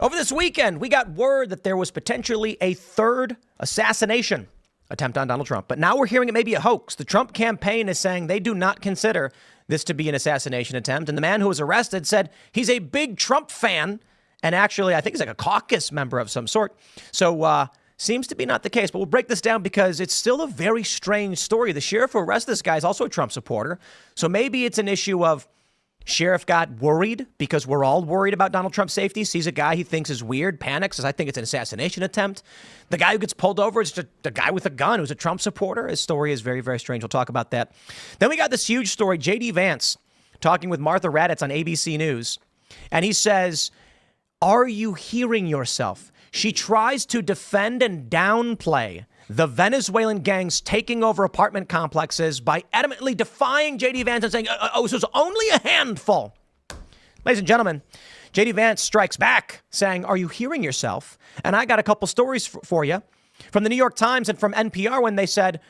Over this weekend, we got word that there was potentially a third assassination attempt on Donald Trump. But now we're hearing it may be a hoax. The Trump campaign is saying they do not consider this to be an assassination attempt. And the man who was arrested said he's a big Trump fan. And actually, I think he's like a caucus member of some sort. So seems to be not the case. But we'll break this down because it's still a very strange story. The sheriff who arrested this guy is also a Trump supporter. So maybe it's an issue of sheriff got worried because we're all worried about Donald Trump's safety, sees a guy he thinks is weird, panics, says, I think it's an assassination attempt. The guy who gets pulled over is just the guy with a gun who's a Trump supporter. His story is very, very strange. We'll talk about that. Then we got this huge story, J.D. Vance talking with Martha Raddatz on ABC News. And he says, are you hearing yourself? She tries to defend and downplay the Venezuelan gangs taking over apartment complexes by adamantly defying J.D. Vance and saying, this was only a handful. Ladies and gentlemen, J.D. Vance strikes back saying, are you hearing yourself? And I got a couple stories for you from the New York Times and from NPR when they said,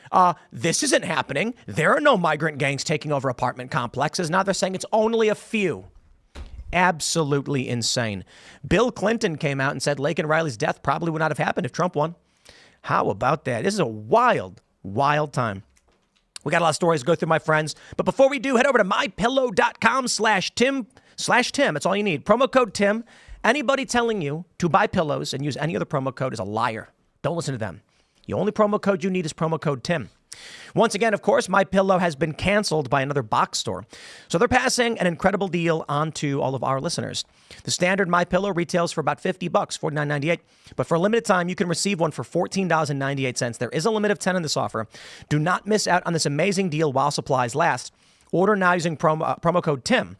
this isn't happening. There are no migrant gangs taking over apartment complexes. Now they're saying it's only a few. Absolutely insane. Bill Clinton came out and said Laken Riley's death probably would not have happened if Trump won. How about that? This is a wild, wild time. We got a lot of stories to go through, my friends. But before we do, head over to mypillow.com/Tim. That's all you need. Promo code Tim. Anybody telling you to buy pillows and use any other promo code is a liar. Don't listen to them. The only promo code you need is promo code Tim. Once again, of course, MyPillow has been canceled by another box store. So they're passing an incredible deal on to all of our listeners. The standard MyPillow retails for about $50, $49.98. But for a limited time, you can receive one for $14.98. There is a limit of 10 in this offer. Do not miss out on this amazing deal while supplies last. Order now using promo code TIM.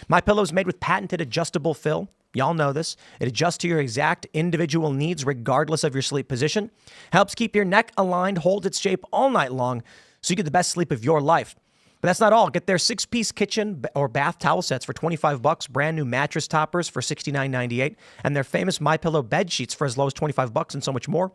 MyPillow is made with patented adjustable fill. Y'all know this. It adjusts to your exact individual needs regardless of your sleep position. Helps keep your neck aligned, holds its shape all night long so you get the best sleep of your life. But that's not all. Get their 6-piece kitchen or bath towel sets for $25, brand new mattress toppers for $69.98, and their famous MyPillow bed sheets for as low as $25 and so much more.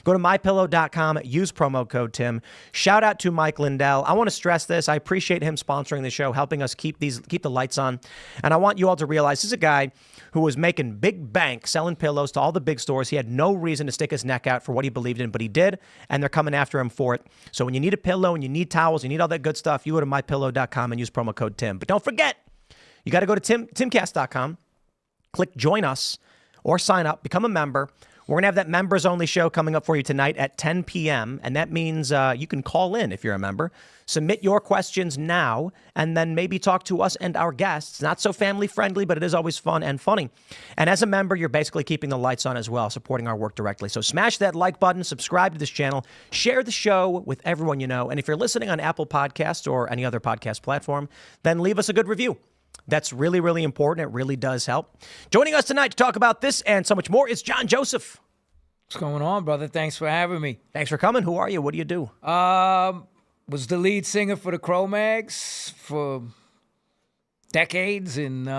Go to mypillow.com, use promo code Tim. Shout out to Mike Lindell. I want to stress this. I appreciate him sponsoring the show, helping us keep the lights on. And I want you all to realize this is a guy who was making big bank selling pillows to all the big stores. He had no reason to stick his neck out for what he believed in, but he did, and they're coming after him for it. So when you need a pillow and you need towels, you need all that good stuff, you go to mypillow.com and use promo code Tim. But don't forget, you got to go to timcast.com, click join us, or sign up, become a member. We're going to have that members-only show coming up for you tonight at 10 p.m., and that means you can call in if you're a member. Submit your questions now, and then maybe talk to us and our guests. Not so family-friendly, but it is always fun and funny. And as a member, you're basically keeping the lights on as well, supporting our work directly. So smash that like button, subscribe to this channel, share the show with everyone you know, and if you're listening on Apple Podcasts or any other podcast platform, then leave us a good review. That's really, really important. It really does help. Joining us tonight to talk about this and so much more is John Joseph. What's going on, brother? Thanks for having me. Thanks for coming. Who are you? What do you do? Was the lead singer for the Cro-Mags for decades and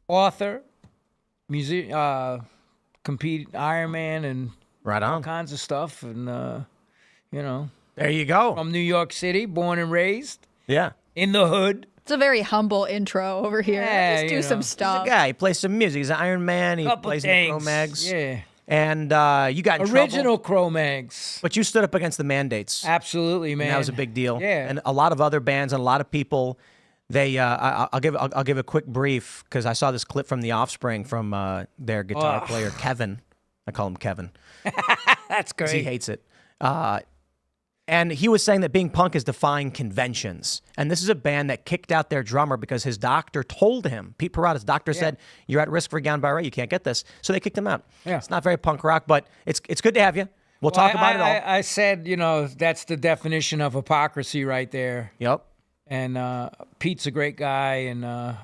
author, music, compete Ironman and right on all kinds of stuff. And, there you go. From New York City, born and raised. Yeah. In the hood. It's a very humble intro over here. Yeah, Just do some stuff. He's a guy. He plays some music. He's an Iron Man. He plays in the Cro-Mags. Yeah. And you got in original trouble. Cro-Mags. But you stood up against the mandates. Absolutely, man. And that was a big deal. Yeah. And a lot of other bands and a lot of people, they I'll give a quick brief because I saw this clip from The Offspring from their guitar player Kevin. I call him Kevin. That's great. He hates it. And he was saying that being punk is defying conventions. And this is a band that kicked out their drummer because his doctor told him, Pete Parada's doctor said, you're at risk for Guillain-Barré, you can't get this. So they kicked him out. Yeah. It's not very punk rock, but it's good to have you. We'll talk about it all. I said, that's the definition of hypocrisy right there. Yep. And Pete's a great guy, and, I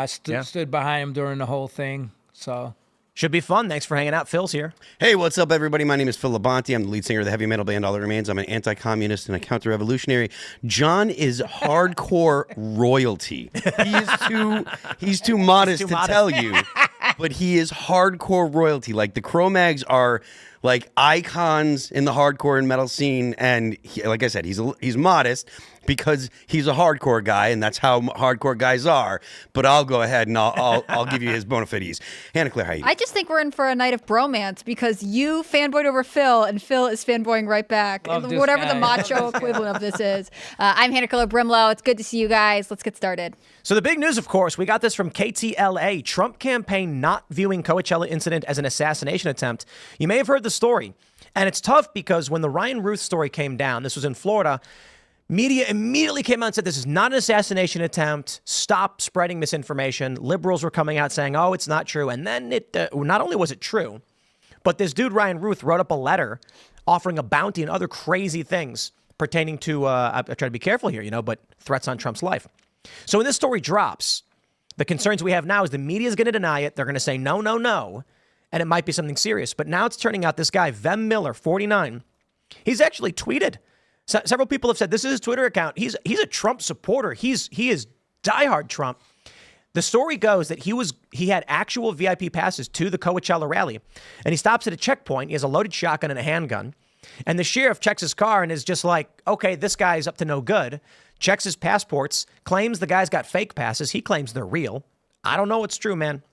stood behind him during the whole thing, so... Should be fun. Thanks for hanging out. Phil's here. Hey, what's up, everybody? My name is Phil Labonte. I'm the lead singer of the heavy metal band All That Remains. I'm an anti-communist and a counter-revolutionary. John is hardcore royalty. He's too modest to tell you, but he is hardcore royalty. Like, the Cro-Mags are like icons in the hardcore and metal scene, and like I said, he's modest because he's a hardcore guy, and that's how hardcore guys are. But I'll go ahead and I'll give you his bona fides. Hannah Claire, how you? I just think we're in for a night of bromance because you fanboyed over Phil and Phil is fanboying right back. Love this Whatever guy. the macho equivalent of this is. I'm Hannah Claire Brimlow. It's good to see you guys. Let's get started. So the big news, of course, we got this from KTLA. Trump campaign not viewing Coachella incident as an assassination attempt. You may have heard the story. And it's tough because when the Ryan Ruth story came down, this was in Florida, media immediately came out and said, this is not an assassination attempt. Stop spreading misinformation. Liberals were coming out saying, oh, it's not true. And then it not only was it true, but this dude, Ryan Ruth, wrote up a letter offering a bounty and other crazy things pertaining to, I try to be careful here, but threats on Trump's life. So when this story drops, the concerns we have now is the media is going to deny it. They're going to say, no, no, no. And it might be something serious. But now it's turning out this guy, Vem Miller, 49, he's actually tweeted. Several people have said this is his Twitter account. He's a Trump supporter. He is diehard Trump. The story goes that he had actual VIP passes to the Coachella rally, and he stops at a checkpoint. He has a loaded shotgun and a handgun, and the sheriff checks his car and is just like, okay, this guy's up to no good. Checks his passports, claims the guy's got fake passes. He claims they're real. I don't know what's true, man.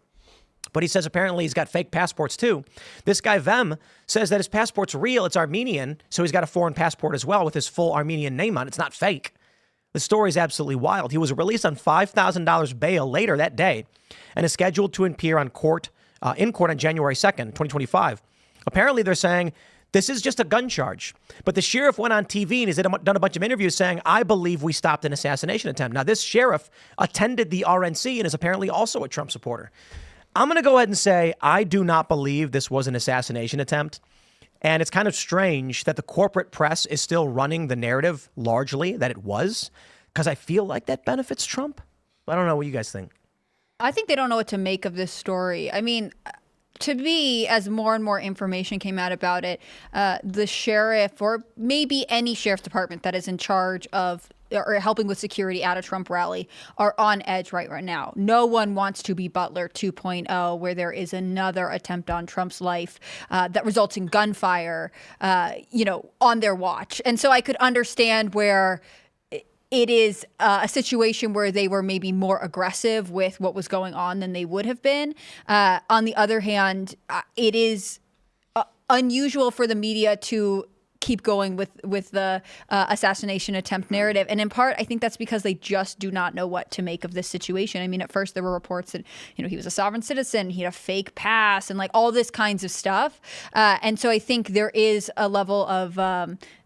But he says apparently he's got fake passports too. This guy Vem says that his passport's real. It's Armenian, so he's got a foreign passport as well with his full Armenian name on it. It's not fake. The story is absolutely wild. He was released on $5,000 bail later that day and is scheduled to appear in court on January 2nd, 2025. Apparently they're saying this is just a gun charge. But the sheriff went on TV and has done a bunch of interviews saying, I believe we stopped an assassination attempt. Now, this sheriff attended the RNC and is apparently also a Trump supporter. I'm going to go ahead and say I do not believe this was an assassination attempt. And it's kind of strange that the corporate press is still running the narrative largely that it was, because I feel like that benefits Trump. I don't know what you guys think. I think they don't know what to make of this story. I mean, to me, as more and more information came out about it, the sheriff or maybe any sheriff's department that is in charge of or helping with security at a Trump rally are on edge right now. No one wants to be Butler 2.0, where there is another attempt on Trump's life that results in gunfire, on their watch. And so I could understand where it is a situation where they were maybe more aggressive with what was going on than they would have been. On the other hand, it is unusual for the media to keep going with the assassination attempt narrative. And in part, I think that's because they just do not know what to make of this situation. I mean, at first there were reports that, he was a sovereign citizen, he had a fake pass and like all this kinds of stuff. And so I think there is a level of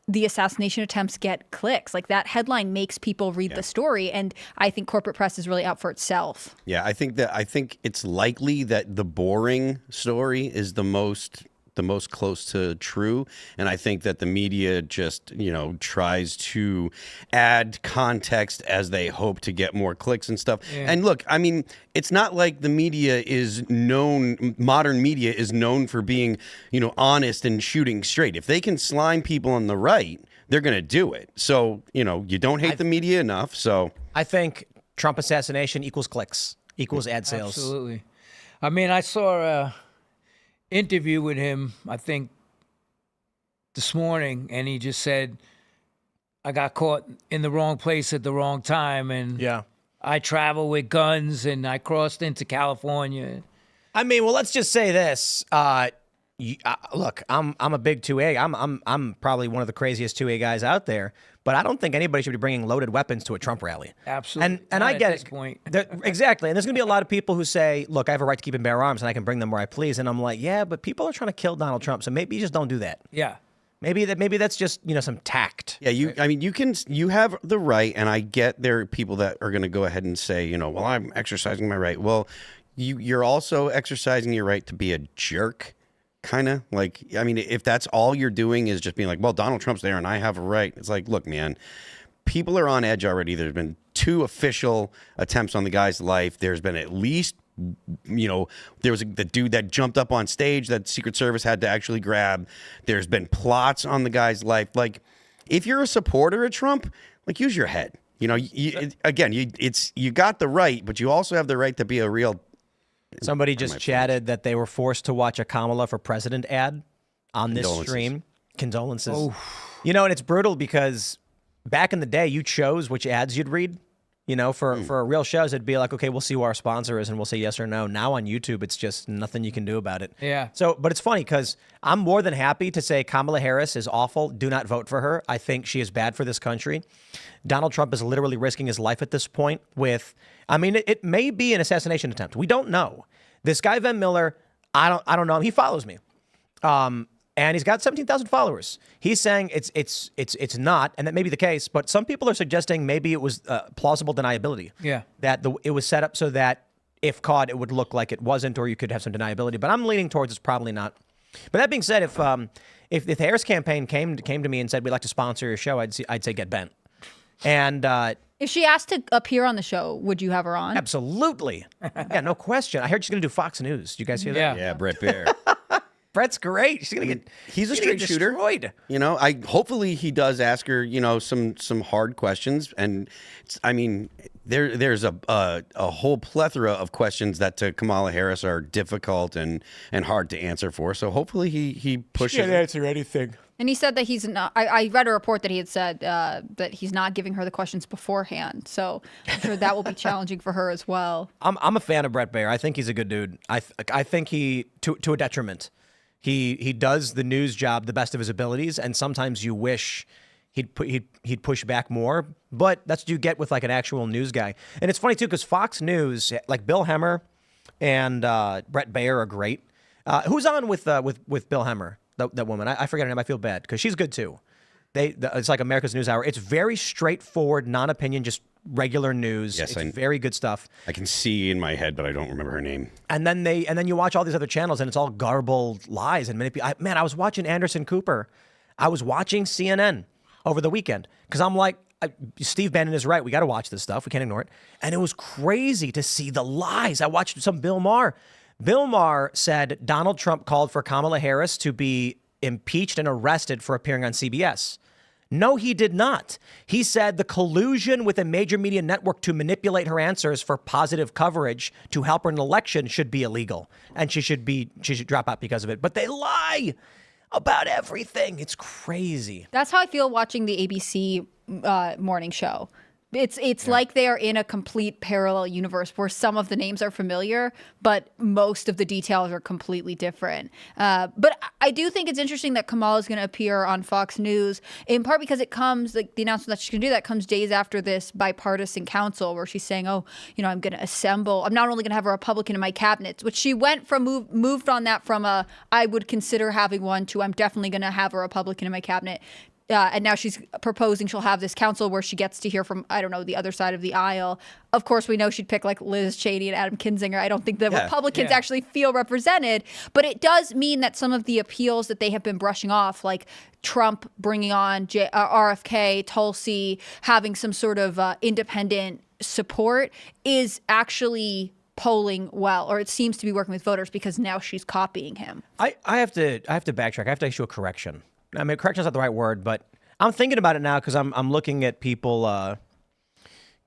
the assassination attempts get clicks. Like that headline makes people read the story. And I think corporate press is really out for itself. Yeah, I think it's likely that the boring story is the most close to true. And I think that the media just, tries to add context as they hope to get more clicks and stuff. Yeah. And look, I mean, it's not like the media is known, modern media is known for being, honest and shooting straight. If they can slime people on the right, they're going to do it. So, you don't hate the media enough. So I think Trump assassination equals clicks, equals ad sales. Absolutely. I mean, I saw interview with him, I think, this morning, and he just said, I got caught in the wrong place at the wrong time, and I travel with guns, and I crossed into California. I mean, well, let's just say this. Look, I'm a big 2A. I'm probably one of the craziest 2A guys out there, but I don't think anybody should be bringing loaded weapons to a Trump rally. Absolutely. And I get at this point. Exactly. And there's going to be a lot of people who say, look, I have a right to keep and bear arms and I can bring them where I please. And I'm like, yeah, but people are trying to kill Donald Trump. So maybe you just don't do that. Yeah. Maybe that's just, some tact. Yeah, you have the right, and I get there are people that are going to go ahead and say, well, I'm exercising my right. Well, you're also exercising your right to be a jerk. Kind of like, I mean, if that's all you're doing is just being like, well, Donald Trump's there and I have a right. It's like, look, man, people are on edge already. There's been 2 official attempts on the guy's life. There's been at least, there was the dude that jumped up on stage that Secret Service had to actually grab. There's been plots on the guy's life. Like, if you're a supporter of Trump, like, use your head. You got the right, but you also have the right to be a real. Somebody just chatted that they were forced to watch a Kamala for President ad on this Condolences. stream. Condolences. You know, and it's brutal because back in the day, you chose which ads you'd read. You know, for real shows, it'd be like, okay, we'll see who our sponsor is and we'll say yes or no. Now on YouTube, it's just nothing you can do about it. Yeah. So, but it's funny because I'm more than happy to say Kamala Harris is awful. Do not vote for her. I think she is bad for this country. Donald Trump is literally risking his life at this point with, I mean, it may be an assassination attempt. We don't know. This guy, Van Miller, I don't know him. He follows me. And he's got 17,000 followers. He's saying it's not, and that may be the case, but some people are suggesting maybe it was plausible deniability. Yeah. That it was set up so that if caught, it would look like it wasn't, or you could have some deniability. But I'm leaning towards it's probably not. But that being said, if the Harris campaign came to me and said we'd like to sponsor your show, I'd say get bent. And If she asked to appear on the show, would you have her on? absolutely, yeah, no question. I heard she's going to do Fox News. Did you guys hear that? Yeah. Yeah, Brett Baer. Brett's great. She's gonna get. He's a she's gonna straight get shooter. destroyed. You know, hopefully he does ask her, you know, some hard questions, and I mean, there's a whole plethora of questions that to Kamala Harris are difficult and hard to answer for. So hopefully he pushes. Can't answer anything. And he said that he's not. I read a report that he had said that he's not giving her the questions beforehand. So I'm sure that will be challenging for her as well. I'm a fan of Brett Baer. I think he's a good dude. I think he to a detriment. He does the news job the best of his abilities, and sometimes you wish he'd push back more. But that's what you get with like an actual news guy. And it's funny too because Fox News, like Bill Hemmer and Brett Baer, are great. Who's on with Bill Hemmer? That woman. I forget her name. I feel bad because she's good too. It's like America's News Hour. It's very straightforward, non-opinion, just regular news. Yes, it's very good stuff. I can see in my head, but I don't remember her name. And then you watch all these other channels, and it's all garbled lies and man, I was watching Anderson Cooper. I was watching CNN over the weekend because I'm like, Steve Bannon is right. We got to watch this stuff. We can't ignore it. And it was crazy to see the lies. I watched some Bill Maher. Bill Maher said Donald Trump called for Kamala Harris to be impeached and arrested for appearing on CBS. No, he did not. He said the collusion with a major media network to manipulate her answers for positive coverage to help her in an election should be illegal, and she should drop out because of it. But they lie about everything. It's crazy. That's how I feel watching the ABC morning show. It's like they are in a complete parallel universe where some of the names are familiar, but most of the details are completely different. But I do think it's interesting that Kamala is going to appear on Fox News, in part because it comes, like the announcement that she's going to do that comes days after this bipartisan council where she's saying, oh, you know, I'm going to assemble, I'm not only going to have a Republican in my cabinet, which she went from, moved on that from I would consider having one to I'm definitely going to have a Republican in my cabinet. And now she's proposing she'll have this council where she gets to hear from, I don't know, the other side of the aisle. Of course, we know she'd pick like Liz Cheney and Adam Kinzinger. I don't think the Republicans actually feel represented. But it does mean that some of the appeals that they have been brushing off, like Trump bringing on RFK, Tulsi, having some sort of independent support, is actually polling well, or it seems to be working with voters because now she's copying him. I have to backtrack. I have to issue a correction. I mean, correction's not the right word, but I'm thinking about it now because I'm looking at people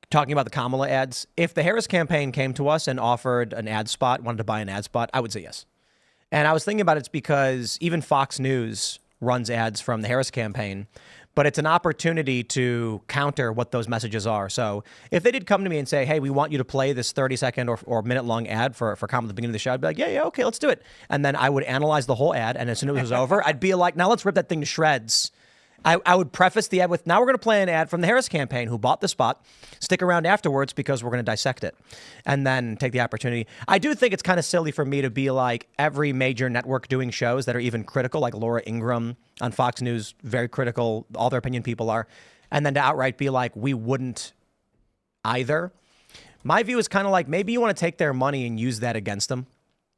talking about the Kamala ads. If the Harris campaign came to us and offered an ad spot, wanted to buy an ad spot, I would say yes. And I was thinking about it's because even Fox News runs ads from the Harris campaign, but it's an opportunity to counter what those messages are. So if they did come to me and say, hey, we want you to play this 30-second or minute-long ad for Kamala at the beginning of the show, I'd be like, yeah, okay, let's do it. And then I would analyze the whole ad, and as soon as it was over, I'd be like, now let's rip that thing to shreds. I would preface the ad with, now we're going to play an ad from the Harris campaign who bought the spot. Stick around afterwards because we're going to dissect it and then take the opportunity. I do think it's kind of silly for me to be like every major network doing shows that are even critical, like Laura Ingraham on Fox News, very critical, all their opinion people are, and then to outright be like, we wouldn't either. My view is kind of like maybe you want to take their money and use that against them.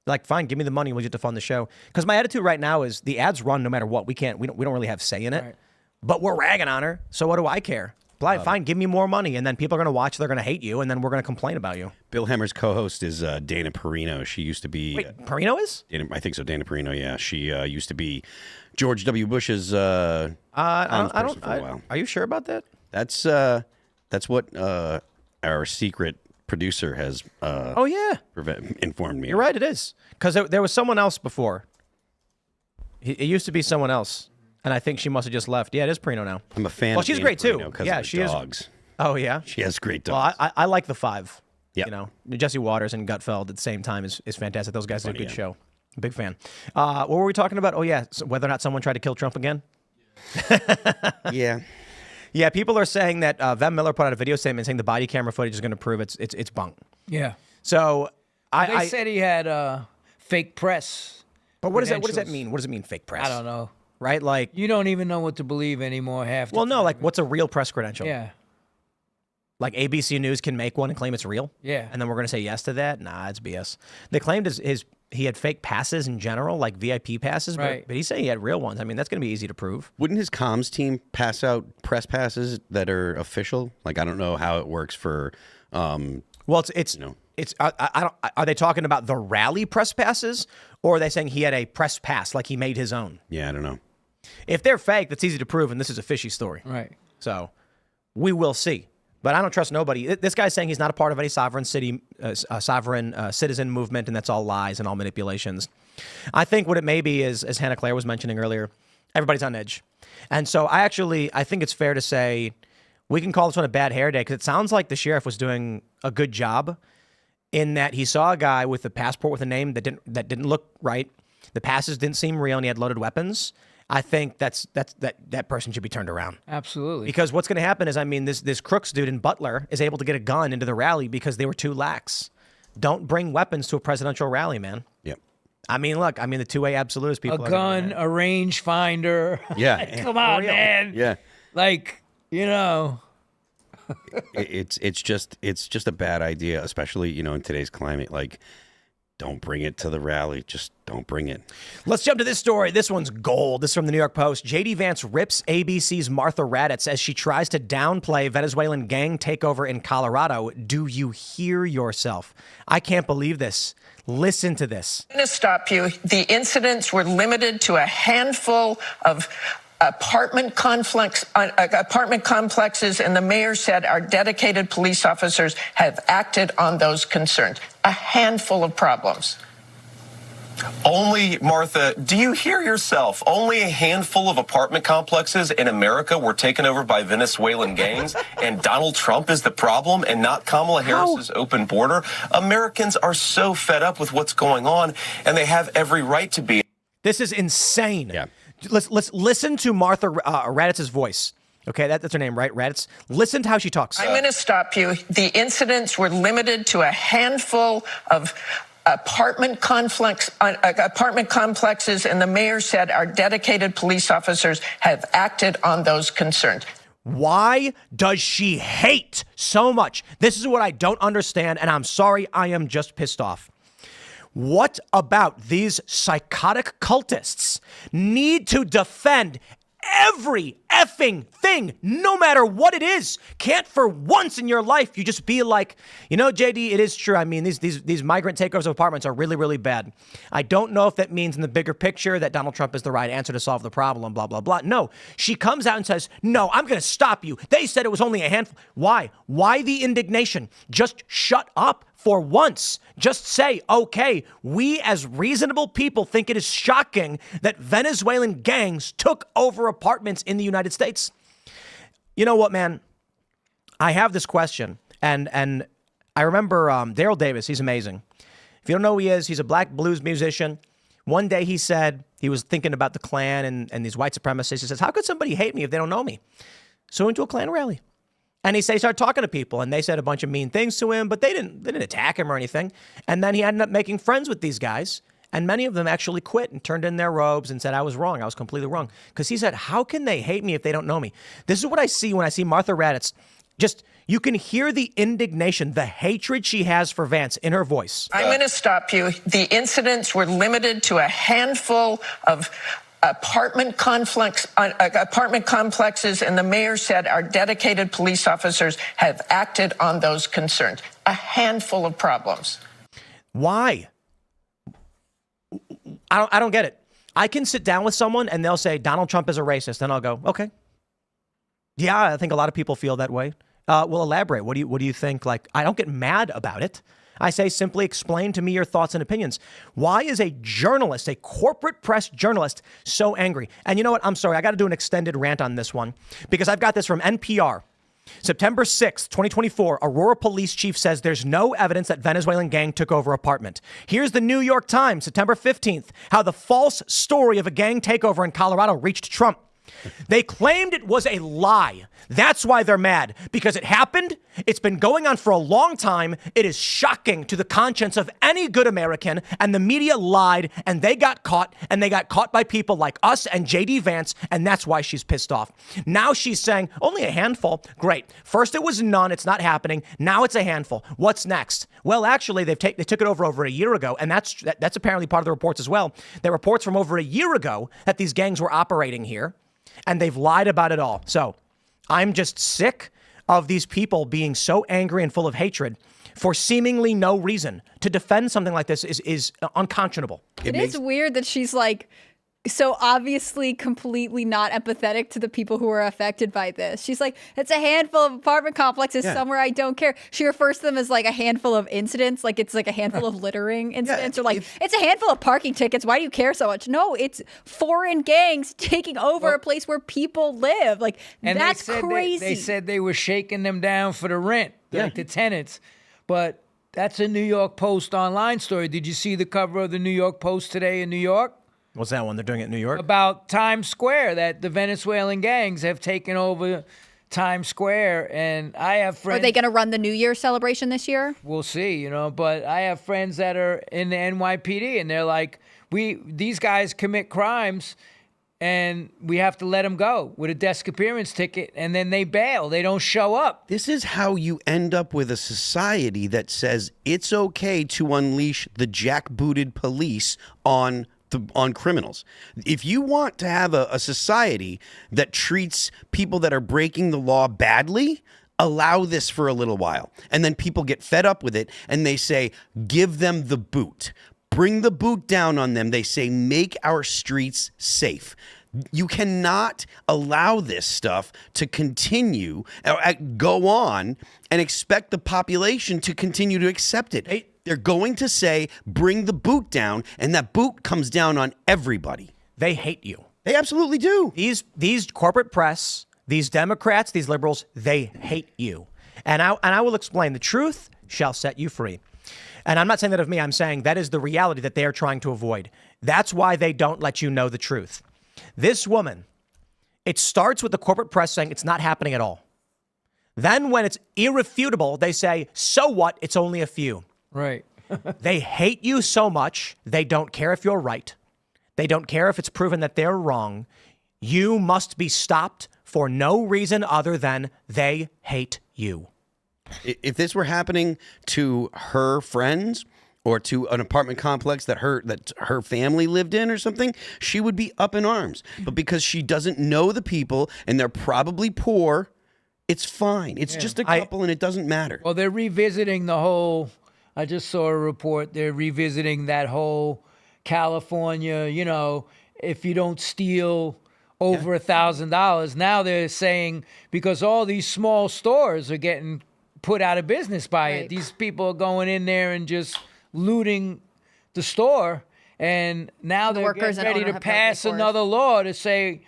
Like, fine, give me the money, we'll get to fund the show. Because my attitude right now is the ads run no matter what. We don't really have say in it. Right. But we're ragging on her, so what do I care? Fine, give me more money, and then people are going to watch, they're going to hate you, and then we're going to complain about you. Bill Hemmer's co-host is Dana Perino. She used to be... Wait, Perino is? I think so, Dana Perino, yeah. She used to be George W. Bush's I don't, for a while. Are you sure about that? That's what our secret producer has informed me. You're right, it is. Because there was someone else before. It used to be someone else, and I think she must have just left. Yeah, it is Perino now. I'm a fan. Well, of she's Dana great too. Perino 'cause Yeah, of her she dogs. is. Oh yeah, She has great well, dogs. I like the five. Yep. You know, Jesse Waters and Gutfeld at the same time is fantastic. Those guys do a good yeah. show. Big fan. What were we talking about? Oh yeah, so whether or not someone tried to kill Trump again. Yeah. Yeah, people are saying that Van Miller put out a video statement saying the body camera footage is going to prove it's bunk. Yeah. So They said he had fake press. but what does that credentials. mean? What does it mean, fake press? I don't know. Right? Like, You don't even know what to believe anymore half the well, no, time. like what's a real press credential? Yeah. Like ABC News can make one and claim it's real? Yeah. And then we're going to say yes to that? Nah, it's BS. They claimed he had fake passes in general, like VIP passes, Right. but he's saying he had real ones. I mean, that's going to be easy to prove. Wouldn't his comms team pass out press passes that are official? Like, I don't know how it works for. Well, it's know. it's I don't. Are they talking about the rally press passes, or are they saying he had a press pass, like he made his own? Yeah, I don't know. If they're fake, that's easy to prove, and this is a fishy story. Right. So we will see. But I don't trust nobody. This guy's saying he's not a part of any sovereign citizen movement, and that's all lies and all manipulations. I think what it may be is, as Hannah Claire was mentioning earlier, everybody's on edge. And so I think it's fair to say we can call this one a bad hair day because it sounds like the sheriff was doing a good job in that he saw a guy with a passport with a name that didn't look right. The passes didn't seem real, and he had loaded weapons. I think that person should be turned around. Absolutely. Because what's going to happen is, I mean, this Crooks dude in Butler is able to get a gun into the rally because they were too lax. Don't bring weapons to a presidential rally, man. Yep. I mean, look, the two-way absolutist people. A gun, a range finder. Yeah. Come on, man. Yeah. Like, you know. It's just a bad idea, especially, in today's climate. Like, don't bring it to the rally. Just don't bring it. Let's jump to this story. This one's gold. This is from the New York Post. J.D. Vance rips ABC's Martha Raddatz as she tries to downplay Venezuelan gang takeover in Colorado. Do you hear yourself? I can't believe this. Listen to this. I'm going to stop you. The incidents were limited to a handful of apartment complexes, and the mayor said our dedicated police officers have acted on those concerns. A handful of problems. Only, Martha, do you hear yourself? Only a handful of apartment complexes in America were taken over by Venezuelan gangs, and Donald Trump is the problem and not Kamala Harris's open border? Americans are so fed up with what's going on, and they have every right to be. This is insane. Yeah. Let's listen to Martha Raddatz's voice. Okay, that's her name, right? Raddatz. Listen to how she talks. I'm going to stop you. The incidents were limited to a handful of apartment complexes, and the mayor said our dedicated police officers have acted on those concerns. Why does she hate so much? This is what I don't understand, and I'm sorry, I am just pissed off. What about these psychotic cultists need to defend every effing thing, no matter what it is? Can't for once in your life you just be like, JD, it is true. I mean, these migrant takeovers of apartments are really, really bad. I don't know if that means in the bigger picture that Donald Trump is the right answer to solve the problem, blah, blah, blah. No, she comes out and says, no, I'm going to stop you. They said it was only a handful. Why? Why the indignation? Just shut up. For once, just say, okay, we as reasonable people think it is shocking that Venezuelan gangs took over apartments in the United States. You know what, man? I have this question, and I remember Daryl Davis. He's amazing. If you don't know who he is, he's a black blues musician. One day he said he was thinking about the Klan and these white supremacists. He says, how could somebody hate me if they don't know me? So he went to a Klan rally. And he started talking to people, and they said a bunch of mean things to him, but they didn't attack him or anything. And then he ended up making friends with these guys, and many of them actually quit and turned in their robes and said, I was wrong. I was completely wrong. Because he said, how can they hate me if they don't know me? This is what I see when I see Martha Raddatz. Just, you can hear the indignation, the hatred she has for Vance in her voice. I'm going to stop you. The incidents were limited to a handful of apartment complexes, and the mayor said our dedicated police officers have acted on those concerns. A handful of problems. Why? I don't get it. I can sit down with someone and they'll say Donald Trump is a racist, and I'll go, okay. Yeah, I think a lot of people feel that way. We'll elaborate. What do you think? Like, I don't get mad about it. I say simply explain to me your thoughts and opinions. Why is a journalist, a corporate press journalist, so angry? And you know what? I'm sorry. I got to do an extended rant on this one because I've got this from NPR. September 6th, 2024, Aurora police chief says there's no evidence that Venezuelan gang took over apartment. Here's the New York Times, September 15th, how the false story of a gang takeover in Colorado reached Trump. They claimed it was a lie. That's why they're mad, because it happened. It's been going on for a long time. It is shocking to the conscience of any good American, and the media lied, and they got caught, and they got caught by people like us and J.D. Vance, and that's why she's pissed off. Now she's saying only a handful. Great. First it was none. It's not happening. Now it's a handful. What's next? Well, actually, they took it over a year ago, and that's apparently part of the reports as well. There are reports from over a year ago that these gangs were operating here. And they've lied about it all. So I'm just sick of these people being so angry and full of hatred for seemingly no reason. To defend something like this is unconscionable. It is weird that she's like so obviously completely not empathetic to the people who are affected by this. She's like, it's a handful of apartment complexes somewhere I don't care. She refers to them as like a handful of incidents, like it's like a handful of littering incidents, or like it's a handful of parking tickets. Why do you care so much? No, it's foreign gangs taking over a place where people live. Like, and that's crazy. They said they were shaking them down for the rent, like the tenants. But that's a New York Post online story. Did you see the cover of the New York Post today in New York? What's that one? They're doing it in New York? About Times Square, that the Venezuelan gangs have taken over Times Square. And I have friends. Are they going to run the New Year celebration this year? We'll see, but I have friends that are in the NYPD, and they're like, these guys commit crimes, and we have to let them go with a desk appearance ticket, and then they bail. They don't show up. This is how you end up with a society that says it's okay to unleash the jackbooted police on criminals. If you want to have a society that treats people that are breaking the law badly, allow this for a little while. And then people get fed up with it, and they say, give them the boot. Bring the boot down on them. They say, make our streets safe. You cannot allow this stuff to continue, go on, and expect the population to continue to accept it. They're going to say, bring the boot down, and that boot comes down on everybody. They hate you. They absolutely do. These corporate press, these Democrats, these liberals, they hate you. And I will explain. The truth shall set you free. And I'm not saying that of me. I'm saying that is the reality that they are trying to avoid. That's why they don't let you know the truth. This woman, it starts with the corporate press saying it's not happening at all. Then when it's irrefutable, they say, so what? It's only a few. Right. They hate you so much, they don't care if you're right. They don't care if it's proven that they're wrong. You must be stopped for no reason other than they hate you. If this were happening to her friends or to an apartment complex that her family lived in or something, she would be up in arms. But because she doesn't know the people and they're probably poor, it's fine. It's just a couple and it doesn't matter. Well, they're revisiting the whole, I just saw a report, they're revisiting that whole California, if you don't steal over $1,000. Now they're saying, because all these small stores are getting put out of business by it. These people are going in there and just looting the store. And now they're getting ready to pass another law to say,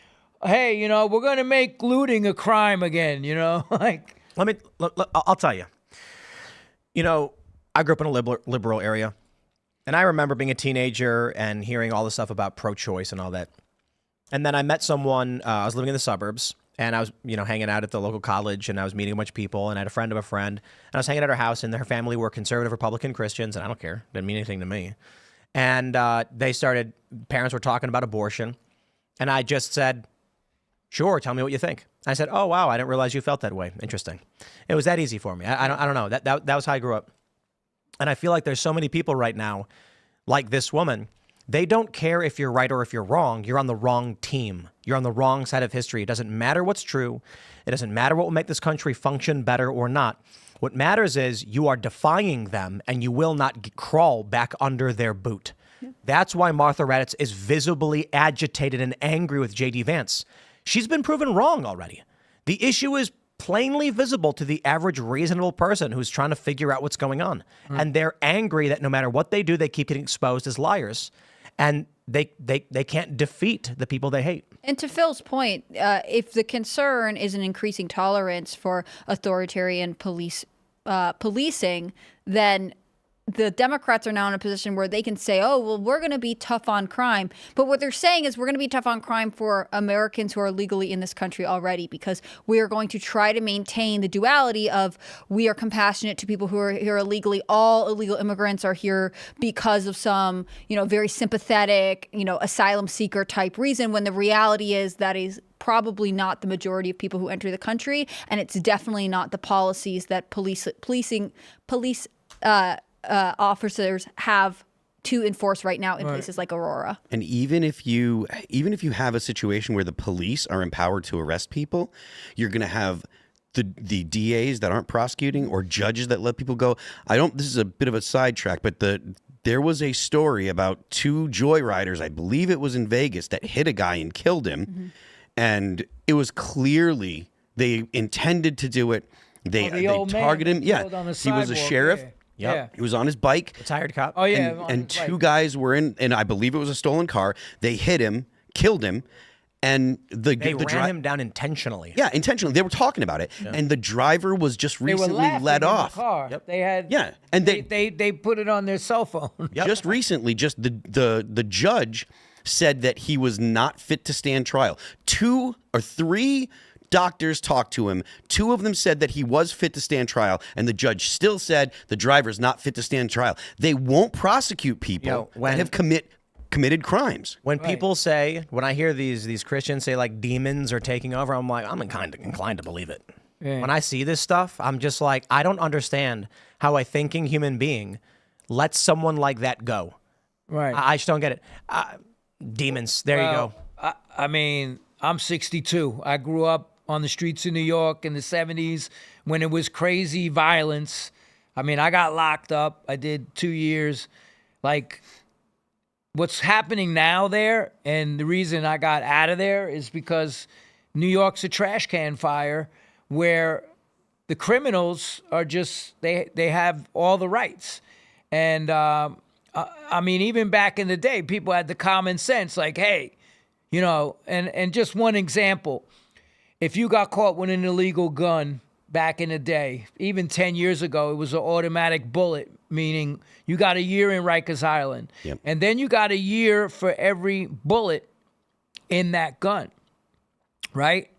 hey, we're going to make looting a crime again, like. I'll tell you, I grew up in a liberal area, and I remember being a teenager and hearing all the stuff about pro-choice and all that. And then I met someone, I was living in the suburbs, and I was, hanging out at the local college, and I was meeting a bunch of people, and I had a friend of a friend, and I was hanging at her house, and her family were conservative Republican Christians, and I don't care. Didn't mean anything to me. And parents were talking about abortion, and I just said, sure, tell me what you think. I said, oh, wow, I didn't realize you felt that way. Interesting. It was that easy for me. I don't know. That was how I grew up. And I feel like there's so many people right now, like this woman, they don't care if you're right or if you're wrong. You're on the wrong team. You're on the wrong side of history. It doesn't matter what's true. It doesn't matter what will make this country function better or not. What matters is you are defying them, and you will not crawl back under their boot. Yeah. That's why Martha Raddatz is visibly agitated and angry with J.D. Vance. She's been proven wrong already. The issue is plainly visible to the average reasonable person who's trying to figure out what's going on. And they're angry that no matter what they do, they keep getting exposed as liars. And they can't defeat the people they hate. And to Phil's point, if the concern is an increasing tolerance for authoritarian policing, then the Democrats are now in a position where they can say, oh, well, we're going to be tough on crime. But what they're saying is we're going to be tough on crime for Americans who are legally in this country already, because we are going to try to maintain the duality of we are compassionate to people who are here illegally. All illegal immigrants are here because of some, very sympathetic, asylum seeker type reason, when the reality is that is probably not the majority of people who enter the country. And it's definitely not the policies that police officers have to enforce right now in places like Aurora. And even if you have a situation where the police are empowered to arrest people, you're going to have the DAs that aren't prosecuting or judges that let people go. This is a bit of a sidetrack, but there was a story about two joyriders, I believe it was in Vegas, that hit a guy and killed him. Mm-hmm. And it was clearly they intended to do it. They targeted him. Yeah, he was a sheriff. Yeah. He was on his bike. Retired cop. Oh, yeah. And two guys were in, and I believe it was a stolen car. They hit him, killed him, and they ran him down intentionally. Yeah, intentionally. They were talking about it, and the driver was just recently let off. In the car. Yep. They had. Yeah, and they put it on their cell phone. Yep. Just recently, the judge said that he was not fit to stand trial. 2 or 3 doctors talked to him. 2 of them said that he was fit to stand trial, and the judge still said the driver's not fit to stand trial. They won't prosecute people that have committed crimes. When people say, when I hear these Christians say like demons are taking over, I'm like, I'm inclined to believe it. Yeah. When I see this stuff, I'm just like, I don't understand how a thinking human being lets someone like that go. Right. I just don't get it. Demons. There you go. I mean, I'm 62. I grew up on the streets of New York in the 70s when it was crazy violence. I mean, I got locked up. I did 2 years. Like, what's happening now there, and the reason I got out of there is because New York's a trash can fire where the criminals are just, they have all the rights. And, I mean, even back in the day, people had the common sense, like, hey, and just one example, if you got caught with an illegal gun back in the day, even 10 years ago, it was an automatic bullet, meaning you got a year in Rikers Island. Yep. And then you got a year for every bullet in that gun, right?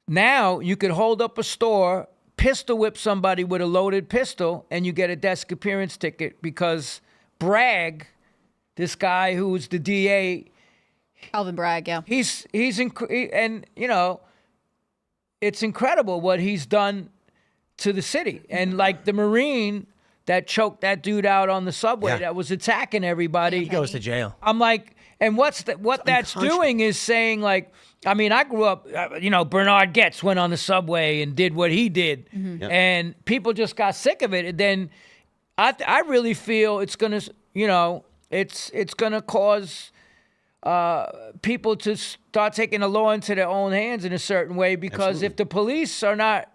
Now you could hold up a store, pistol whip somebody with a loaded pistol, and you get a desk appearance ticket because Bragg, this guy who's the DA, Alvin Bragg, yeah. it's incredible what he's done to the city. And like the Marine that choked that dude out on the subway that was attacking everybody. He goes to jail. I'm like, and what that's doing is saying, like, I mean, I grew up, Bernard Goetz went on the subway and did what he did. Mm-hmm. Yep. And people just got sick of it. And then I really feel it's going to, it's going to cause people to start taking the law into their own hands in a certain way, because if the police are not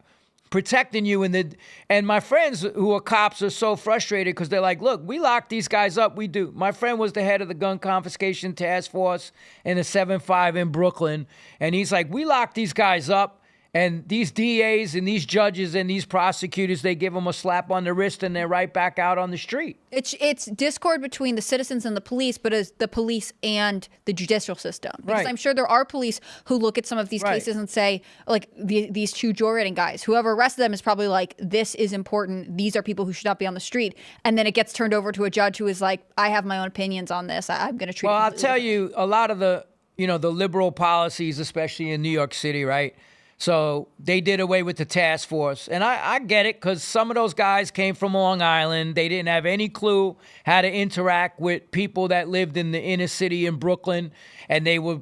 protecting you, and my friends who are cops are so frustrated because they're like, look, we lock these guys up. We do. My friend was the head of the gun confiscation task force in the 7-5 in Brooklyn. And he's like, we lock these guys up. And these DAs and these judges and these prosecutors, they give them a slap on the wrist and they're right back out on the street. It's discord between the citizens and the police, but it's the police and the judicial system. Because I'm sure there are police who look at some of these cases and say, like, these 2 joyriding guys, whoever arrested them is probably like, this is important. These are people who should not be on the street. And then it gets turned over to a judge who is like, I have my own opinions on this. I'm going to treat it. Well, I'll tell you, a lot of the liberal policies, especially in New York City, right? So they did away with the task force. And I get it, because some of those guys came from Long Island. They didn't have any clue how to interact with people that lived in the inner city in Brooklyn. And they were,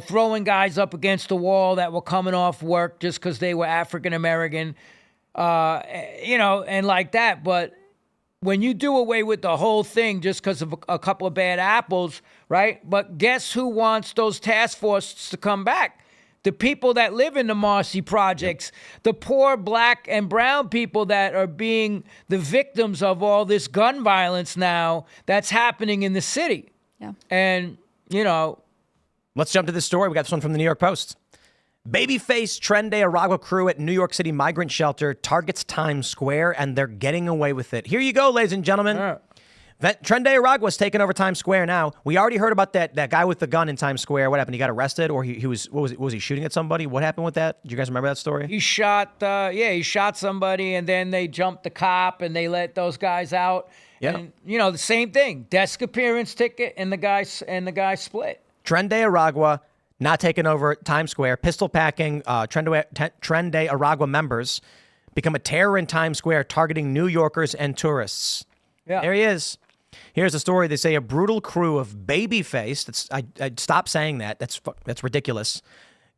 throwing guys up against the wall that were coming off work just because they were African American, and like that. But when you do away with the whole thing just because of a couple of bad apples, right? But guess who wants those task forces to come back? the people that live in the Marcy projects, the poor black and brown people that are being the victims of all this gun violence now that's happening in the city. Yeah. And, you know. Let's jump to this story. We got this one from the New York Post. Babyface Trende Aragua crew at New York City migrant shelter targets Times Square, and they're getting away with it. Here you go, ladies and gentlemen. Trende Aragua's taking over Times Square now. We already heard about that guy with the gun in Times Square. What happened? He got arrested, or he was he shooting at somebody? What happened with that? Do you guys remember that story? He shot he shot somebody, and then they jumped the cop, and they let those guys out. Yeah. And, you know, the same thing. Desk appearance ticket, and the guy split. Trende Aragua not taking over Times Square. Pistol packing Trende Aragua members become a terror in Times Square, targeting New Yorkers and tourists. Yeah. There he is. Here's the story. They say a brutal crew of babyface. I'd stop saying that. That's ridiculous.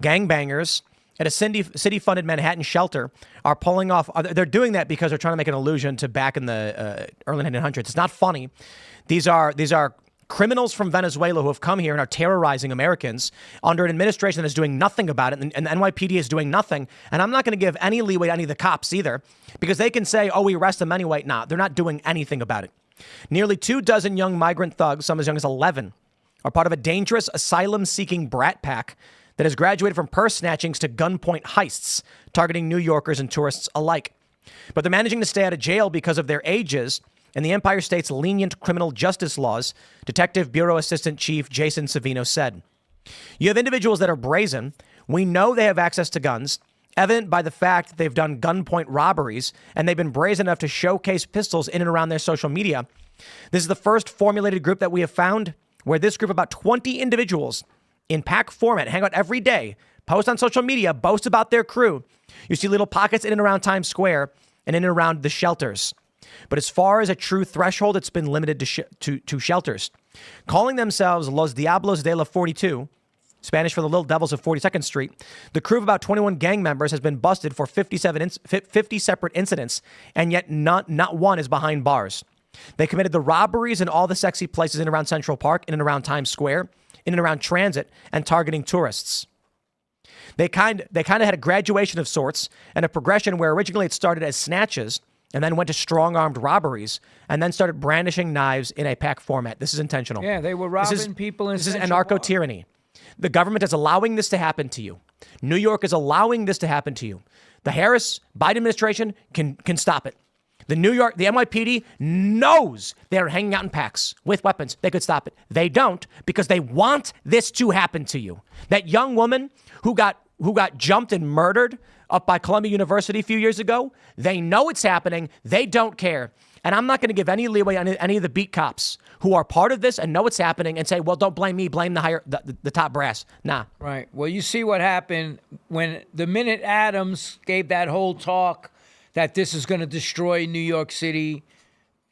Gangbangers at a city-funded Manhattan shelter are pulling off. They're doing that because they're trying to make an allusion to back in the early 1900s. It's not funny. These are criminals from Venezuela who have come here and are terrorizing Americans under an administration that is doing nothing about it, and the NYPD is doing nothing. And I'm not going to give any leeway to any of the cops either, because they can say, oh, we arrest them anyway. Nah, they're not doing anything about it. Nearly 24 young migrant thugs, some as young as 11, are part of a dangerous asylum-seeking brat pack that has graduated from purse snatchings to gunpoint heists, targeting New Yorkers and tourists alike. But they're managing to stay out of jail because of their ages and the Empire State's lenient criminal justice laws, Detective Bureau Assistant Chief Jason Savino said. You have individuals that are brazen. We know they have access to guns, evident by the fact that they've done gunpoint robberies, and they've been brazen enough to showcase pistols in and around their social media. This is the first formulated group that we have found where this group, about 20 individuals in pack format, hang out every day, post on social media, boast about their crew. You see little pockets in and around Times Square and in and around the shelters. But as far as a true threshold, it's been limited to shelters. Calling themselves Los Diablos de la 42, Spanish for the Little Devils of 42nd Street, the crew of about 21 gang members has been busted for 50 separate incidents, and yet not one is behind bars. They committed the robberies in all the sexy places in and around Central Park, in and around Times Square, in and around Transit, and targeting tourists. They kind of had a graduation of sorts and a progression where originally it started as snatches and then went to strong-armed robberies and then started brandishing knives in a pack format. This is intentional. Yeah, they were robbing people in This is Central Park. anarcho-tyranny. The government is allowing this to happen to you. New York is allowing this to happen to you. The Harris-Biden administration can stop it. The NYPD knows they're hanging out in packs with weapons. They could stop it. They don't, because they want this to happen to you. That young woman who got jumped and murdered up by Columbia University a few years ago, they know it's happening. They don't care. And I'm not going to give any leeway on any of the beat cops who are part of this and know it's happening and say, well, don't blame me, blame the top brass. Nah. Right. Well, you see what happened when the minute Adams gave that whole talk that this is going to destroy New York City,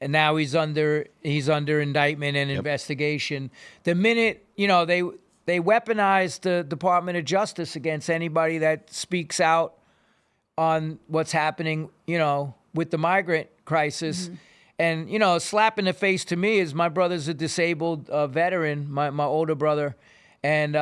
and now he's under indictment and investigation. The minute, they weaponized the Department of Justice against anybody that speaks out on what's happening, with the migrant crisis. Mm-hmm. And, a slap in the face to me is my brother's a disabled veteran, my older brother. And,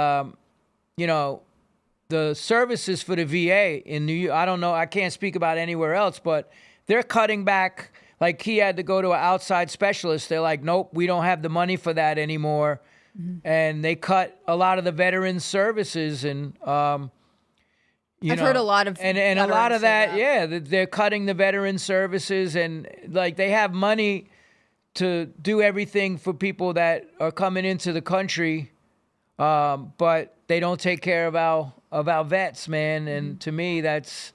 the services for the VA in New York, I don't know, I can't speak about anywhere else, but they're cutting back. Like, he had to go to an outside specialist. They're like, nope, we don't have the money for that anymore. Mm-hmm. And they cut a lot of the veterans services. And, I've heard a lot of and a lot of that, they're cutting the veteran services, and like they have money to do everything for people that are coming into the country, but they don't take care of our vets, man. And to me, that's,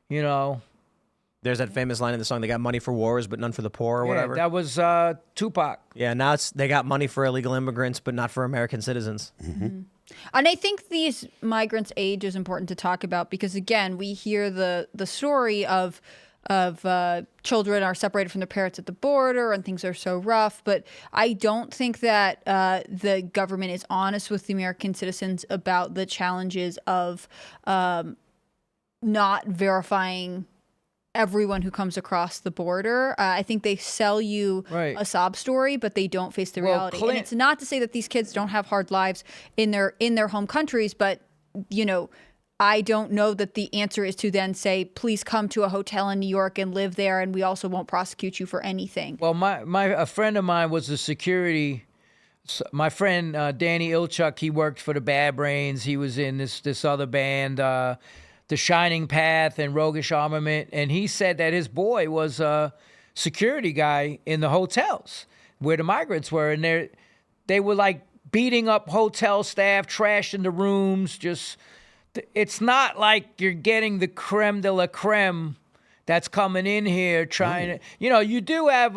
There's that famous line in the song, they got money for wars, but none for the poor, or whatever. That was Tupac. Yeah, now they got money for illegal immigrants, but not for American citizens. Mm-hmm. And I think these migrants' age is important to talk about because, again, we hear the story of children are separated from their parents at the border and things are so rough. But I don't think that the government is honest with the American citizens about the challenges of not verifying everyone who comes across the border. I think they sell you a sob story, but they don't face the reality. And it's not to say that these kids don't have hard lives in their home countries, but I don't know that the answer is to then say, please come to a hotel in New York and live there, and we also won't prosecute you for anything. Well, a friend of mine was a security. My friend Danny Ilchuk, he worked for the Bad Brains. He was in this other band, The Shining Path and Roguish Armament, and he said that his boy was a security guy in the hotels where the migrants were, and they were like beating up hotel staff, trashing the rooms, just. It's not like you're getting the creme de la creme that's coming in here trying to, you do have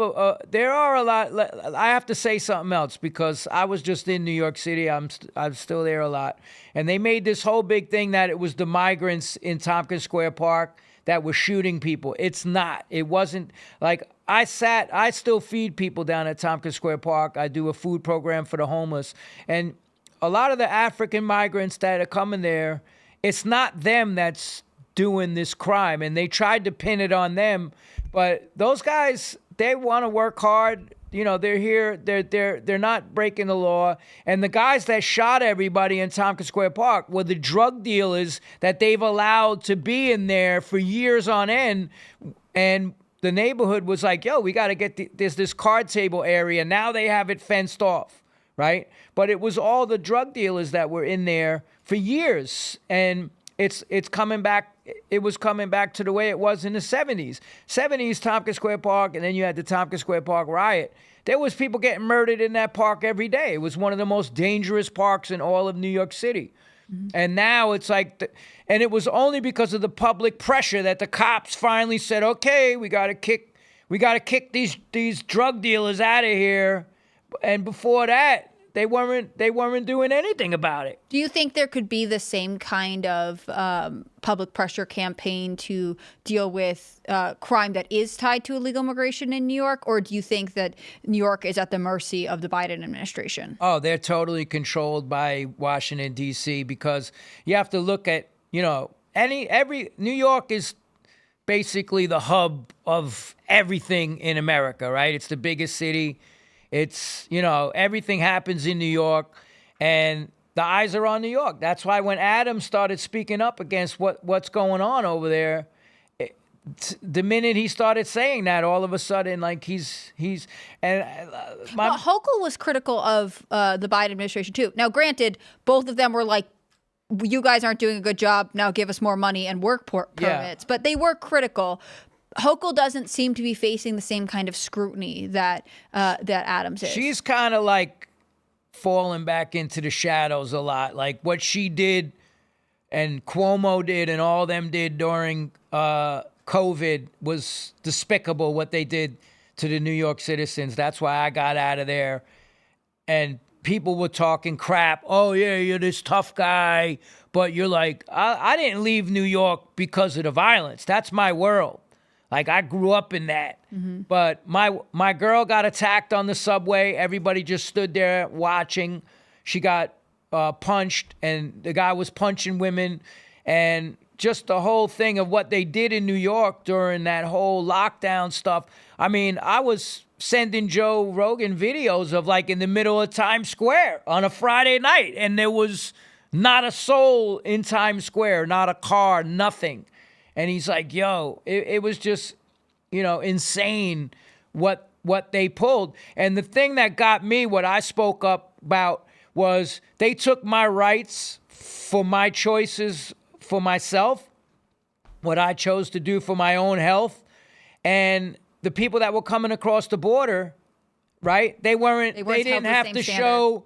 there are a lot. I have to say something else because I was just in New York City. I'm still there a lot. And they made this whole big thing that it was the migrants in Tompkins Square Park that were shooting people. It's not. It wasn't like I still feed people down at Tompkins Square Park. I do a food program for the homeless. And a lot of the African migrants that are coming there, it's not them that's doing this crime, and they tried to pin it on them. But those guys, they want to work hard. They're here. They're not breaking the law. And the guys that shot everybody in Tompkins Square Park were the drug dealers that they've allowed to be in there for years on end. And the neighborhood was like, "Yo, we got to get this card table area." Now they have it fenced off, right? But it was all the drug dealers that were in there for years, and it's coming back. It was coming back to the way it was in the 70s. 70s, Tompkins Square Park, and then you had the Tompkins Square Park riot. There was people getting murdered in that park every day. It was one of the most dangerous parks in all of New York City. Mm-hmm. And now it's like, and it was only because of the public pressure that the cops finally said, okay, we got to kick these drug dealers out of here. And before that, they weren't doing anything about it. Do you think there could be the same kind of public pressure campaign to deal with crime that is tied to illegal immigration in New York? Or do you think that New York is at the mercy of the Biden administration? Oh, they're totally controlled by Washington, D.C. because you have to look at, every New York is basically the hub of everything in America, right? It's the biggest city. It's, everything happens in New York, and the eyes are on New York. That's why when Adam started speaking up against what's going on over there, the minute he started saying that, all of a sudden, like Hochul was critical of the Biden administration too. Now, granted, both of them were like, you guys aren't doing a good job. Now give us more money and work permits. Yeah. But they were critical. Hochul doesn't seem to be facing the same kind of scrutiny that Adams is. She's kind of like falling back into the shadows a lot. Like what she did and Cuomo did and all them did during COVID was despicable, what they did to the New York citizens. That's why I got out of there. And people were talking crap. Oh, yeah, you're this tough guy. But you're like, I didn't leave New York because of the violence. That's my world. Like, I grew up in that. Mm-hmm. But my girl got attacked on the subway. Everybody just stood there watching. She got punched, and the guy was punching women. And just the whole thing of what they did in New York during that whole lockdown stuff. I mean, I was sending Joe Rogan videos of, like, in the middle of Times Square on a Friday night, and there was not a soul in Times Square, not a car, nothing. And he's like, yo, it was just, insane what they pulled. And the thing that got me, what I spoke up about, was they took my rights for my choices for myself, what I chose to do for my own health. And the people that were coming across the border, right, they didn't have to show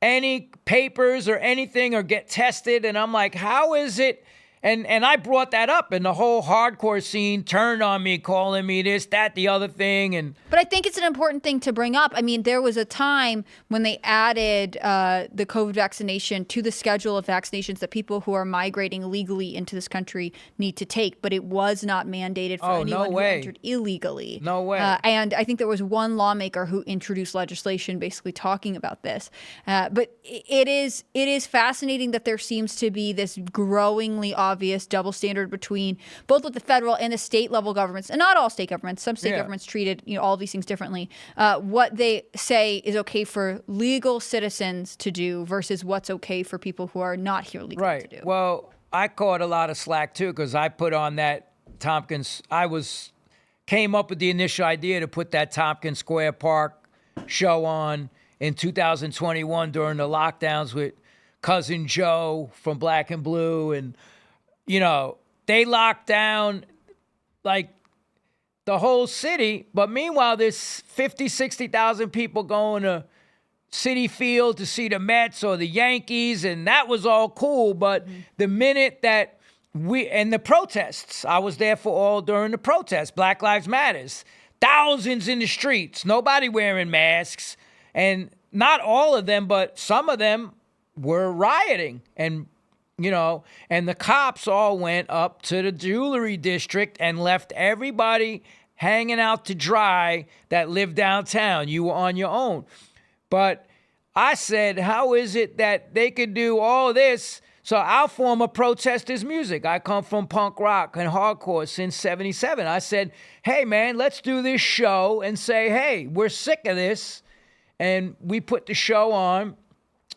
any papers or anything or get tested. And I'm like, how is it? And I brought that up, and the whole hardcore scene turned on me, calling me this, that, the other thing. But I think it's an important thing to bring up. I mean, there was a time when they added the COVID vaccination to the schedule of vaccinations that people who are migrating legally into this country need to take, but it was not mandated for anyone who entered illegally. No way. And I think there was one lawmaker who introduced legislation basically talking about this. But it is fascinating that there seems to be this growingly obvious double standard between both with the federal and the state level governments, and not all state governments. Some state governments treated all of these things differently. What they say is okay for legal citizens to do versus what's okay for people who are not here legally to do. Well, I caught a lot of slack too because I put on that Tompkins. Came up with the initial idea to put that Tompkins Square Park show on in 2021 during the lockdowns with Cousin Joe from Black and Blue, and they locked down like the whole city. But meanwhile, there's 50, 60,000 people going to Citi Field to see the Mets or the Yankees, and that was all cool. But the minute that and the protests, I was there for all during the protests, Black Lives Matters, thousands in the streets, nobody wearing masks, and not all of them, but some of them were rioting. And and the cops all went up to the jewelry district and left everybody hanging out to dry that lived downtown. You were on your own. But I said, how is it that they could do all this? So our form of protest is music. I come from punk rock and hardcore since 77. I said, hey, man, let's do this show and say, hey, we're sick of this. And we put the show on,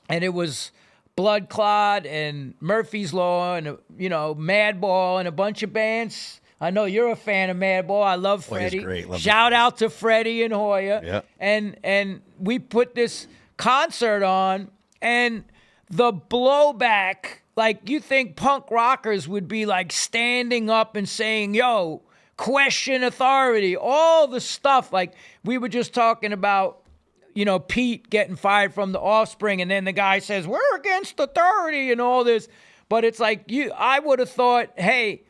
and it was Blood Clot and Murphy's Law and, Madball and a bunch of bands. I know you're a fan of Madball. I love Freddie. Great. Love Shout out to Freddie and Hoya. Yeah. And we put this concert on, and the blowback, like you think punk rockers would be like standing up and saying, yo, question authority, all the stuff. Like we were just talking about, Pete getting fired from the Offspring, and then the guy says, we're against authority and all this. But it's like I would have thought, hey,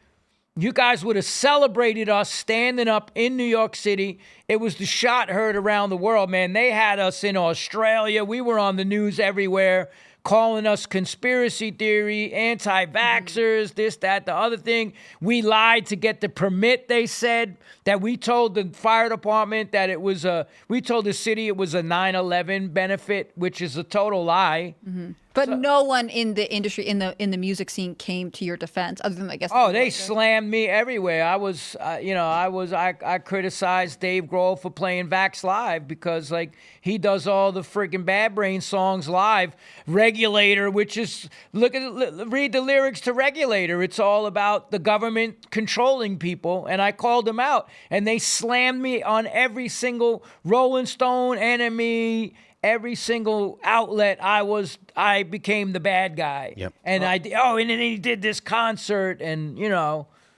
you guys would have celebrated us standing up in New York City. It was the shot heard around the world, man. They had us in Australia. We were on the news everywhere, calling us conspiracy theory, anti-vaxxers, this, that, the other thing. We lied to get the permit, they said, that we told the fire department that it was we told the city it was a 9/11 benefit, which is a total lie. Mm-hmm. But no one in the industry, in the music scene, came to your defense, other than, I guess. Oh, they slammed me everywhere. I criticized Dave Grohl for playing Vax live because, like, he does all the freaking Bad Brain songs live. Regulator, which is read the lyrics to Regulator. It's all about the government controlling people, and I called them out, and they slammed me on every single Rolling Stone, Enemy. Every single outlet, I became the bad guy. Yep. And and then he did this concert, and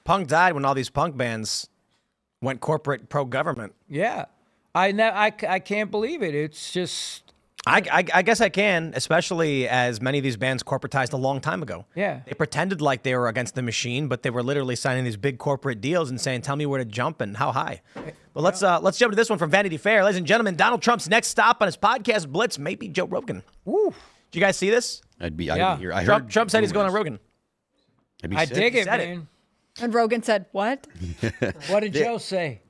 Punk died when all these punk bands went corporate pro-government. yeah, I can't believe it. It's just I guess I can, especially as many of these bands corporatized a long time ago. Yeah. They pretended like they were against the machine, but they were literally signing these big corporate deals and saying, tell me where to jump and how high. But let's jump to this one from Vanity Fair. Ladies and gentlemen, Donald Trump's next stop on his podcast Blitz may be Joe Rogan. Woo. Did you guys see this? I Yeah. didn't hear. I Trump, heard Trump said he's going on rumors. Rogan. That'd be I sick. dig it, said it. man. And Rogan said, what? What did Joe say?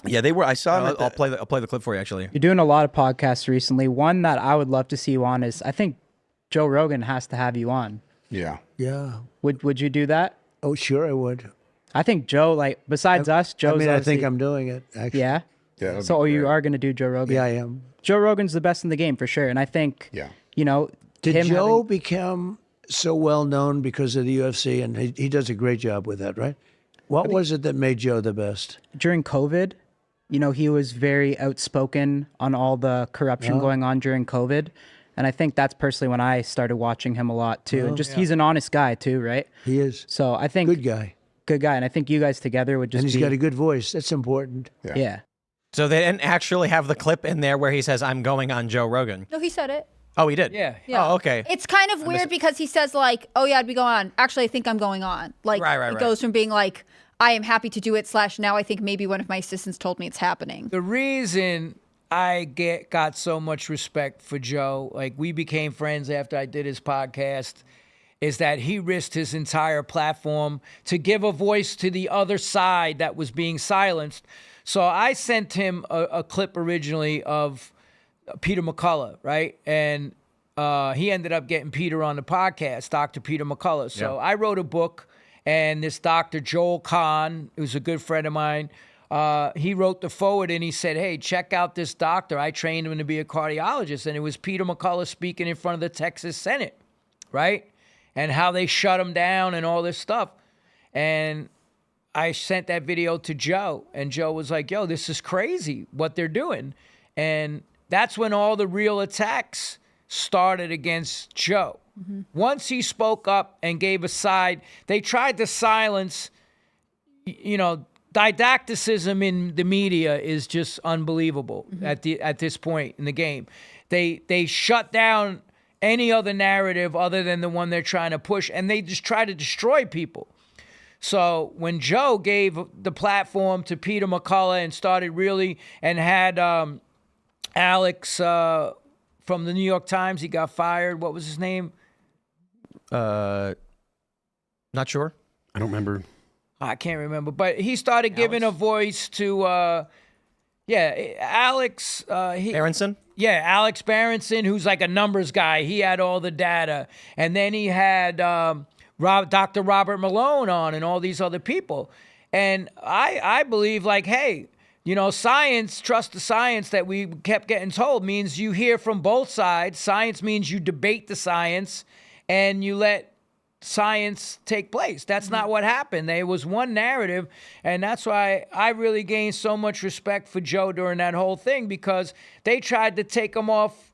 Yeah, they were. I saw him. I'll play the clip for you, actually. You're doing a lot of podcasts recently. One that I would love to see you on is, I think Joe Rogan has to have you on. Yeah. Yeah. Would you do that? Oh, sure I would. I think Joe, like, besides us, Joe's I think obviously- I'm doing it, actually. Yeah? Yeah. that'd So be you great. are going to do Joe Rogan? Yeah, I am. Joe Rogan's the best in the game for sure. And I think, Yeah. Did him Joe having- become so well known because of the UFC? And he does a great job with that, right? What was it that made Joe the best? during COVID, he was very outspoken on all the corruption going on during COVID. And I think that's personally when I started watching him a lot too. And just he's an honest guy too, right? He is. So I think Good guy. good guy. And I think you guys together would just And he's be got a good voice. That's important. yeah. So they didn't actually have the clip in there where he says, I'm going on Joe Rogan. No, he said it. Oh, he did? Yeah. Oh, okay. It's kind of weird because he says, like, oh, yeah, I'd be going on. Actually, I think I'm going on. Like, Right. it goes from being like, I am happy to do it / now I think maybe one of my assistants told me it's happening. The reason I got so much respect for Joe, like we became friends after I did his podcast, is that he risked his entire platform to give a voice to the other side that was being silenced. So I sent him a clip originally of Peter McCullough, right? And he ended up getting Peter on the podcast, Dr. Peter McCullough. So I wrote a book, and this Dr. Joel Kahn, who's a good friend of mine, he wrote the forward, and he said, hey, check out this doctor. I trained him to be a cardiologist. And it was Peter McCullough speaking in front of the Texas Senate, right? and how they shut him down and all this stuff. And I sent that video to Joe, and Joe was like, yo, this is crazy what they're doing. And that's when all the real attacks started against Joe. Once he spoke up and gave a side, they tried to silence, didacticism in the media is just unbelievable at this point in the game. They shut down any other narrative other than the one they're trying to push, and they just try to destroy people. So when Joe gave the platform to Peter McCullough and started really, and had Alex from the New York Times, he got fired. What was his name? Not sure. I don't remember. I can't remember, but he started giving a voice to, Alex. Aronson? Yeah, Alex Berenson, who's like a numbers guy. He had all the data. And then he had Dr. Robert Malone on and all these other people. And I believe, like, hey, science, trust the science that we kept getting told means you hear from both sides. Science means you debate the science and you let science take place. That's not what happened. There was one narrative, and that's why I really gained so much respect for Joe during that whole thing, because they tried to take him off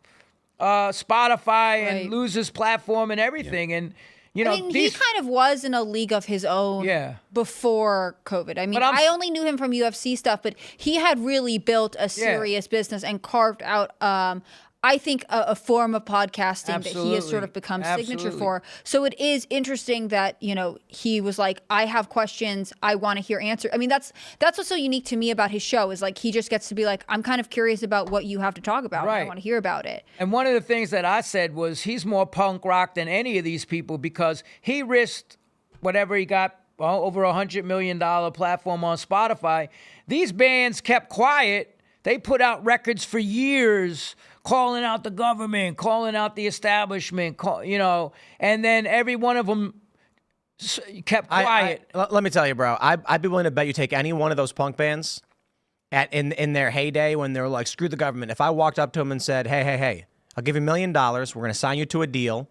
Spotify and lose his platform and everything. And he kind of was in a league of his own before COVID. I mean, I only knew him from UFC stuff, but he had really built a serious business and carved out I think a form of podcasting that he has sort of become signature for. So it is interesting that, he was like, I have questions, I want to hear answers. I mean, that's what's so unique to me about his show, is like, he just gets to be like, I'm kind of curious about what you have to talk about. Right. And I want to hear about it. And one of the things that I said was, he's more punk rock than any of these people, because he risked whatever he got, over $100 million platform on Spotify. These bands kept quiet. They put out records for years, calling out the government, calling out the establishment, and then every one of them kept quiet. Let me tell you, bro, I'd be willing to bet you take any one of those punk bands in their heyday, when they're like, screw the government. If I walked up to them and said, hey, I'll give you $1 million, we're going to sign you to a deal,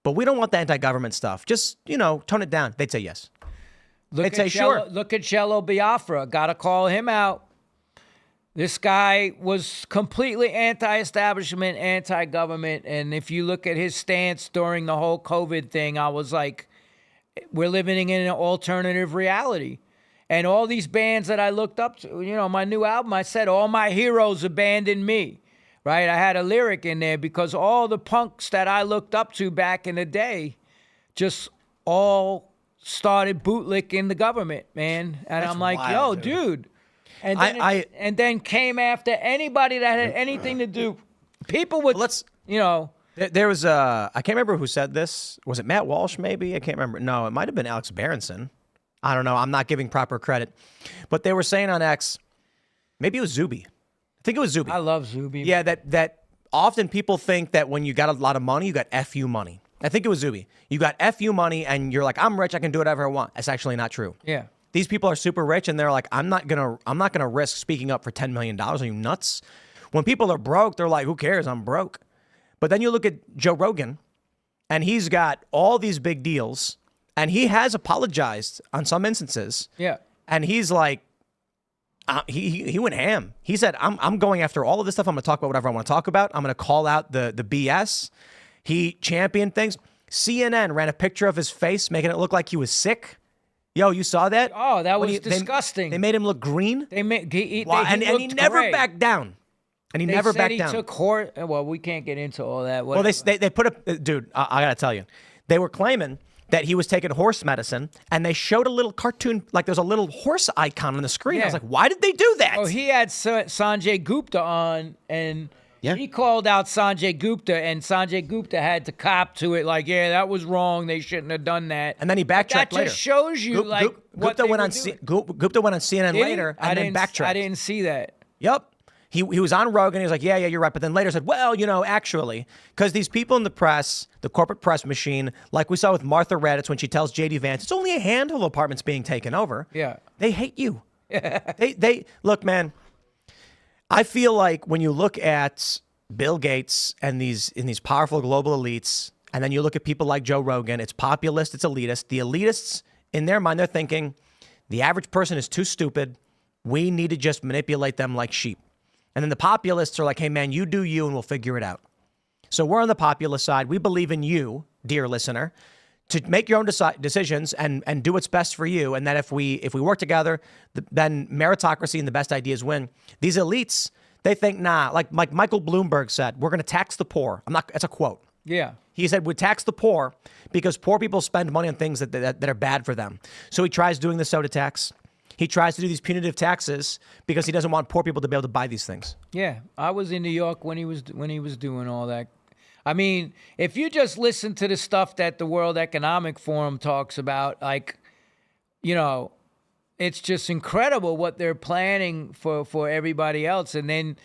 but we don't want the anti-government stuff. Just, tone it down. They'd say yes. They'd say sure. Look at Jello Biafra. Got to call him out. This guy was completely anti-establishment, anti-government, and if you look at his stance during the whole COVID thing, I was like, we're living in an alternative reality. And all these bands that I looked up to, my new album, I said, all my heroes abandoned me, right? I had a lyric in there, because all the punks that I looked up to back in the day just all started bootlicking the government, man. And I'm like, wild, dude. And then, and then came after anybody that had anything to do. People would, There was I can't remember who said this. Was it Matt Walsh? Maybe, I can't remember. No, it might have been Alex Berenson. I don't know. I'm not giving proper credit, but they were saying on X, maybe it was Zuby. I think it was Zuby. I love Zuby. Yeah, that often people think that when you got a lot of money, you got FU money. I think it was Zuby. You got FU money, and you're like, I'm rich, I can do whatever I want. That's actually not true. Yeah. These people are super rich, and they're like, I'm not gonna risk speaking up for $10 million. Are you nuts? When people are broke, they're like, who cares? I'm broke. But then you look at Joe Rogan, and he's got all these big deals, and he has apologized on some instances. Yeah. And he's like, he went ham. He said, I'm going after all of this stuff. I'm gonna talk about whatever I want to talk about. I'm gonna call out the BS. He championed things. CNN ran a picture of his face, making it look like he was sick. Yo, you saw that? Oh, that was disgusting. They made him look green. And he never backed down. And he never backed down. He took well, we can't get into all that. Well, they put up, dude, I gotta tell you, they were claiming that he was taking horse medicine, and they showed a little cartoon, like there's a little horse icon on the screen. I was like, why did they do that? Oh, he had Sanjay Gupta on, and he called out Sanjay Gupta, and Sanjay Gupta had to cop to it, like, yeah, that was wrong. They shouldn't have done that. And then he backtracked later. That just shows you, Gupta went on CNN later, and then backtracked. I didn't see that. Yep. He was on Rogan. He was like, yeah, you're right. But then later said, well, actually, because these people in the press, the corporate press machine, like we saw with Martha Raddatz when she tells J.D. Vance, it's only a handful of apartments being taken over. Yeah. They hate you. They look, man, I feel like when you look at Bill Gates and these powerful global elites, And then you look at people like Joe Rogan. It's populist. It's elitist. The elitists, in their mind, they're thinking the average person is too stupid. We need to just manipulate them like sheep. And then the populists are like, hey, man, you do you and we'll figure it out. So we're on the populist side. We believe in you, dear listener, to make your own decisions and do what's best for you. And that if we work together, then meritocracy and the best ideas win. These elites, they think, nah, like Michael Bloomberg said, we're going to tax the poor. That's a quote. Yeah. He said, we tax the poor because poor people spend money on things that are bad for them. So he tries doing the soda tax. He tries to do these punitive taxes because he doesn't want poor people to be able to buy these things. Yeah. I was in New York when he was doing all that. I mean, if you just listen to the stuff that the World Economic Forum talks about, like, you know, it's just incredible what they're planning for everybody else. And then,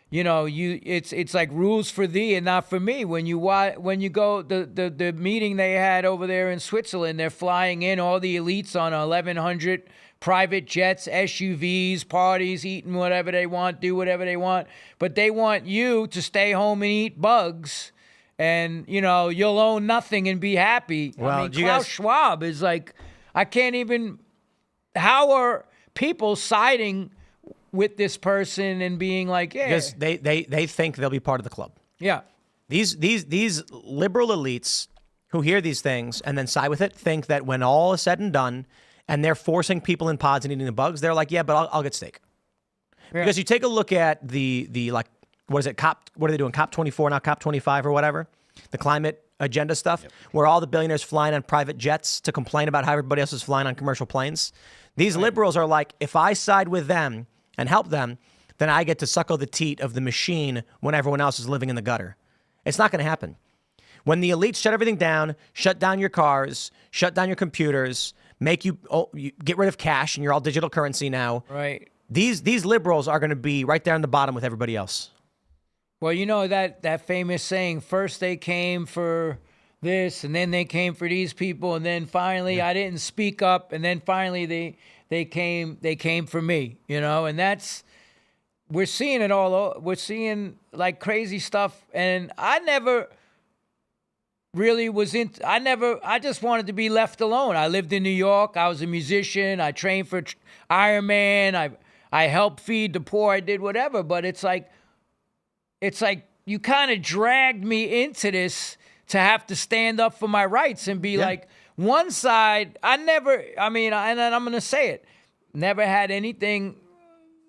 you know, it's like rules for thee and not for me. When you go the meeting they had over there in Switzerland, they're flying in all the elites on 1,100 private jets, SUVs, parties, eating whatever they want, do whatever they want, but they want you to stay home and eat bugs. And, you know, you'll own nothing and be happy. Well, I mean, Klaus Schwab is like, I can't even, how are people siding with this person and being like, yeah. Because they think they'll be part of the club. Yeah. These liberal elites who hear these things and then side with it think that when all is said and done and they're forcing people in pods and eating the bugs, they're like, yeah, but I'll get steak. Yeah. Because you take a look at the like, what is it, what are they doing, COP24 now, COP25 or whatever, the climate agenda stuff, where all the billionaires flying on private jets to complain about how everybody else is flying on commercial planes. These liberals are like, if I side with them and help them, then I get to suckle the teat of the machine when everyone else is living in the gutter. It's not going to happen. When the elites shut everything down, shut down your cars, shut down your computers, make you get rid of cash and you're all digital currency now. Right. These liberals are going to be right there on the bottom with everybody else. Well, you know that famous saying, first they came for this, and then they came for these people, and then finally I didn't speak up, and then finally they came for me, you know, and we're seeing it all. We're seeing like crazy stuff, and I never really I just wanted to be left alone. I lived in New York. I was a musician. I trained for Ironman. I helped feed the poor. I did whatever, but it's like you kind of dragged me into this to have to stand up for my rights and be like, one side, and I'm going to say it, never had anything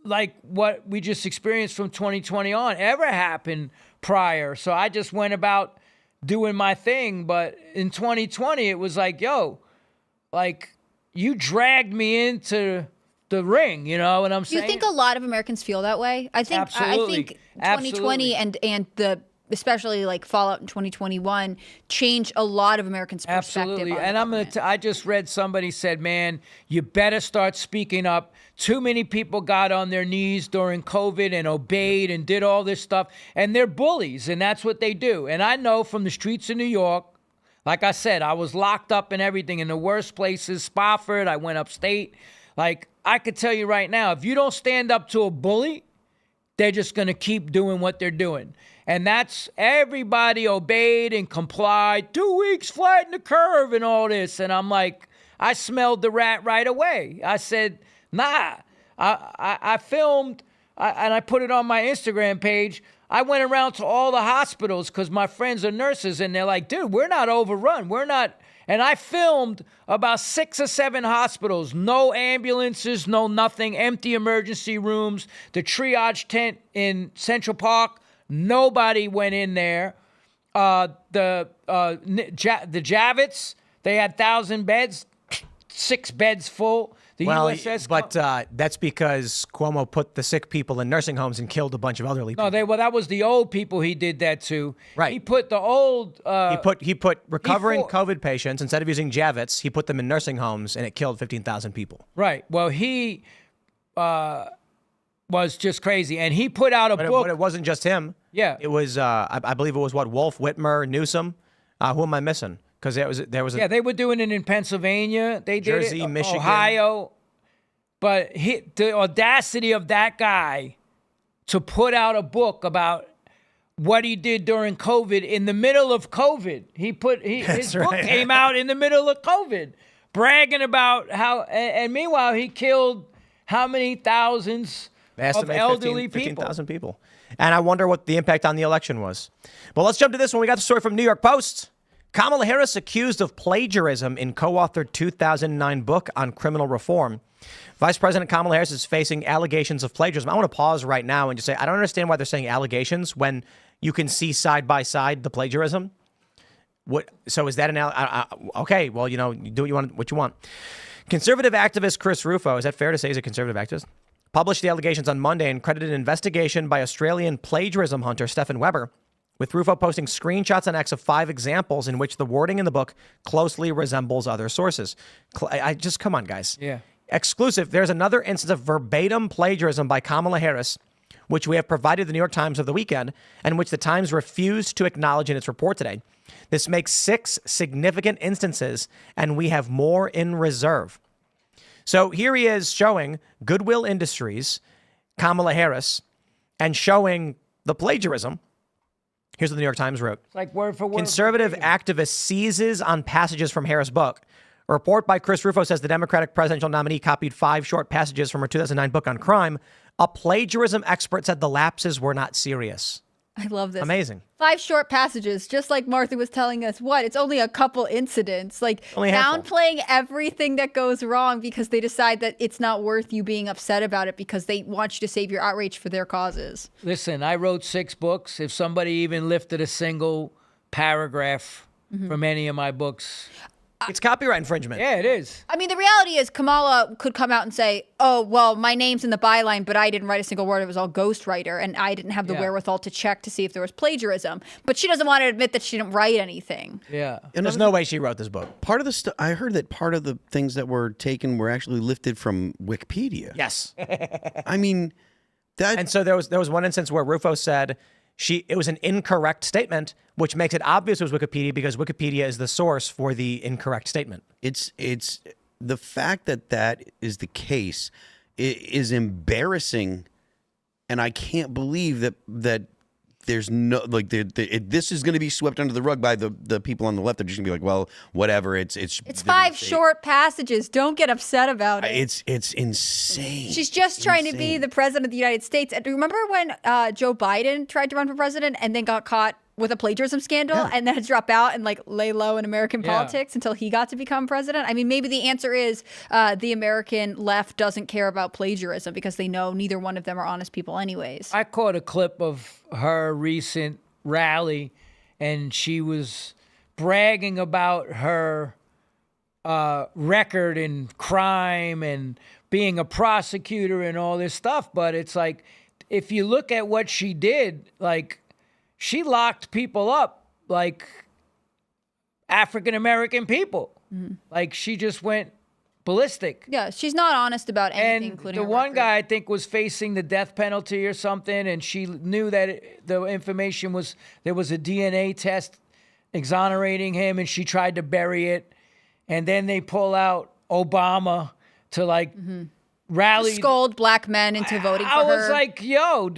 like what we just experienced from 2020 on ever happened prior. So I just went about doing my thing. But in 2020, it was like, yo, like you dragged me into the ring, you know what I'm saying? Do you think a lot of Americans feel that way? Absolutely. I think 2020 and the especially like fallout in 2021 changed a lot of Americans' perspective. Absolutely. On And I just read somebody said, man, you better start speaking up. Too many people got on their knees during COVID and obeyed and did all this stuff, and they're bullies, and that's what they do. And I know from the streets of New York, like I said, I was locked up and everything in the worst places, Spofford, I went upstate. Like, I could tell you right now, if you don't stand up to a bully, they're just going to keep doing what they're doing. And that's everybody obeyed and complied. 2 weeks, flatten the curve and all this. And I'm like, I smelled the rat right away. I said, nah. I filmed and I put it on my Instagram page. I went around to all the hospitals because my friends are nurses and they're like, dude, we're not overrun. We're not. And I filmed about 6 or 7 hospitals, no ambulances, no nothing, empty emergency rooms, the triage tent in Central Park, nobody went in there. The Javits, they had 1,000 beds, 6 beds full. The USS. But that's because Cuomo put the sick people in nursing homes and killed a bunch of elderly people. No, that was the old people he did that to. Right. He put the old. He put recovering COVID patients, instead of using Javits, he put them in nursing homes, and it killed 15,000 people. Right. Well, he was just crazy, and he put out a book. But it wasn't just him. Yeah. It was, I believe it was Wolf, Whitmer, Newsom. Who am I missing? Because there was. Yeah, they were doing it in Pennsylvania. They did Jersey, it, Michigan, Ohio. But the audacity of that guy to put out a book about what he did during COVID in the middle of COVID. His book came out in the middle of COVID, bragging about how, and meanwhile he killed how many thousands of elderly people? 15,000 people. And I wonder what the impact on the election was. Well, let's jump to this one. We got the story from New York Post. Kamala Harris accused of plagiarism in co-authored 2009 book on criminal reform. Vice President Kamala Harris is facing allegations of plagiarism. I want to pause right now and just say, I don't understand why they're saying allegations when you can see side by side the plagiarism. So is that okay, well, you do what you want. Conservative activist Chris Rufo, is that fair to say he's a conservative activist? Published the allegations on Monday and credited an investigation by Australian plagiarism hunter Stephen Weber, with Rufo posting screenshots on X of 5 examples in which the wording in the book closely resembles other sources. Come on, guys. Yeah. Exclusive. There's another instance of verbatim plagiarism by Kamala Harris, which we have provided the New York Times over the weekend, and which the Times refused to acknowledge in its report today. This makes 6 significant instances, and we have more in reserve. So here he is showing Goodwill Industries, Kamala Harris, and showing the plagiarism. Here's what the New York Times wrote. It's like word for word. Conservative activist seizes on passages from Harris' book. A report by Chris Rufo says the Democratic presidential nominee copied 5 short passages from her 2009 book on crime. A plagiarism expert said the lapses were not serious. I love this. Amazing. 5 short passages, just like Martha was telling us. It's only a couple incidents. Like downplaying everything that goes wrong because they decide that it's not worth you being upset about it because they want you to save your outrage for their causes. Listen, I wrote 6 books. If somebody even lifted a single paragraph from any of my books, it's copyright infringement. Yeah, it is. I mean, the reality is Kamala could come out and say, oh, well, my name's in the byline, but I didn't write a single word. It was all ghostwriter, and I didn't have the wherewithal to check to see if there was plagiarism. But she doesn't want to admit that she didn't write anything. Yeah. And there's no way she wrote this book. Part of the I heard that part of the things that were taken were actually lifted from Wikipedia. Yes. I mean, that. And so there was one instance where Rufo said it was an incorrect statement, which makes it obvious it was Wikipedia because Wikipedia is the source for the incorrect statement. It's the fact that is the case is embarrassing, and I can't believe that there's no this is going to be swept under the rug by the people on the left. They're just going to be like, well, whatever. It's 5 short passages. Don't get upset about it. It's insane. She's just trying to be the president of the United States. And remember when Joe Biden tried to run for president and then got caught with a plagiarism scandal and then had to drop out and lay low in American politics until he got to become president? I mean, maybe the answer is the American left doesn't care about plagiarism because they know neither one of them are honest people anyways. I caught a clip of her recent rally, and she was bragging about her record in crime and being a prosecutor and all this stuff. But it's like, if you look at what she did, she locked people up like African-American people. Mm-hmm. She just went ballistic. Yeah, she's not honest about anything, and including the one guy, I think, was facing the death penalty or something, and she knew that the information was, there was a DNA test exonerating him, and she tried to bury it. And then they pull out Obama to rally, scold black men into voting for her. I was like, yo,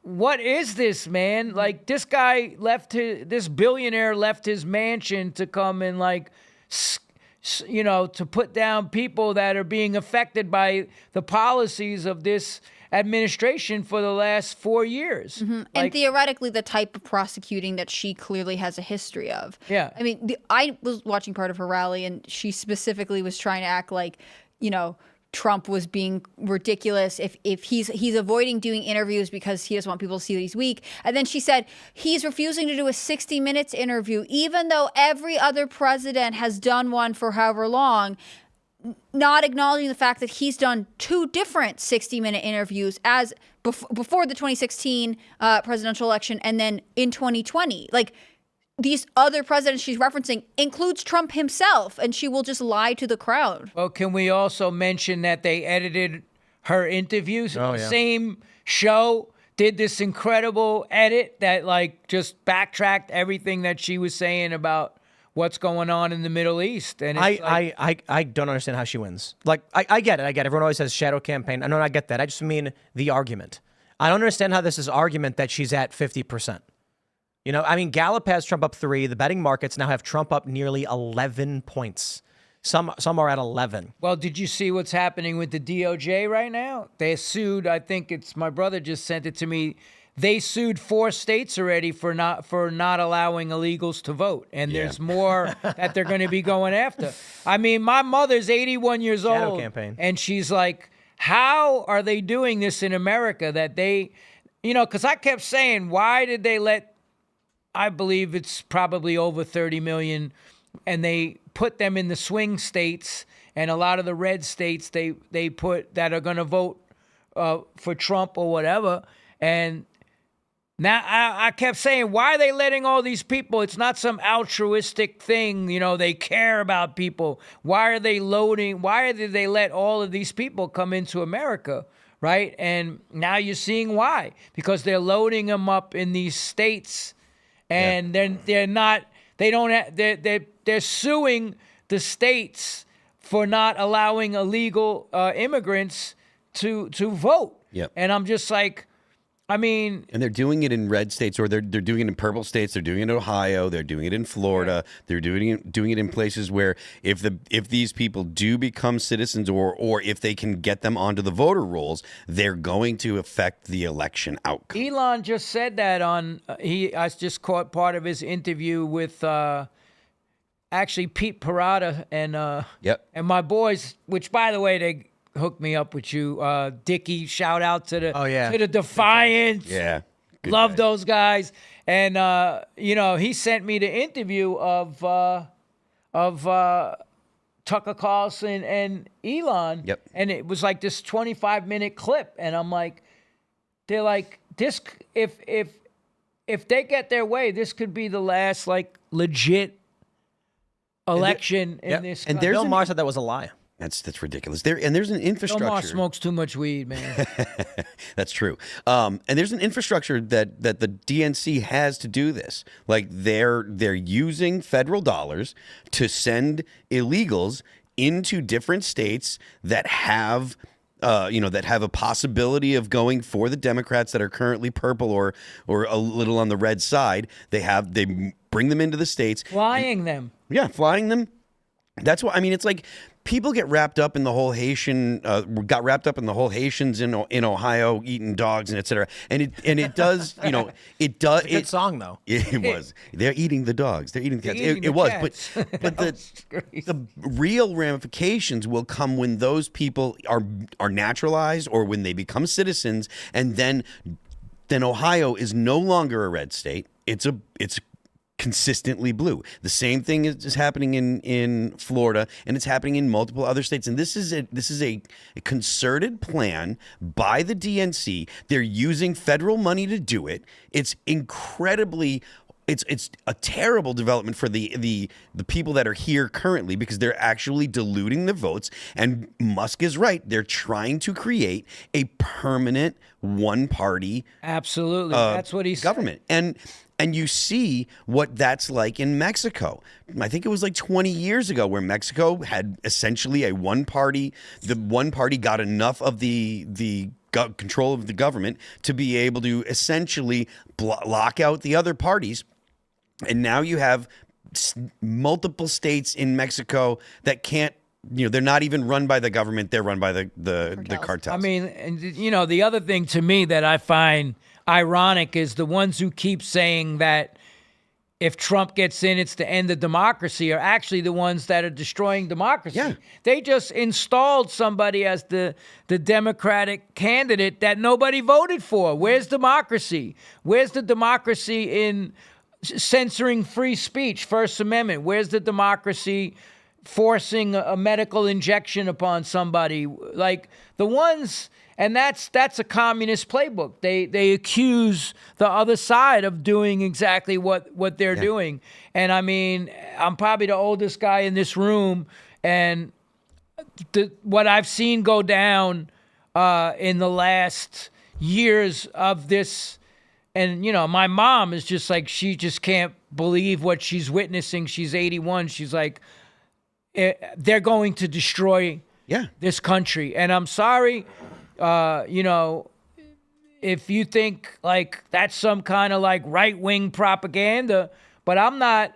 what is this, man? This guy this billionaire left his mansion to come and to put down people that are being affected by the policies of this administration for the last 4 years. Mm-hmm. And theoretically, the type of prosecuting that she clearly has a history of. Yeah. I mean, I was watching part of her rally, and she specifically was trying to act like, Trump was being ridiculous if he's avoiding doing interviews because he doesn't want people to see that he's weak. And then she said he's refusing to do a 60 Minutes interview, even though every other president has done one for however long, not acknowledging the fact that he's done 2 different 60-minute interviews as before the 2016 presidential election and then in 2020. These other presidents she's referencing includes Trump himself, and she will just lie to the crowd. Well, can we also mention that they edited her interviews? Oh, yeah. Same show did this incredible edit that just backtracked everything that she was saying about what's going on in the Middle East. And I don't understand how she wins. I get it. Everyone always says shadow campaign. I get that. I just mean the argument. I don't understand how this is argument that she's at 50%. You know, I mean, Gallup has Trump up 3. The betting markets now have Trump up nearly 11 points. Some are at 11. Well, did you see what's happening with the DOJ right now? They sued, I think it's my brother just sent it to me. They sued 4 states already for not allowing illegals to vote. And there's more that they're going to be going after. I mean, my mother's 81 years Shadow old. campaign. And she's like, how are they doing this in America that they, you know, because I kept saying, why did they let, I believe it's probably over 30 million, and they put them in the swing states, and a lot of the red states they put that are going to vote for Trump or whatever. And now I kept saying, why are they letting all these people? It's not some altruistic thing, you know, they care about people. Why are they loading? Why did they let all of these people come into America, right? And now you're seeing why. Because they're loading them up in these states, and they're suing the states for not allowing illegal immigrants to vote. Yep. And I'm just like, I mean, and they're doing it in red states, or they're doing it in purple states. They're doing it in Ohio. They're doing it in Florida. They're doing it in places where if these people do become citizens, or if they can get them onto the voter rolls, they're going to affect the election outcome. Elon just said that I just caught part of his interview with actually Pete Parada and my boys, which by the way they hooked me up with you, Dickie. Shout out to the Defiance. Yeah, good love guy. those guys. And you know, he sent me the interview of Tucker Carlson and Elon. Yep. And it was like this 25-minute clip, and I'm like, they're like, this if they get their way, this could be the last like legit election in this. And Bill Maher said that was a lie. That's ridiculous. There's an infrastructure. Bill Maher smokes too much weed, man. That's true. And there's an infrastructure that the DNC has to do this. Like they're using federal dollars to send illegals into different states that have that have a possibility of going for the Democrats that are currently purple or a little on the red side. They bring them into the states, Flying them. Yeah, flying them. That's why, I mean, it's like people get wrapped up in the whole Haitians in Ohio eating dogs and et cetera. And it does, you know, it does. It's a good song though. It was. They're eating the dogs. They're eating the cats. It was. But the real ramifications will come when those people are naturalized, or when they become citizens, and then Ohio is no longer a red state. It's consistently blue. The same thing is happening in Florida, and it's happening in multiple other states. And this is a concerted plan by the DNC. They're using federal money to do it. It's incredibly. It's a terrible development for the people that are here currently, because they're actually diluting the votes. And Musk is right. They're trying to create a permanent one-party Absolutely. That's what he's government. And you see what that's like in Mexico. I think it was like 20 years ago where Mexico had essentially a one-party. The one party got enough of the control of the government to be able to essentially lock out the other parties. And now you have multiple states in Mexico that can't, you know, they're not even run by the government. They're run by the cartels. I mean, and you know, the other thing to me that I find ironic is the ones who keep saying that if Trump gets in, it's the end of democracy, are actually the ones that are destroying democracy. Yeah. They just installed somebody as the Democratic candidate that nobody voted for. Where's democracy? Where's the democracy in censoring free speech, First Amendment? Where's the democracy forcing a medical injection upon somebody? Like the ones, and that's a communist playbook. They accuse the other side of doing exactly what they're doing. And I mean, I'm probably the oldest guy in this room, and what I've seen go down in the last years of this. And, you know, my mom is just like, she just can't believe what she's witnessing. She's 81. She's like, they're going to destroy this country. And I'm sorry, you know, if you think like that's some kind of like right-wing propaganda, but I'm not.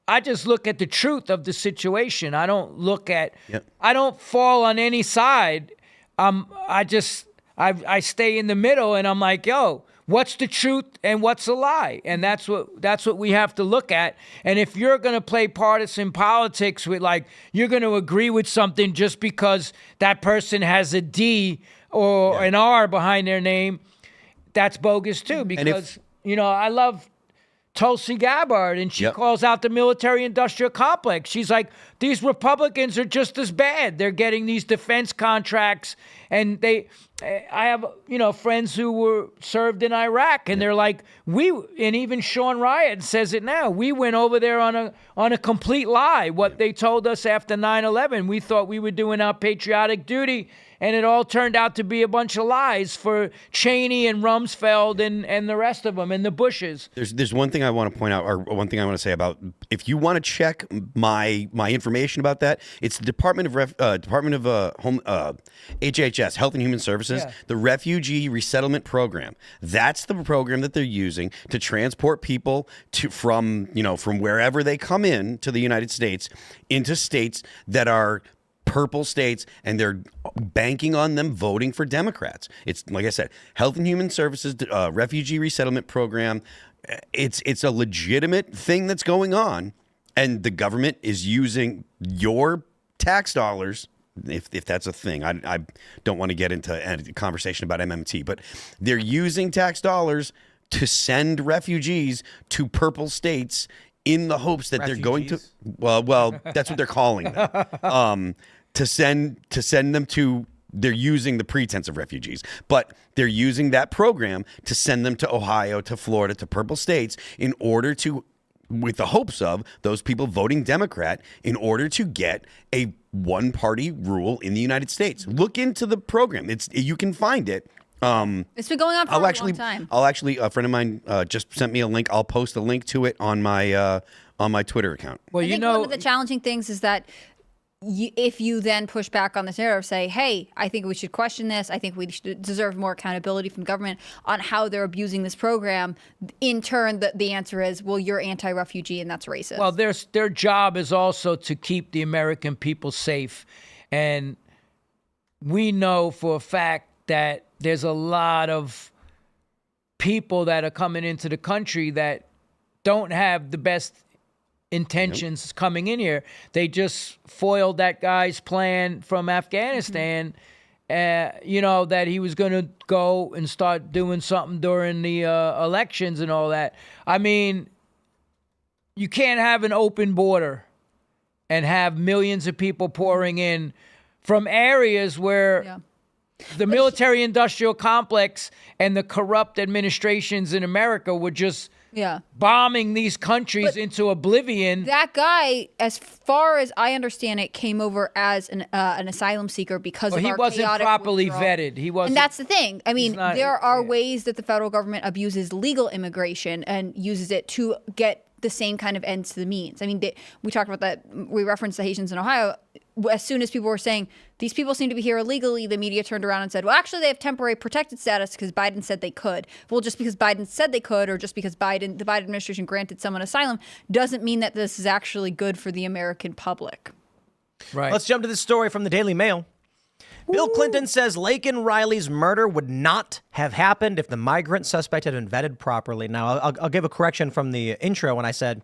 I just look at the truth of the situation. I don't look at, I don't fall on any side. I stay in the middle, and I'm like, yo, what's the truth and what's a lie? And that's what we have to look at. And if you're going to play partisan politics with like, you're going to agree with something just because that person has a D or an R behind their name, that's bogus too. Because, I love Tulsi Gabbard, and she calls out the military-industrial complex. She's like, these Republicans are just as bad. They're getting these defense contracts, and I have, friends who were served in Iraq, and they're like, and even Sean Ryan says it now, we went over there on a complete lie. What they told us after 9/11, we thought we were doing our patriotic duty, and it all turned out to be a bunch of lies for Cheney and Rumsfeld and the rest of them and the Bushes. There's one thing I want to point out, or one thing I want to say about, if you want to check my information about that, it's the Department of HHS, Health and Human Services, the Refugee Resettlement Program. That's the program that they're using to transport people from wherever they come in to the United States into states that are purple states, and they're banking on them voting for Democrats. It's, like I said, Health and Human Services, Refugee Resettlement Program. It's a legitimate thing that's going on, and the government is using your tax dollars, if that's a thing. I don't want to get into a conversation about MMT, but they're using tax dollars to send refugees to purple states in the hopes that they're going to, well, that's what they're calling them. To send them to, they're using the pretense of refugees, but they're using that program to send them to Ohio, to Florida, to purple states in order to, with the hopes of those people voting Democrat, in order to get a one-party rule in the United States. Look into the program. You can find it. It's been going on for a long time. A friend of mine just sent me a link. I'll post a link to it on my Twitter account. Well, I think one of the challenging things is that if you then push back on this narrative, say, hey, I think we should question this. I think we should deserve more accountability from government on how they're abusing this program. In turn, the answer is, well, you're anti-refugee and that's racist. Well, their job is also to keep the American people safe. And we know for a fact that there's a lot of people that are coming into the country that don't have the best intentions coming in here. They just foiled that guy's plan from Afghanistan, that he was going to go and start doing something during the elections and all that. I mean, you can't have an open border and have millions of people pouring in from areas where the military-industrial complex and the corrupt administrations in America were just bombing these countries into oblivion. That guy, as far as I understand it, came over as an asylum seeker because of our chaotic he wasn't properly withdrawal. vetted. He wasn't, and that's the thing. I mean, there are ways that the federal government abuses legal immigration and uses it to get the same kind of ends to the means. I mean, we talked about that. We referenced the Haitians in Ohio. As soon as people were saying, these people seem to be here illegally, the media turned around and said, well, actually, they have temporary protected status because Biden said they could. Well, just because Biden said they could, or just because the Biden administration granted someone asylum, doesn't mean that this is actually good for the American public. Right. Let's jump to this story from the Daily Mail. Bill Clinton says Laken Riley's murder would not have happened if the migrant suspect had been vetted properly. Now, I'll give a correction from the intro when I said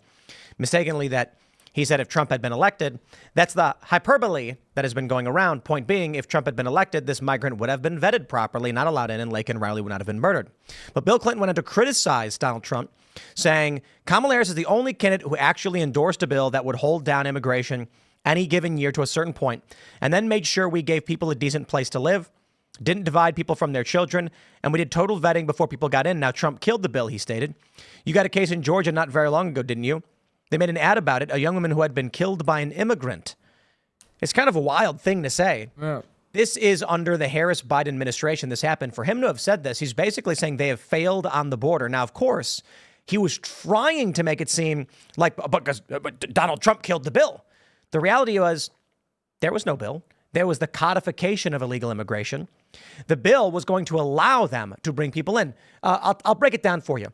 mistakenly that he said if Trump had been elected. That's the hyperbole that has been going around. Point being, if Trump had been elected, this migrant would have been vetted properly, not allowed in, and Laken Riley would not have been murdered. But Bill Clinton went on to criticize Donald Trump, saying Kamala Harris is the only candidate who actually endorsed a bill that would hold down immigration any given year to a certain point, and then made sure we gave people a decent place to live, didn't divide people from their children, and we did total vetting before people got in. Now, Trump killed the bill, he stated. You got a case in Georgia not very long ago, didn't you? They made an ad about it, a young woman who had been killed by an immigrant. It's kind of a wild thing to say. Yeah. This is under the Harris-Biden administration. This happened. For him to have said this, he's basically saying they have failed on the border. Now, of course, he was trying to make it seem like because Donald Trump killed the bill. The reality was there was no bill. there was the codification of illegal immigration. The bill was going to allow them to bring people in. I'll break it down for you.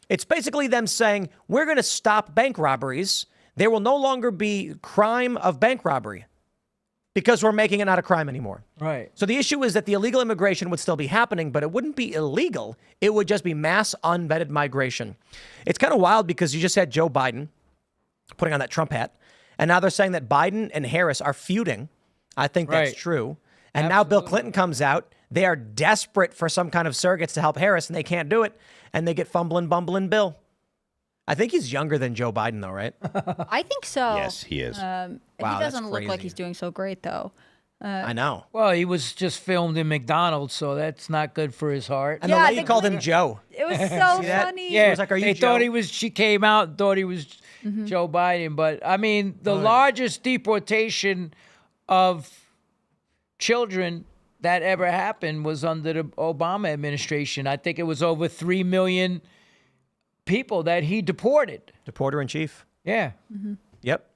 It's basically them saying, we're going to stop bank robberies. There will no longer be crime of bank robbery because we're making it not a crime anymore. Right. So the issue is that the illegal immigration would still be happening, but it wouldn't be illegal. It would just be mass unvetted migration. It's kind of wild because you just had Joe Biden putting on that Trump hat, and now they're saying that Biden and Harris are feuding. I think that's Right. true. And now Bill Clinton comes out. They are desperate for some kind of surrogates to help Harris, and they can't do it. And they get bumbling Bill. I think he's younger than Joe Biden, though, right? I think so. Yes, he is. Wow, He that's doesn't look like crazy. he's doing so great, though. I know. Well, he was just filmed in McDonald's, so that's not good for his heart. And Yeah, the I lady think called like- him Joe. It was so that? funny. Yeah, was like, "Are you they Joe?" thought he was. She came out and thought he was Joe Biden. But I mean, the largest deportation of children that ever happened was under the Obama administration. I think it was over 3 million people that he deported. Deporter in chief. Yeah. Yep.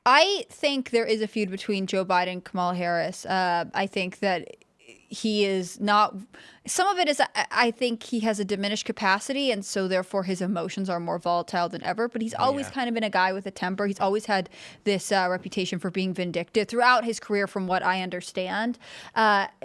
I think there is a feud between Joe Biden and Kamala Harris. I think that he is not. Some of it is, I think he has a diminished capacity, and so therefore his emotions are more volatile than ever. But he's always kind of been a guy with a temper. He's always had this reputation for being vindictive throughout his career, from what I understand.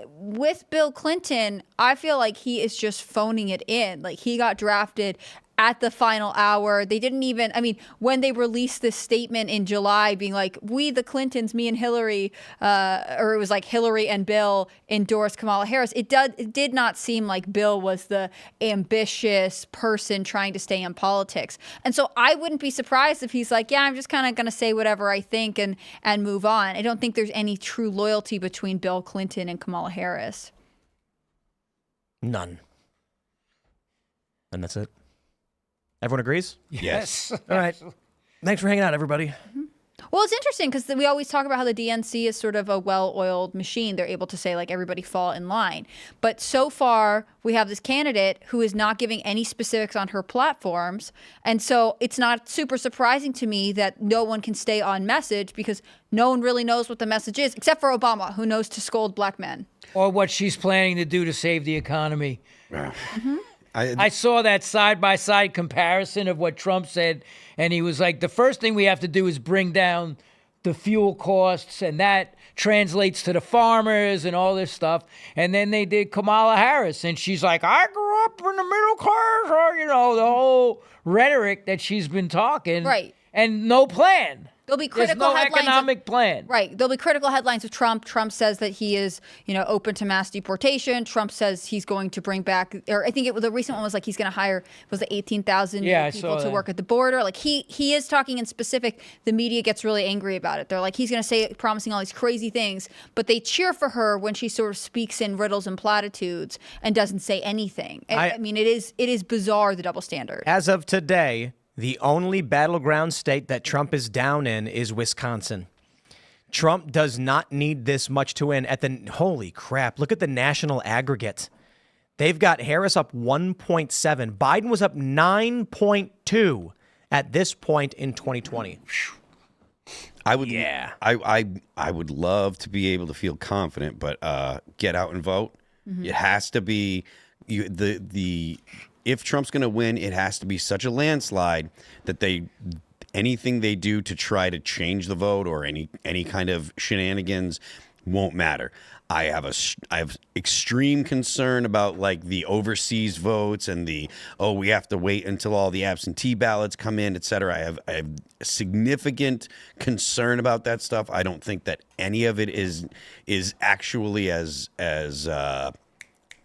With Bill Clinton, I feel like he is just phoning it in. Like, he got drafted at the final hour. They didn't even, I mean, when they released this statement in July being like, we, the Clintons, me and Hillary, or it was like Hillary and Bill endorsed Kamala Harris, it did not seem like Bill was the ambitious person trying to stay in politics. And so I wouldn't be surprised if he's like, yeah, I'm just kind of going to say whatever I think and move on. I don't think there's any true loyalty between Bill Clinton and Kamala Harris. None. And that's it. Everyone agrees? Yes. All right. Thanks for hanging out, everybody. Well, it's interesting because we always talk about how the DNC is sort of a well-oiled machine. They're able to say, like, everybody fall in line. But so far, we have this candidate who is not giving any specifics on her platforms. And so it's not super surprising to me that no one can stay on message because no one really knows what the message is, except for Obama, who knows to scold black men. Or what she's planning to do to save the economy. I I saw that side-by-side comparison of what Trump said, and he was like, the first thing we have to do is bring down the fuel costs, and that translates to the farmers and all this stuff. And then they did Kamala Harris, and she's like, I grew up in the middle class, or, you know, the whole rhetoric that she's been talking. Right. And no plan. There'll be There's critical no headlines of- economic plan. Right. There'll be critical headlines of Trump. Trump says that he is, open to mass deportation. Trump says he's going to bring back, or I think the recent one was like he's going to hire, was it 18,000 Yeah, I people saw to that. work at the border? Like he is talking in specific. The media gets really angry about it. They're like, he's going to say, promising all these crazy things, but they cheer for her when she sort of speaks in riddles and platitudes and doesn't say anything. I mean, it is bizarre, the double standard. As of today, the only battleground state that Trump is down in is Wisconsin. Trump does not need this much to win. Holy crap, look at the national aggregate. They've got Harris up 1.7. Biden was up 9.2 at this point in 2020. I would I would love to be able to feel confident, but get out and vote. It has to be if Trump's going to win, it has to be such a landslide that anything they do to try to change the vote or any kind of shenanigans won't matter. I have extreme concern about like the overseas votes and we have to wait until all the absentee ballots come in, et cetera. I have significant concern about that stuff. I don't think that any of it is actually as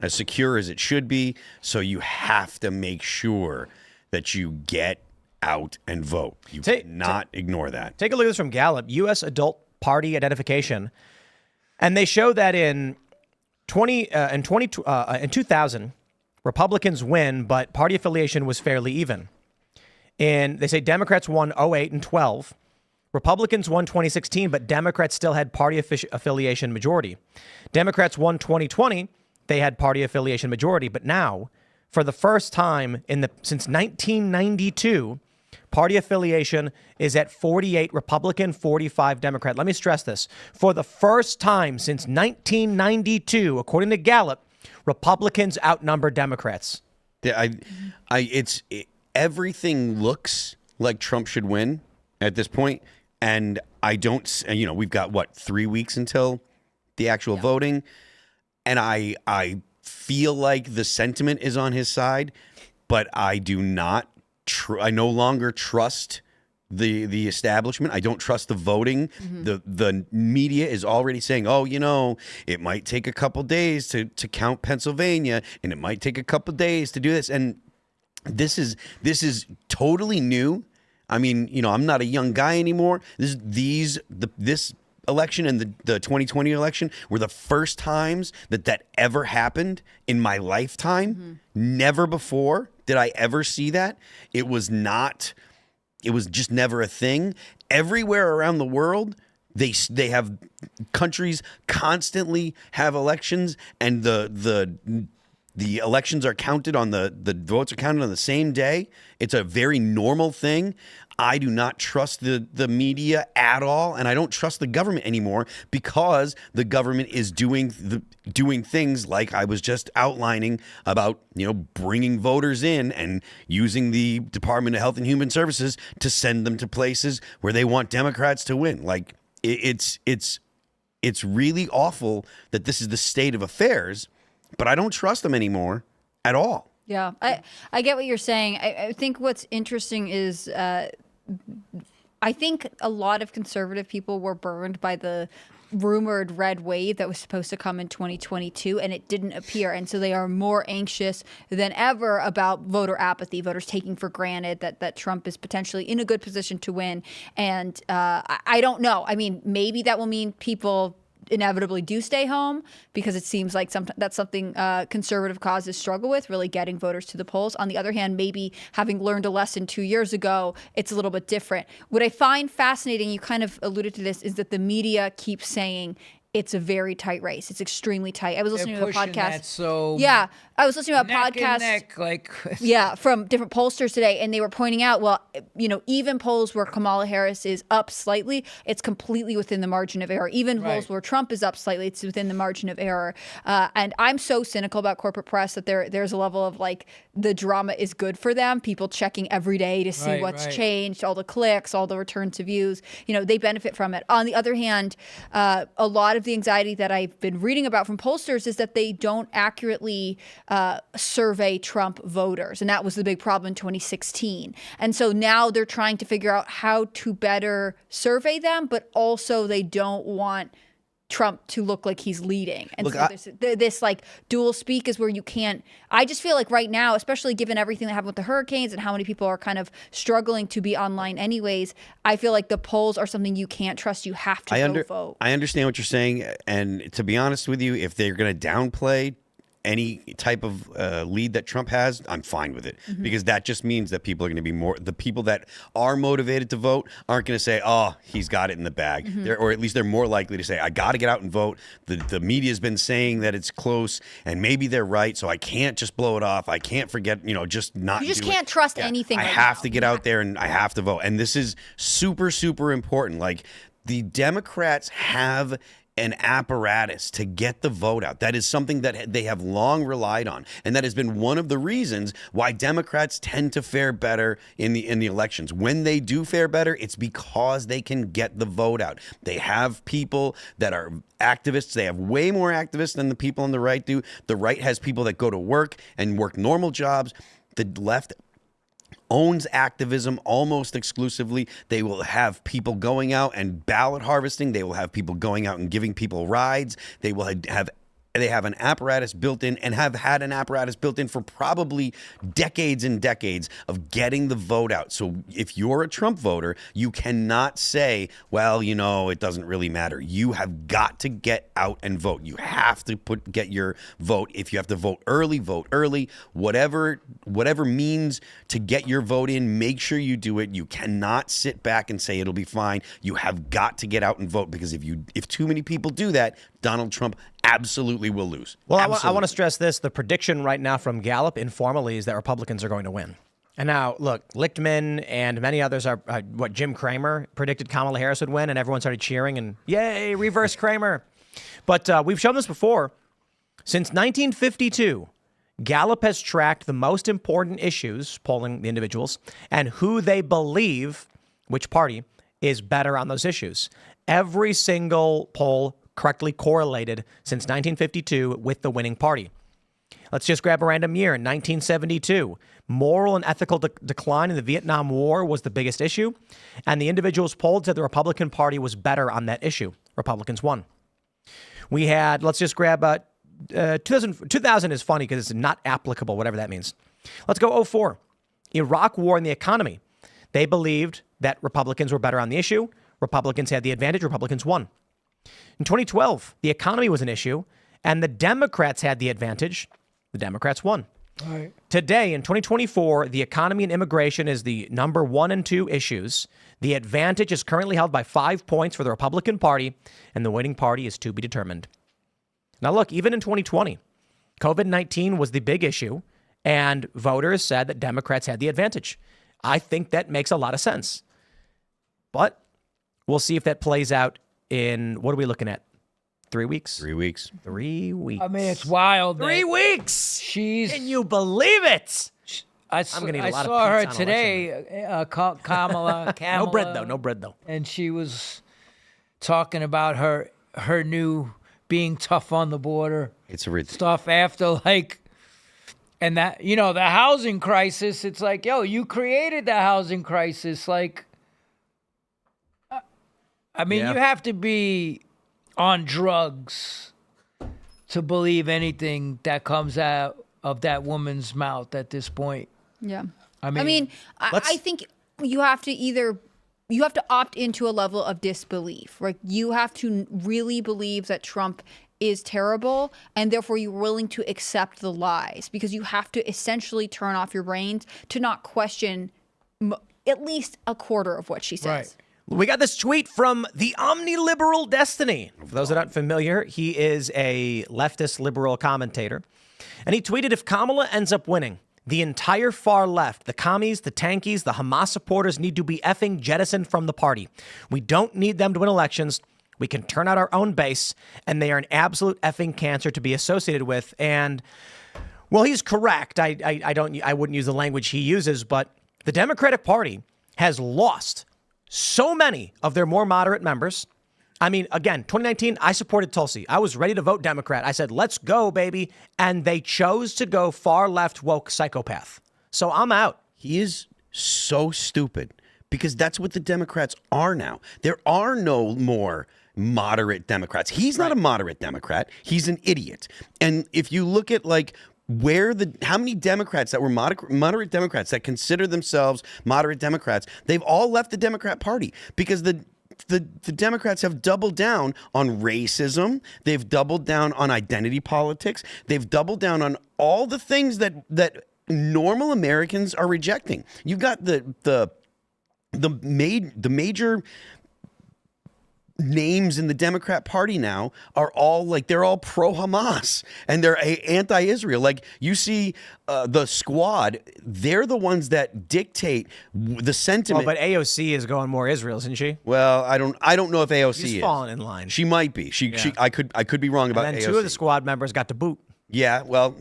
secure as it should be. So you have to make sure that you get out and vote. You cannot ignore that. Take a look at this from Gallup, U.S. adult party identification. And they show that in 2000, Republicans win, but party affiliation was fairly even. And they say Democrats won 08 and 12. Republicans won 2016, but Democrats still had party affiliation majority. Democrats won 2020. They had party affiliation majority. But now, for the first time since 1992, Party affiliation is at 48 Republican, 45 Democrat. Let me stress this. For the first time since 1992, according to Gallup, Republicans outnumber Democrats. Everything looks like Trump should win at this point, and I don't. We've got 3 weeks until the actual voting, and I feel like the sentiment is on his side, but I do not. I no longer trust the establishment. I don't trust the voting. The media is already saying, oh, it might take a couple days to count Pennsylvania, and it might take a couple days to do this. And this is totally new. I mean, I'm not a young guy anymore. This election and the 2020 election were the first times that ever happened in my lifetime. Never before did I ever see that. It was just never a thing. Everywhere around the world, they have countries constantly have elections, and the elections are counted on the votes are counted on the same day. It's a very normal thing. I do not trust the media at all, and I don't trust the government anymore because the government is doing things like I was just outlining about, bringing voters in and using the Department of Health and Human Services to send them to places where they want Democrats to win. Like it's really awful that this is the state of affairs, but I don't trust them anymore at all. Yeah, I get what you're saying. I think what's interesting is I think a lot of conservative people were burned by the rumored red wave that was supposed to come in 2022, and it didn't appear. And so they are more anxious than ever about voter apathy, voters taking for granted that Trump is potentially in a good position to win. And I don't know. I mean, maybe that will mean people inevitably do stay home, because it seems like that's something conservative causes struggle with, really getting voters to the polls. On the other hand, maybe having learned a lesson 2 years ago, it's a little bit different. What I find fascinating, you kind of alluded to this, is that the media keeps saying it's a very tight race. It's extremely tight. I was listening to a podcast. Yeah, I was listening to a podcast. From different pollsters today, and they were pointing out, even polls where Kamala Harris is up slightly, it's completely within the margin of error. Even polls where Trump is up slightly, it's within the margin of error. And I'm so cynical about corporate press that there's a level of the drama is good for them. People checking every day to see what's changed, all the clicks, all the return to views. They benefit from it. On the other hand, a lot of the anxiety that I've been reading about from pollsters is that they don't accurately survey Trump voters. And that was the big problem in 2016. And so now they're trying to figure out how to better survey them, but also they don't want Trump to look like he's leading. And this dual speak is where you can't. I just feel like right now, especially given everything that happened with the hurricanes and how many people are kind of struggling to be online anyways, I feel like the polls are something you can't trust. You have to vote. I understand what you're saying. And to be honest with you, if they're going to downplay any type of lead that Trump has, I'm fine with it, because that just means that people are going to be the people that are motivated to vote aren't going to say, oh, he's got it in the bag. Or at least they're more likely to say, I got to get out and vote. The media's been saying that it's close, and maybe they're right, so I can't just blow it off. I can't forget, just not do it. You just can't trust anything. I have to get out there and I have to vote. And this is super, super important. The Democrats have an apparatus to get the vote out. That is something that they have long relied on, and that has been one of the reasons why Democrats tend to fare better in the elections. When they do fare better, it's because they can get the vote out. They have people that are activists. They have way more activists than the people on the right do. The right has people that go to work and work normal jobs. The left owns activism almost exclusively. They will have people going out and ballot harvesting. They will have people going out and giving people rides. They will have an apparatus built in, and have had an apparatus built in for probably decades and decades of getting the vote out. So if you're a Trump voter, you cannot say, well, it doesn't really matter. You have got to get out and vote. You have to get your vote. If you have to vote early, whatever means to get your vote in, make sure you do it. You cannot sit back and say it'll be fine. You have got to get out and vote, because if too many people do that, Donald Trump absolutely will lose. Well, I want to stress this. The prediction right now from Gallup informally is that Republicans are going to win. And now, look, Lichtman and many others are what Jim Cramer predicted Kamala Harris would win, and everyone started cheering and yay, reverse Cramer. But we've shown this before. Since 1952, Gallup has tracked the most important issues, polling the individuals, and who they believe, which party, is better on those issues. Every single poll correctly correlated since 1952 with the winning party. Let's just grab a random year. In 1972, moral and ethical decline in the Vietnam War was the biggest issue, and the individuals polled said the Republican Party was better on that issue. Republicans won. We had, let's just grab 2000 is funny because it's not applicable, whatever that means. Let's go 2004. Iraq War and the economy. They believed that Republicans were better on the issue. Republicans had the advantage. Republicans won. In 2012, the economy was an issue, and the Democrats had the advantage. The Democrats won. Right. Today, in 2024, the economy and immigration is the number 1 and 2 issues. The advantage is currently held by 5 points for the Republican Party, and the winning party is to be determined. Now, look, even in 2020, COVID-19 was the big issue, and voters said that Democrats had the advantage. I think that makes a lot of sense. But we'll see if that plays out in, what are we looking at? 3 weeks? 3 weeks. 3 weeks. I mean, it's wild. 3 weeks. She's. Can you believe it? I I'm gonna eat a lot of saw her pizza on today, Kamala. No bread though. No bread though. And she was talking about her new being tough on the border. It's a stuff after and that the housing crisis. It's like, yo, you created the housing crisis. Like, I mean, you have to be on drugs to believe anything that comes out of that woman's mouth at this point. Yeah. I mean, I think you have to opt into a level of disbelief. Right? You have to really believe that Trump is terrible, and therefore you're willing to accept the lies, because you have to essentially turn off your brains to not question at least a quarter of what she says. Right. We got this tweet from the omniliberal Destiny. For those that aren't familiar, he is a leftist liberal commentator. And he tweeted, if Kamala ends up winning, the entire far left, the commies, the tankies, the Hamas supporters need to be effing jettisoned from the party. We don't need them to win elections. We can turn out our own base, and they are an absolute effing cancer to be associated with. And, well, he's correct. I wouldn't use the language he uses, but the Democratic Party has lost so many of their more moderate members. I mean, again, 2019, I supported Tulsi. I was ready to vote Democrat. I said, let's go, baby. And they chose to go far left woke psychopath. So I'm out. He is so stupid, because that's what the Democrats are now. There are no more moderate Democrats. He's not a moderate Democrat. He's an idiot. And if you look at how many Democrats that were moderate Democrats that consider themselves moderate Democrats, they've all left the Democrat Party because the Democrats have doubled down on racism. They've doubled down on identity politics. They've doubled down on all the things that normal Americans are rejecting. You've got the major names in the Democrat Party now are all they're all pro-Hamas and they're anti-Israel. Like, you see the Squad, they're the ones that dictate the sentiment. Well, but AOC is going more Israel, isn't she? Well, I don't know if AOC She's is falling in line. She might be. I could be wrong about and then AOC. 2 of the Squad members got to boot. Yeah, well,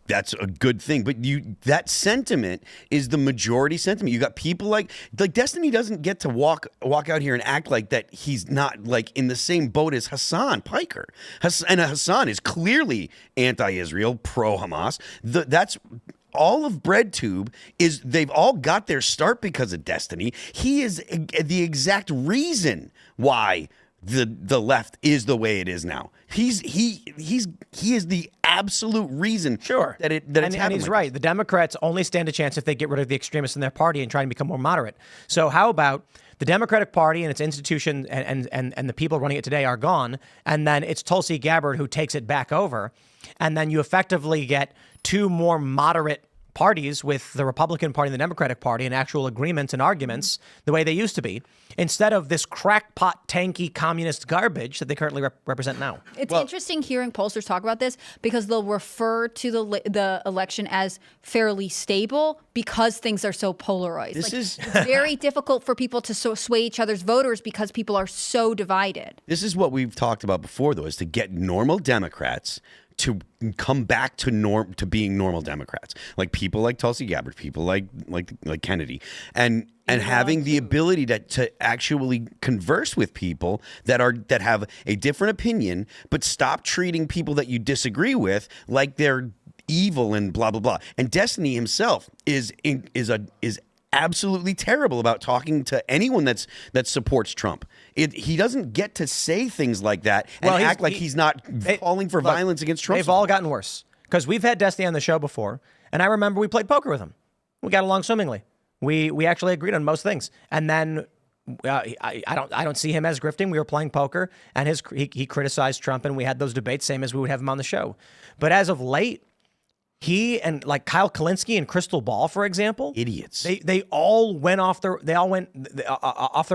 that's a good thing. But that sentiment is the majority sentiment. You got people like Destiny doesn't get to walk out here and act like that he's not in the same boat as Hassan Piker. And Hassan is clearly anti-Israel, pro-Hamas. That's all of BreadTube is they've all got their start because of Destiny. He is the exact reason why the left is the way it is now. He is the absolute reason. Sure. that it's happening. And he's right. The Democrats only stand a chance if they get rid of the extremists in their party and try and become more moderate. So how about the Democratic Party and its institution and the people running it today are gone, and then it's Tulsi Gabbard who takes it back over, and then you effectively get 2 more moderate parties with the Republican Party and the Democratic Party in actual agreements and arguments the way they used to be, instead of this crackpot, tanky, communist garbage that they currently represent now. It's interesting hearing pollsters talk about this because they'll refer to the election as fairly stable because things are so polarized. It's very difficult for people to sway each other's voters because people are so divided. This is what we've talked about before, though, is to get normal Democrats to come back to being normal Democrats, like people like Tulsi Gabbard, people like Kennedy, and having the ability to actually converse with people that have a different opinion, but stop treating people that you disagree with like they're evil and blah blah blah. And Destiny himself is absolutely terrible about talking to anyone that supports Trump. He doesn't get to say things like that and act like he's not calling for violence against Trump. They've all gotten worse because we've had Destiny on the show before, and I remember we played poker with him. We got along swimmingly. We actually agreed on most things, and then I don't see him as grifting. We were playing poker, and he criticized Trump, and we had those debates, same as we would have him on the show. But as of late, he and like Kyle Kalinske and Crystal Ball, for example, idiots. They all went off their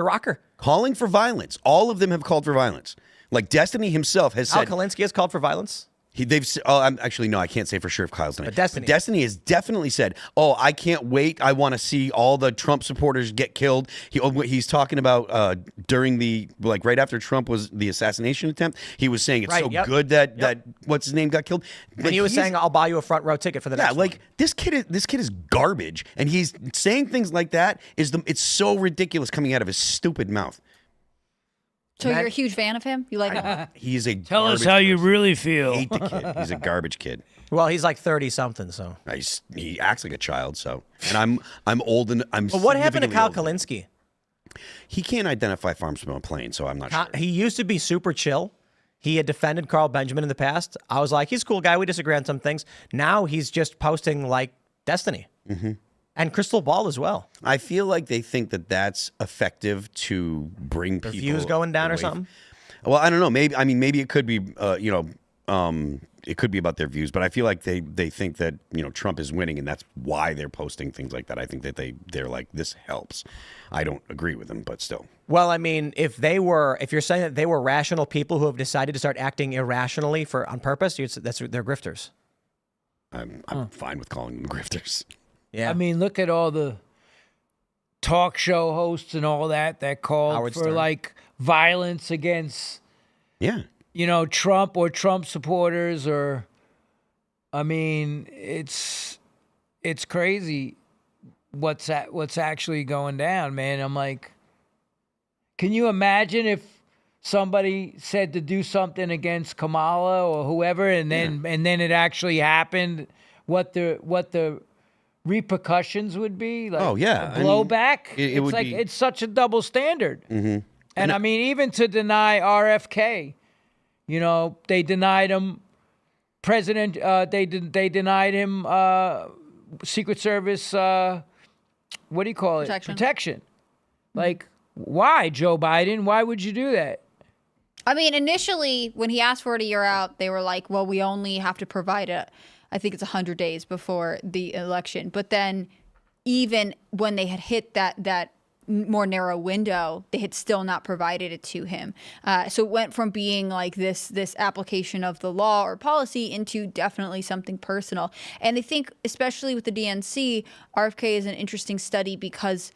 rocker, calling for violence. All of them have called for violence. Like Destiny himself has said. Kyle Kalinske has called for violence. Actually, no, I can't say for sure if Kyle's done it. But Destiny has definitely said, "Oh, I can't wait. I want to see all the Trump supporters get killed." He's talking about during right after Trump was the assassination attempt. He was saying it's good that what's his name got killed. And he was saying, "I'll buy you a front row ticket for the next one." This kid is garbage, and he's saying things like that. It's so ridiculous coming out of his stupid mouth. So you're a huge fan of him? You like him? He's a Tell us how you really feel. I hate the kid. He's a garbage kid. Well, he's like 30-something, so. He acts like a child, so. And I'm old and I'm But what happened to Kyle older. Kalinske? He can't identify farms from a plane, so I'm not sure. He used to be super chill. He had defended Carl Benjamin in the past. I was like, he's a cool guy. We disagree on some things. Now he's just posting like Destiny. Mm-hmm. And Crystal Ball as well. I feel like they think that that's effective to bring people. Views going down or something? Well, I don't know. Maybe it could be, it could be about their views, but I feel like they think that, Trump is winning and that's why they're posting things like that. I think that they're like, this helps. I don't agree with them, but still. Well, I mean, if you're saying that they were rational people who have decided to start acting irrationally on purpose, they're grifters. I'm fine with calling them grifters. Yeah. I mean, look at all the talk show hosts and all that called Howard for Stern. like violence against, Trump or Trump supporters, or, I mean, it's crazy what's actually going down, man. I'm like, can you imagine if somebody said to do something against Kamala or whoever, and then it actually happened? What the repercussions would be, like blowback. It's such a double standard. Mm-hmm. And I mean, even to deny RFK, they denied him president. They denied him Secret Service. What do you call it? Protection. Like, why, Joe Biden? Why would you do that? I mean, initially, when he asked for it a year out, they were like, well, we only have to provide I think it's 100 days before the election. But then even when they had hit that more narrow window, they had still not provided it to him. So it went from being like this application of the law or policy into definitely something personal. And I think, especially with the DNC, RFK is an interesting study because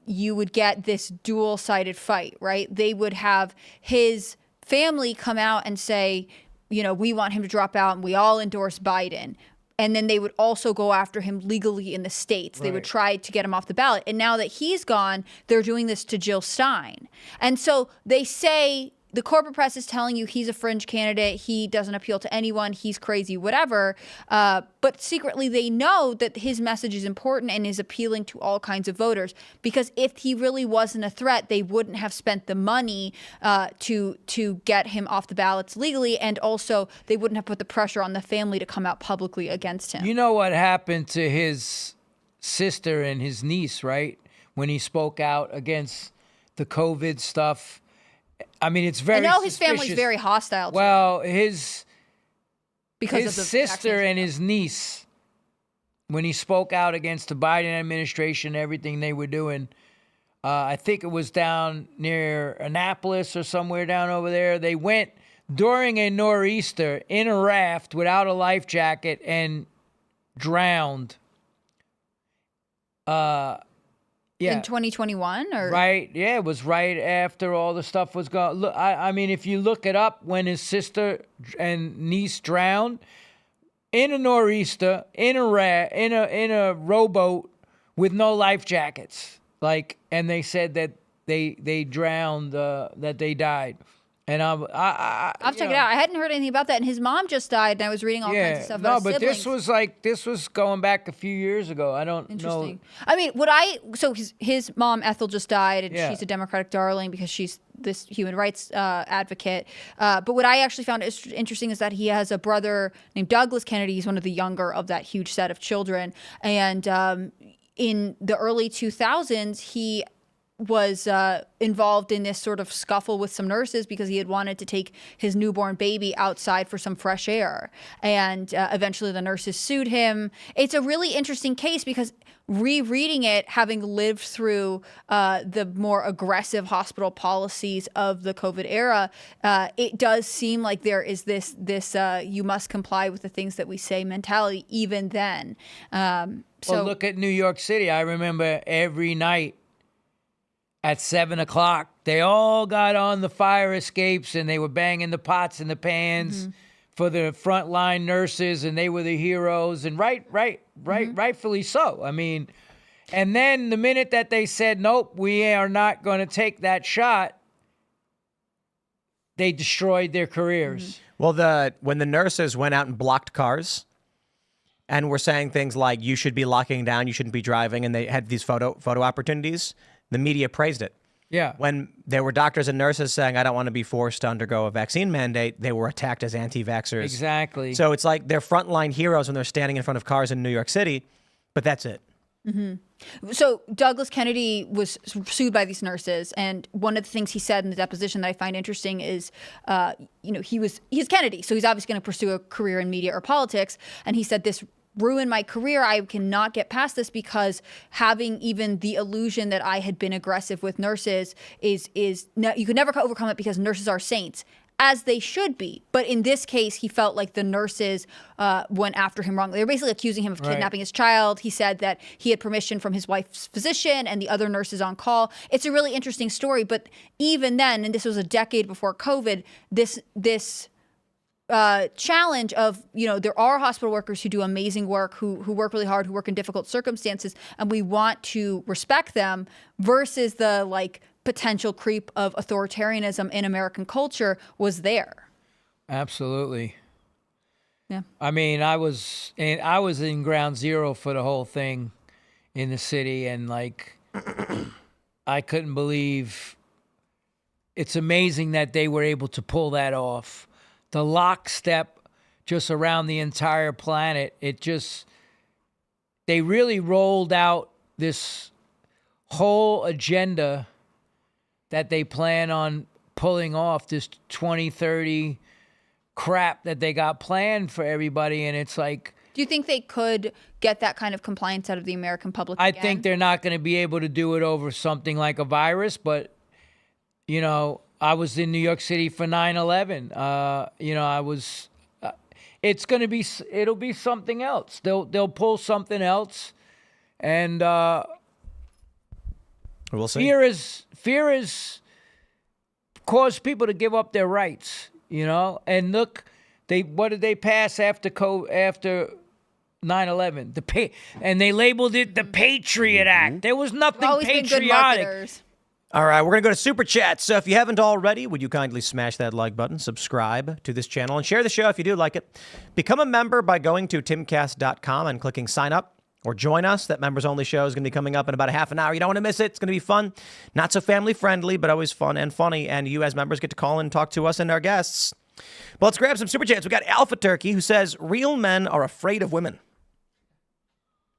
you would get this dual-sided fight, right? They would have his family come out and say, we want him to drop out and we all endorse Biden. And then they would also go after him legally in the states. They would try to get him off the ballot. And now that he's gone, they're doing this to Jill Stein. And so they say the corporate press is telling you he's a fringe candidate. He doesn't appeal to anyone. He's crazy, whatever. But secretly, they know that his message is important and is appealing to all kinds of voters. Because if he really wasn't a threat, they wouldn't have spent the money to get him off the ballots legally. And also, they wouldn't have put the pressure on the family to come out publicly against him. You know what happened to his sister and his niece, right? When he spoke out against the COVID stuff. I mean, it's very I know his suspicious. family's very hostile to him. Well, his Because of the sister vaccination and his niece when he spoke out against the Biden administration, everything they were doing. I think it was down near Annapolis or somewhere down over there. They went during a nor'easter in a raft without a life jacket and drowned. In 2021, or right? Yeah, it was right after all the stuff was gone. Look, I mean, if you look it up, when his sister and niece drowned in a nor'easter, in a rowboat with no life jackets, and they said that they drowned, that they died. And I'll check it out. I hadn't heard anything about that. And his mom just died, and I was reading all kinds of stuff about his siblings. this was going back a few years ago. I don't know. I mean, so his mom Ethel just died, and she's a Democratic darling because she's this human rights advocate. But what I actually found interesting is that he has a brother named Douglas Kennedy. He's one of the younger of that huge set of children. And in the early 2000s, he was involved in this sort of scuffle with some nurses because he had wanted to take his newborn baby outside for some fresh air. And eventually the nurses sued him. It's a really interesting case because rereading it, having lived through the more aggressive hospital policies of the COVID era, it does seem like there is this you must comply with the things that we say mentality even then. So look at New York City. I remember every night at 7:00, they all got on the fire escapes and they were banging the pots and the pans for the frontline nurses, and they were the heroes, and rightfully so. I mean, and then the minute that they said, nope, we are not going to take that shot, they destroyed their careers. Well, when the nurses went out and blocked cars and were saying things like, you should be locking down, you shouldn't be driving, and they had these photo opportunities, the media praised it. Yeah. When there were doctors and nurses saying, I don't want to be forced to undergo a vaccine mandate, they were attacked as anti-vaxxers. Exactly. So it's like they're frontline heroes when they're standing in front of cars in New York City, but that's it. So Douglas Kennedy was sued by these nurses, and one of the things he said in the deposition that I find interesting is, he's Kennedy, so he's obviously going to pursue a career in media or politics, and he said this ruined my career. I cannot get past this because having even the illusion that I had been aggressive with nurses is you could never overcome it because nurses are saints, as they should be. But in this case, he felt like the nurses went after him wrongly. They were basically accusing him of kidnapping his child. He said that he had permission from his wife's physician and the other nurses on call. It's a really interesting story. But even then, and this was a decade before COVID, this challenge of, there are hospital workers who do amazing work, who work really hard, who work in difficult circumstances, and we want to respect them, versus the potential creep of authoritarianism in American culture was there. Absolutely. Yeah. I mean, I was in ground zero for the whole thing in the city, and I couldn't believe. It's amazing that they were able to pull that off. The lockstep just around the entire planet. They really rolled out this whole agenda that they plan on pulling off, this 2030 crap that they got planned for everybody. And it's like, do you think they could get that kind of compliance out of the American public again? I think they're not going to be able to do it over something like a virus, but, I was in New York City for 9/11. It'll be something else. They'll pull something else, and we'll see. Fear is caused people to give up their rights. And look, what did they pass after 9/11? And they labeled it the Patriot Act. There was nothing patriotic. All right, we're going to go to Super Chat. So if you haven't already, would you kindly smash that like button, subscribe to this channel, and share the show if you do like it. Become a member by going to timcast.com and clicking sign up, or join us. That members-only show is going to be coming up in about a half an hour. You don't want to miss it. It's going to be fun. Not so family-friendly, but always fun and funny. And you as members get to call and talk to us and our guests. Well, let's grab some Super Chats. We got Alpha Turkey, who says, real men are afraid of women.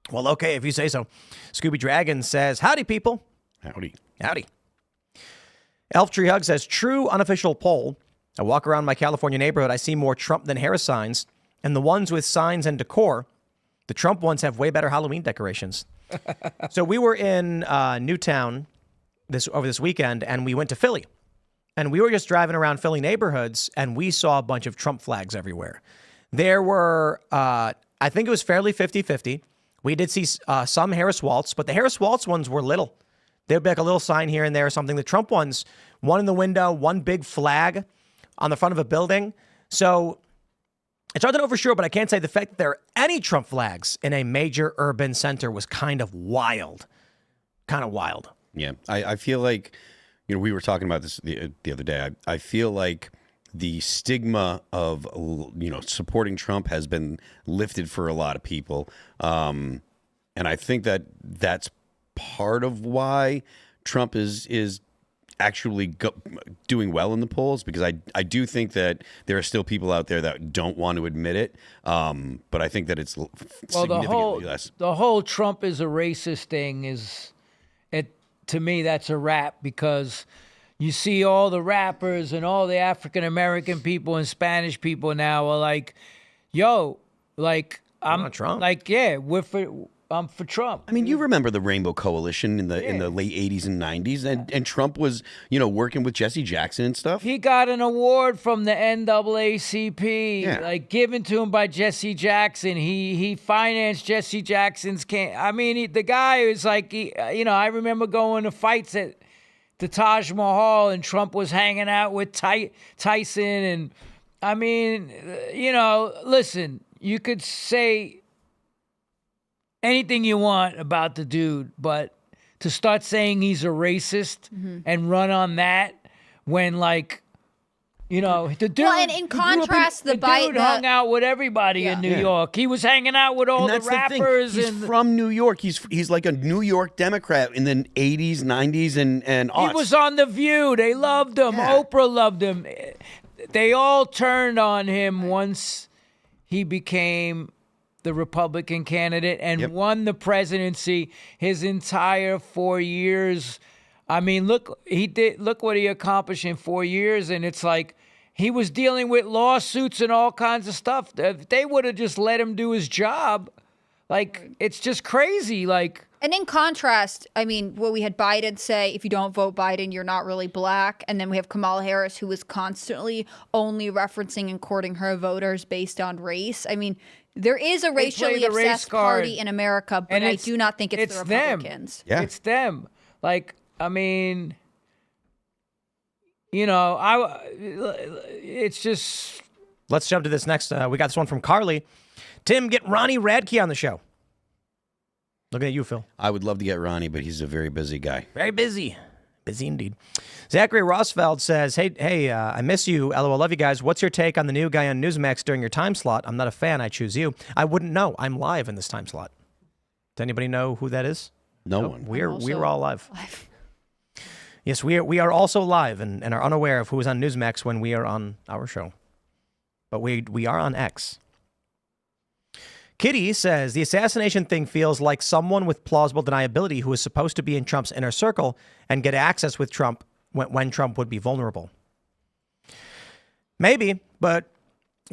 Well, okay, if you say so. Scooby Dragon says, howdy, people. Howdy. Howdy. Elf Tree Hug says, true unofficial poll. I walk around my California neighborhood. I see more Trump than Harris signs. And the ones with signs and decor, The Trump ones have way better Halloween decorations. So we were in Newtown over this weekend, and we went to Philly. And we were just driving around Philly neighborhoods, and we saw a bunch of Trump flags everywhere. There were, I think it was fairly 50-50. We did see some Harris Waltz, but the Harris Waltz ones were little. There'd be like a little sign here and there or something. The Trump ones, one in the window, one big flag on the front of a building. So it's hard to know for sure, but I can't say the fact that there are any Trump flags in a major urban center was kind of wild. Kind of wild. Yeah, I feel like, we were talking about this the other day. I feel like the stigma of, supporting Trump has been lifted for a lot of people. And I think that that's part of why Trump is actually doing well in the polls, because I do think that there are still people out there that don't want to admit it. But I think that it's significantly less. The whole Trump is a racist thing to me, that's a wrap, because you see all the rappers and all the African American people and Spanish people now are like, yo, like, I'm Trump. Like, yeah, I'm for Trump. I mean, you remember the Rainbow Coalition in the late 80s and 90s, and Trump was, working with Jesse Jackson and stuff. He got an award from the NAACP, like given to him by Jesse Jackson. He financed Jesse Jackson's the guy is like, I remember going to fights at the Taj Mahal, and Trump was hanging out with Tyson, and listen, you could say anything you want about the dude, but to start saying he's a racist and run on that when, like, the dude. Well, and in contrast, the dude hung out with everybody in New York. He was hanging out with all the rappers. He's from New York. He's like a New York Democrat in the 80s, 90s, and aughts. He was on The View. They loved him. Yeah. Oprah loved him. They all turned on him once he became the Republican candidate and won the presidency. His entire 4 years. I mean, look what he accomplished in 4 years. And it's like, he was dealing with lawsuits and all kinds of stuff. If they would have just let him do his job, like, it's just crazy. Like, and in contrast, we had Biden say, if you don't vote Biden, you're not really black. And then we have Kamala Harris, who was constantly only referencing and courting her voters based on race. There is a racially obsessed party in America, but I do not think it's the Republicans. Them. Yeah. It's them. Like, it's just. Let's jump to this next. We got this one from Carly. Tim, get Ronnie Radke on the show. Looking at you, Phil. I would love to get Ronnie, but he's a very busy guy. Very busy. Busy indeed. Zachary Rossfeld says, hey, I miss you. LOL, love you guys. What's your take on the new guy on Newsmax during your time slot? I'm not a fan. I choose you. I wouldn't know. I'm live in this time slot. Does anybody know who that is? No one. We're all live. Yes, we are also live and are unaware of who is on Newsmax when we are on our show. But we are on X. Kitty says, the assassination thing feels like someone with plausible deniability who is supposed to be in Trump's inner circle and get access with Trump when Trump would be vulnerable. Maybe, but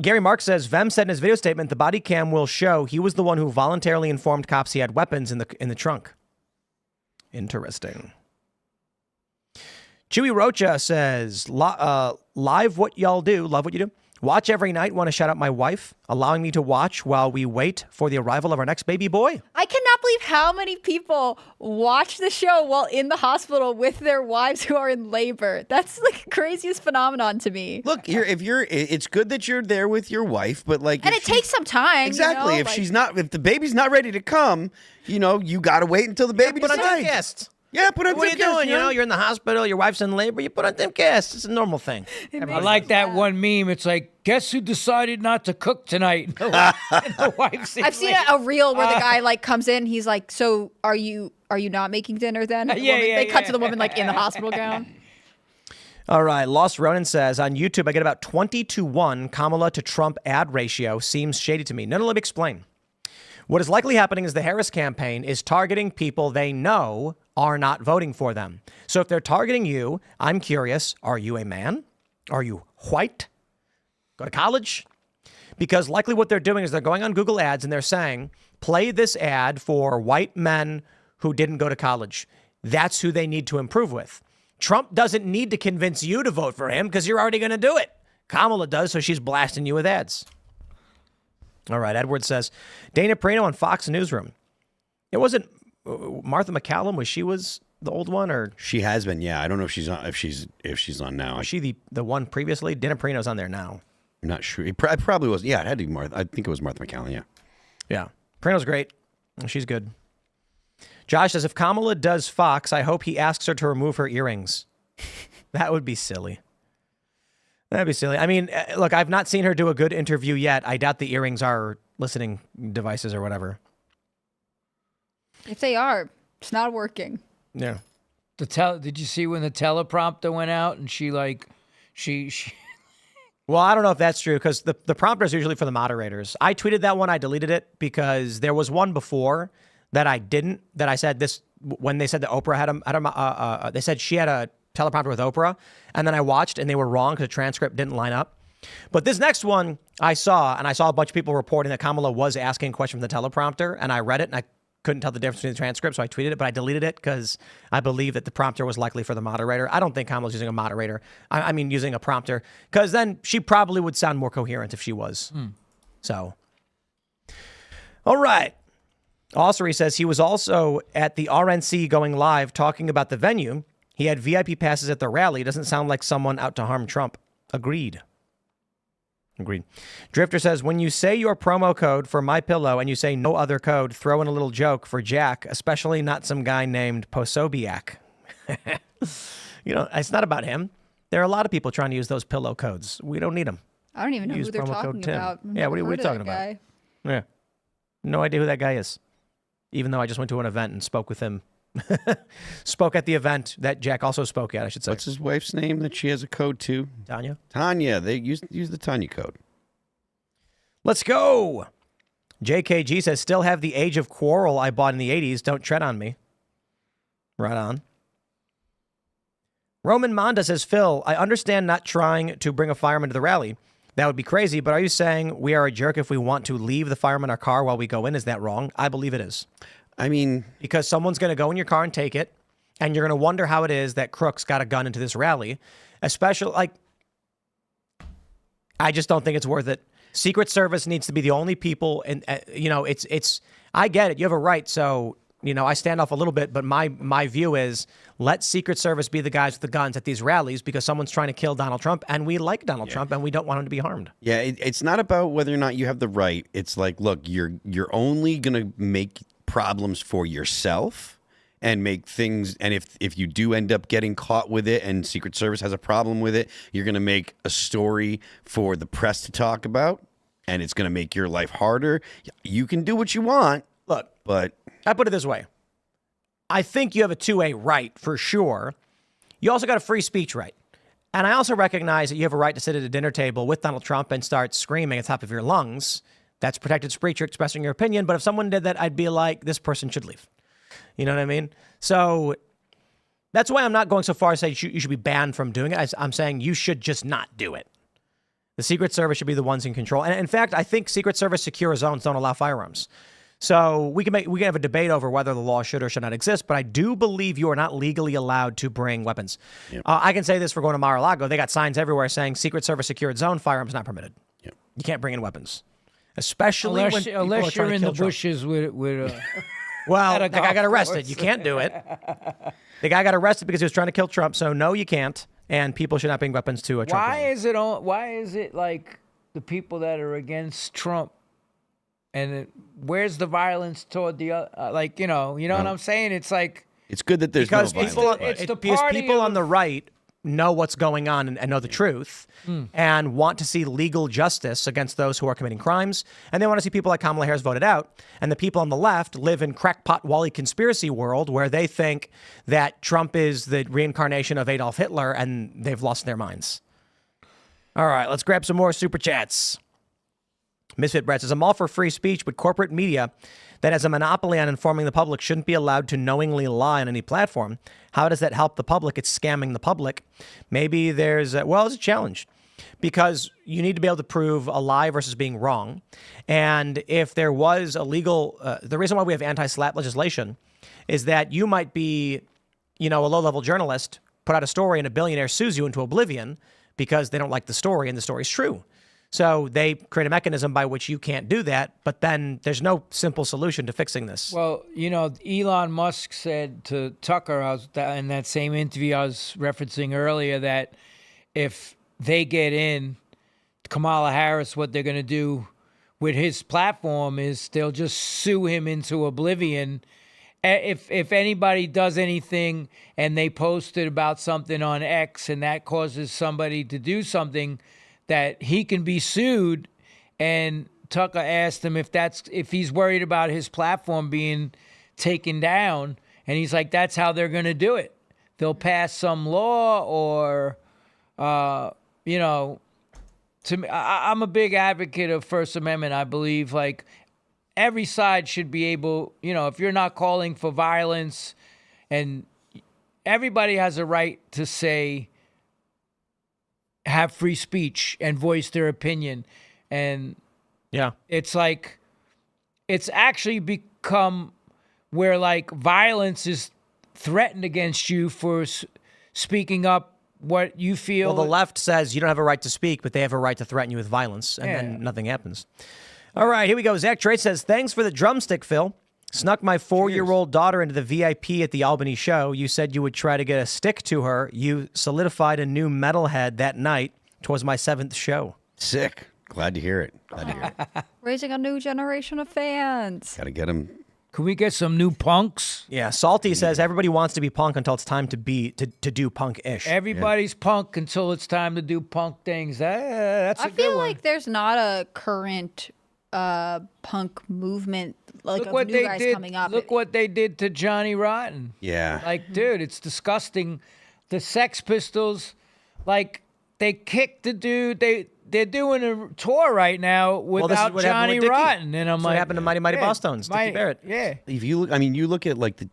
Gary Marks says, Vem said in his video statement, the body cam will show he was the one who voluntarily informed cops he had weapons in the trunk. Interesting. Chewy Rocha says, live what y'all do. Love what you do. Watch every night. Want to shout out my wife, allowing me to watch while we wait for the arrival of our next baby boy. I cannot believe how many people watch the show while in the hospital with their wives who are in labor. That's the craziest phenomenon to me. Look, it's good that you're there with your wife, but like, and it takes some time. Exactly. If the baby's not ready to come, you got to wait until the baby decides. Yeah, put on What are you doing? You're in the hospital, your wife's in labor, you put on Timcast. It's a normal thing. I like that one meme. It's like, guess who decided not to cook tonight? The wife's in I've seen a reel where the guy comes in, he's like, so are you not making dinner then? They cut to the woman in the hospital gown. All right, Lost Ronan says, on YouTube, I get about 20-1 Kamala to Trump ad ratio. Seems shady to me. No, let me explain. What is likely happening is the Harris campaign is targeting people they know are not voting for them. So if they're targeting you, I'm curious, are you a man? Are you white? Go to college? Because likely what they're doing is they're going on Google Ads and they're saying, play this ad for white men who didn't go to college. That's who they need to improve with. Trump doesn't need to convince you to vote for him because you're already going to do it. Kamala does, so she's blasting you with ads. All right, Edward says, Dana Perino on Fox Newsroom. It wasn't Martha McCallum, was the old one, or She has been, yeah. I don't know if she's on, if she's on now. was she the one previously? Dana Perino's on there now. I'm not sure. It probably was. Yeah, it had to be Martha. I think it was Martha McCallum, yeah. Yeah. Perino's great. She's good. Josh says, if Kamala does Fox, I hope he asks her to remove her earrings. That would be silly. That'd be silly. I mean, look, I've not seen her do a good interview yet. I doubt the earrings are listening devices or whatever. If they are, it's not working. Yeah. Did you see when the teleprompter went out and she Well, I don't know if that's true because the prompter is usually for the moderators. I tweeted that one. I deleted it because there was one before that I didn't, that I said this, when they said that Oprah had they said she had a teleprompter with Oprah, and then I watched and they were wrong because the transcript didn't line up. But this next one I saw a bunch of people reporting that Kamala was asking a question from the teleprompter, and I read it and I couldn't tell the difference between the transcript, so I tweeted it, but I deleted it because I believe that the prompter was likely for the moderator. I don't think Kamala's using a moderator. I mean, using a prompter, because then she probably would sound more coherent if she was. So, all right. Ossery says he was also at the RNC going live talking about the venue. He had VIP passes at the rally. Doesn't sound like someone out to harm Trump. Agreed. Drifter says, when you say your promo code for MyPillow and you say no other code, throw in a little joke for Jack, especially not some guy named Posobiec. It's not about him. There are a lot of people trying to use those pillow codes. We don't need them. I don't even know Use who they're promo talking code Tim. about. Yeah, what are you talking about? Yeah. No idea who that guy is. Even though I just went to an event and spoke with him. Spoke at the event that Jack also spoke at, I should say. What's his wife's name that she has a code to? Tanya. Tanya. They use the Tanya code. Let's go. JKG says, still have the Age of Quarrel I bought in the 80s. Don't tread on me. Right on. Roman Monda says, Phil, I understand not trying to bring a fireman to the rally. That would be crazy, but are you saying we are a jerk if we want to leave the fireman our car while we go in? Is that wrong? I believe it is. I mean, because someone's going to go in your car and take it, and you're going to wonder how it is that crooks got a gun into this rally. Especially, I just don't think it's worth it. Secret Service needs to be the only people, and it's. I get it. You have a right, so I stand off a little bit, but my view is let Secret Service be the guys with the guns at these rallies because someone's trying to kill Donald Trump, and we like Donald Trump, and we don't want him to be harmed. Yeah, it's not about whether or not you have the right. It's like, look, you're only gonna make problems for yourself and make things, and if you do end up getting caught with it and Secret Service has a problem with it, you're going to make a story for the press to talk about, and it's going to make your life harder. You can do what you want. Look, but I put it this way. I think you have a 2A right for sure. You also got a free speech right. And I also recognize that you have a right to sit at a dinner table with Donald Trump and start screaming at the top of your lungs. That's protected speech. You're expressing your opinion. But if someone did that, I'd be like, this person should leave. You know what I mean? So that's why I'm not going so far as to say you should be banned from doing it. I'm saying you should just not do it. The Secret Service should be the ones in control. And in fact, I think Secret Service secure zones don't allow firearms. So we can have a debate over whether the law should or should not exist, but I do believe you are not legally allowed to bring weapons. Yep. I can say this for going to Mar-a-Lago. They got signs everywhere saying Secret Service secured zone, firearms not permitted. Yep. You can't bring in weapons. Especially unless you're in the bushes with well, the guy got arrested. You can't do it. The guy got arrested because he was trying to kill Trump. So no, you can't. And people should not bring weapons to a Trump. Why is it like the people that are against Trump? And where's the violence toward the other? You know what I'm saying? It's like it's good that there's because no violence. Because people on the right know what's going on and know the truth and want to see legal justice against those who are committing crimes. And they want to see people like Kamala Harris voted out. And the people on the left live in crackpot Wally conspiracy world where they think that Trump is the reincarnation of Adolf Hitler and they've lost their minds. All right, let's grab some more super chats. Misfit Brett says, I'm all for free speech, but corporate media that has a monopoly on informing the public shouldn't be allowed to knowingly lie on any platform. How does that help the public? It's scamming the public. Maybe there's it's a challenge. because you need to be able to prove a lie versus being wrong. And if there was a legal, the reason why we have anti-slap legislation is that you might be, a low-level journalist, put out a story and a billionaire sues you into oblivion because they don't like the story and the story's true. So they create a mechanism by which you can't do that, but then there's no simple solution to fixing this. Well, Elon Musk said to Tucker in that same interview I was referencing earlier that if they get in, Kamala Harris, what they're going to do with his platform is they'll just sue him into oblivion. If anybody does anything and they posted about something on X and that causes somebody to do something, that he can be sued. And Tucker asked him if he's worried about his platform being taken down, and he's like, that's how they're going to do it. They'll pass some law or, to me, I'm a big advocate of First Amendment. I believe like every side should be able, if you're not calling for violence, and everybody has a right to have free speech and voice their opinion. And yeah, it's like, it's actually become where like violence is threatened against you for speaking up what you feel. Well, the left says you don't have a right to speak, but they have a right to threaten you with violence, and then nothing happens. All right, here we go. Zach Trade says, thanks for the drumstick, Phil. Snuck my 4-year-old daughter into the VIP at the Albany show. You said you would try to get a stick to her. You solidified a new metalhead that night. 'Twas my 7th show. Sick. Glad to hear it. Raising a new generation of fans. Got to get them. Can we get some new punks? Yeah, Salty says everybody wants to be punk until it's time to do punk-ish. Everybody's punk until it's time to do punk things. That's a good one. I feel like there's not a current punk movement like Look of what new they guys did. coming up. Look what they did to Johnny Rotten. Yeah. Like, dude, it's disgusting. The Sex Pistols, like, they kicked the dude. They're doing a tour right now without Johnny Rotten, and I'm That's like, what happened to Mighty Mighty Bosstones, Dickie Barrett. Yeah. If you look, you look at like the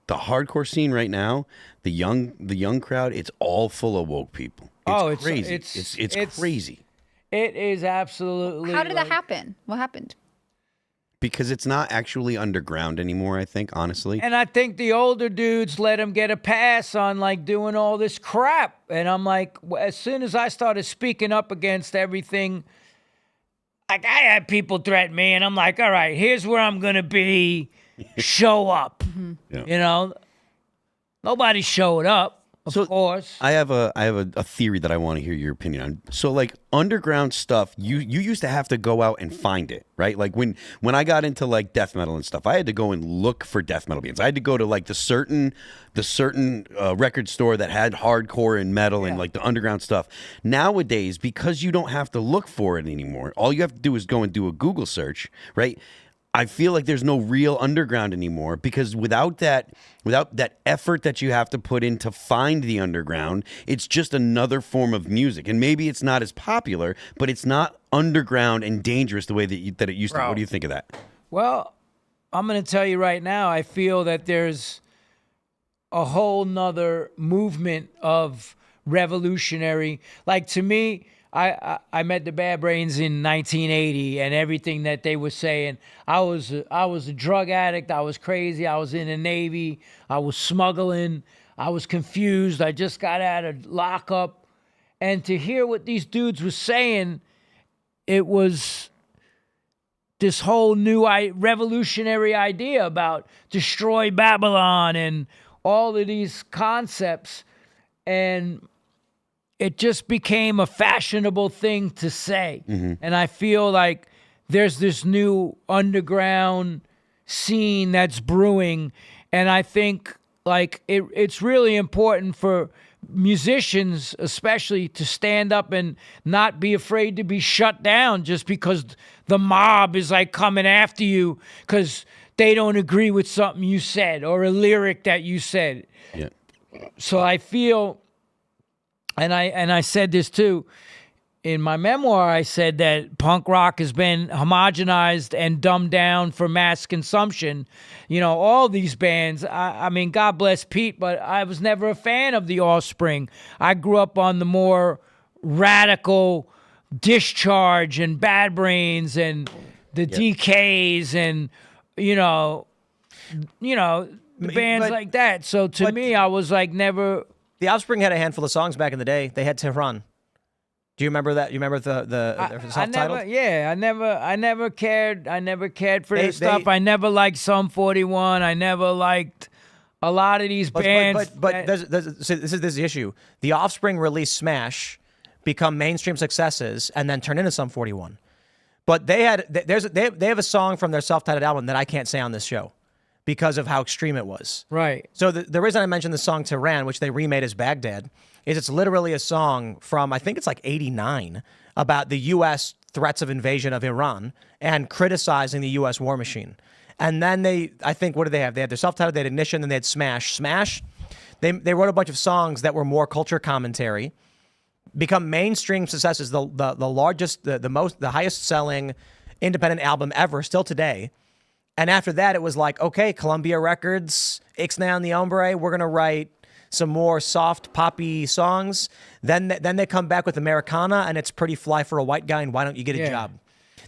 hardcore scene right now, the young crowd, it's all full of woke people. It's crazy. It's crazy. It is absolutely. How did that happen? What happened? Because it's not actually underground anymore, I think, honestly. And I think the older dudes let them get a pass on like doing all this crap. And I'm like, as soon as I started speaking up against everything, like I had people threaten me, and I'm like, all right, here's where I'm gonna be. Show up. Yeah. Nobody showed up. Of course. I have a theory that I want to hear your opinion on. So like underground stuff, you used to have to go out and find it, right? Like when I got into like death metal and stuff, I had to go and look for death metal bands. I had to go to like the certain record store that had hardcore and metal and like the underground stuff. Nowadays, because you don't have to look for it anymore, all you have to do is go and do a Google search, right? I feel like there's no real underground anymore because without that effort that you have to put in to find the underground, it's just another form of music. And maybe it's not as popular, but it's not underground and dangerous the way that it used to. What do you think of that? Well, I'm going to tell you right now, I feel that there's a whole nother movement of revolutionary. Like to me, I met the Bad Brains in 1980, and everything that they were saying. I was a drug addict. I was crazy. I was in the Navy. I was smuggling. I was confused. I just got out of lockup, and to hear what these dudes were saying, it was this whole new revolutionary idea about destroy Babylon and all of these concepts, and it just became a fashionable thing to say. Mm-hmm. And I feel like there's this new underground scene that's brewing. And I think like it's really important for musicians, especially, to stand up and not be afraid to be shut down just because the mob is like coming after you because they don't agree with something you said or a lyric that you said. Yeah. So I feel... And I said this too in my memoir. I said that punk rock has been homogenized and dumbed down for mass consumption. All these bands. I mean, God bless Pete, but I was never a fan of the Offspring. I grew up on the more radical Discharge and Bad Brains and the DKs and the bands like that. So to me, I was like never. The Offspring had a handful of songs back in the day. They had Tehran. Do you remember that? You remember the self-titled? I never cared. I never cared for this stuff. I never liked Sum 41. I never liked a lot of these bands. But this is the issue. The Offspring released Smash, become mainstream successes, and then turn into Sum 41. But they have a song from their self-titled album that I can't say on this show because of how extreme it was. Right. So the reason I mentioned the song Tehran, which they remade as Baghdad, is it's literally a song from, I think it's like 89, about the U.S. threats of invasion of Iran and criticizing the U.S. war machine. And then I think, what did they have? They had their self-titled, they had Ignition, then they had Smash. Smash, they wrote a bunch of songs that were more culture commentary, become mainstream successes, the largest, the highest selling independent album ever, still today. And after that, it was like, okay, Columbia Records, Ixnay on the Hombre, we're going to write some more soft, poppy songs. Then they come back with Americana, and it's Pretty Fly for a White Guy, and Why Don't You Get a Job?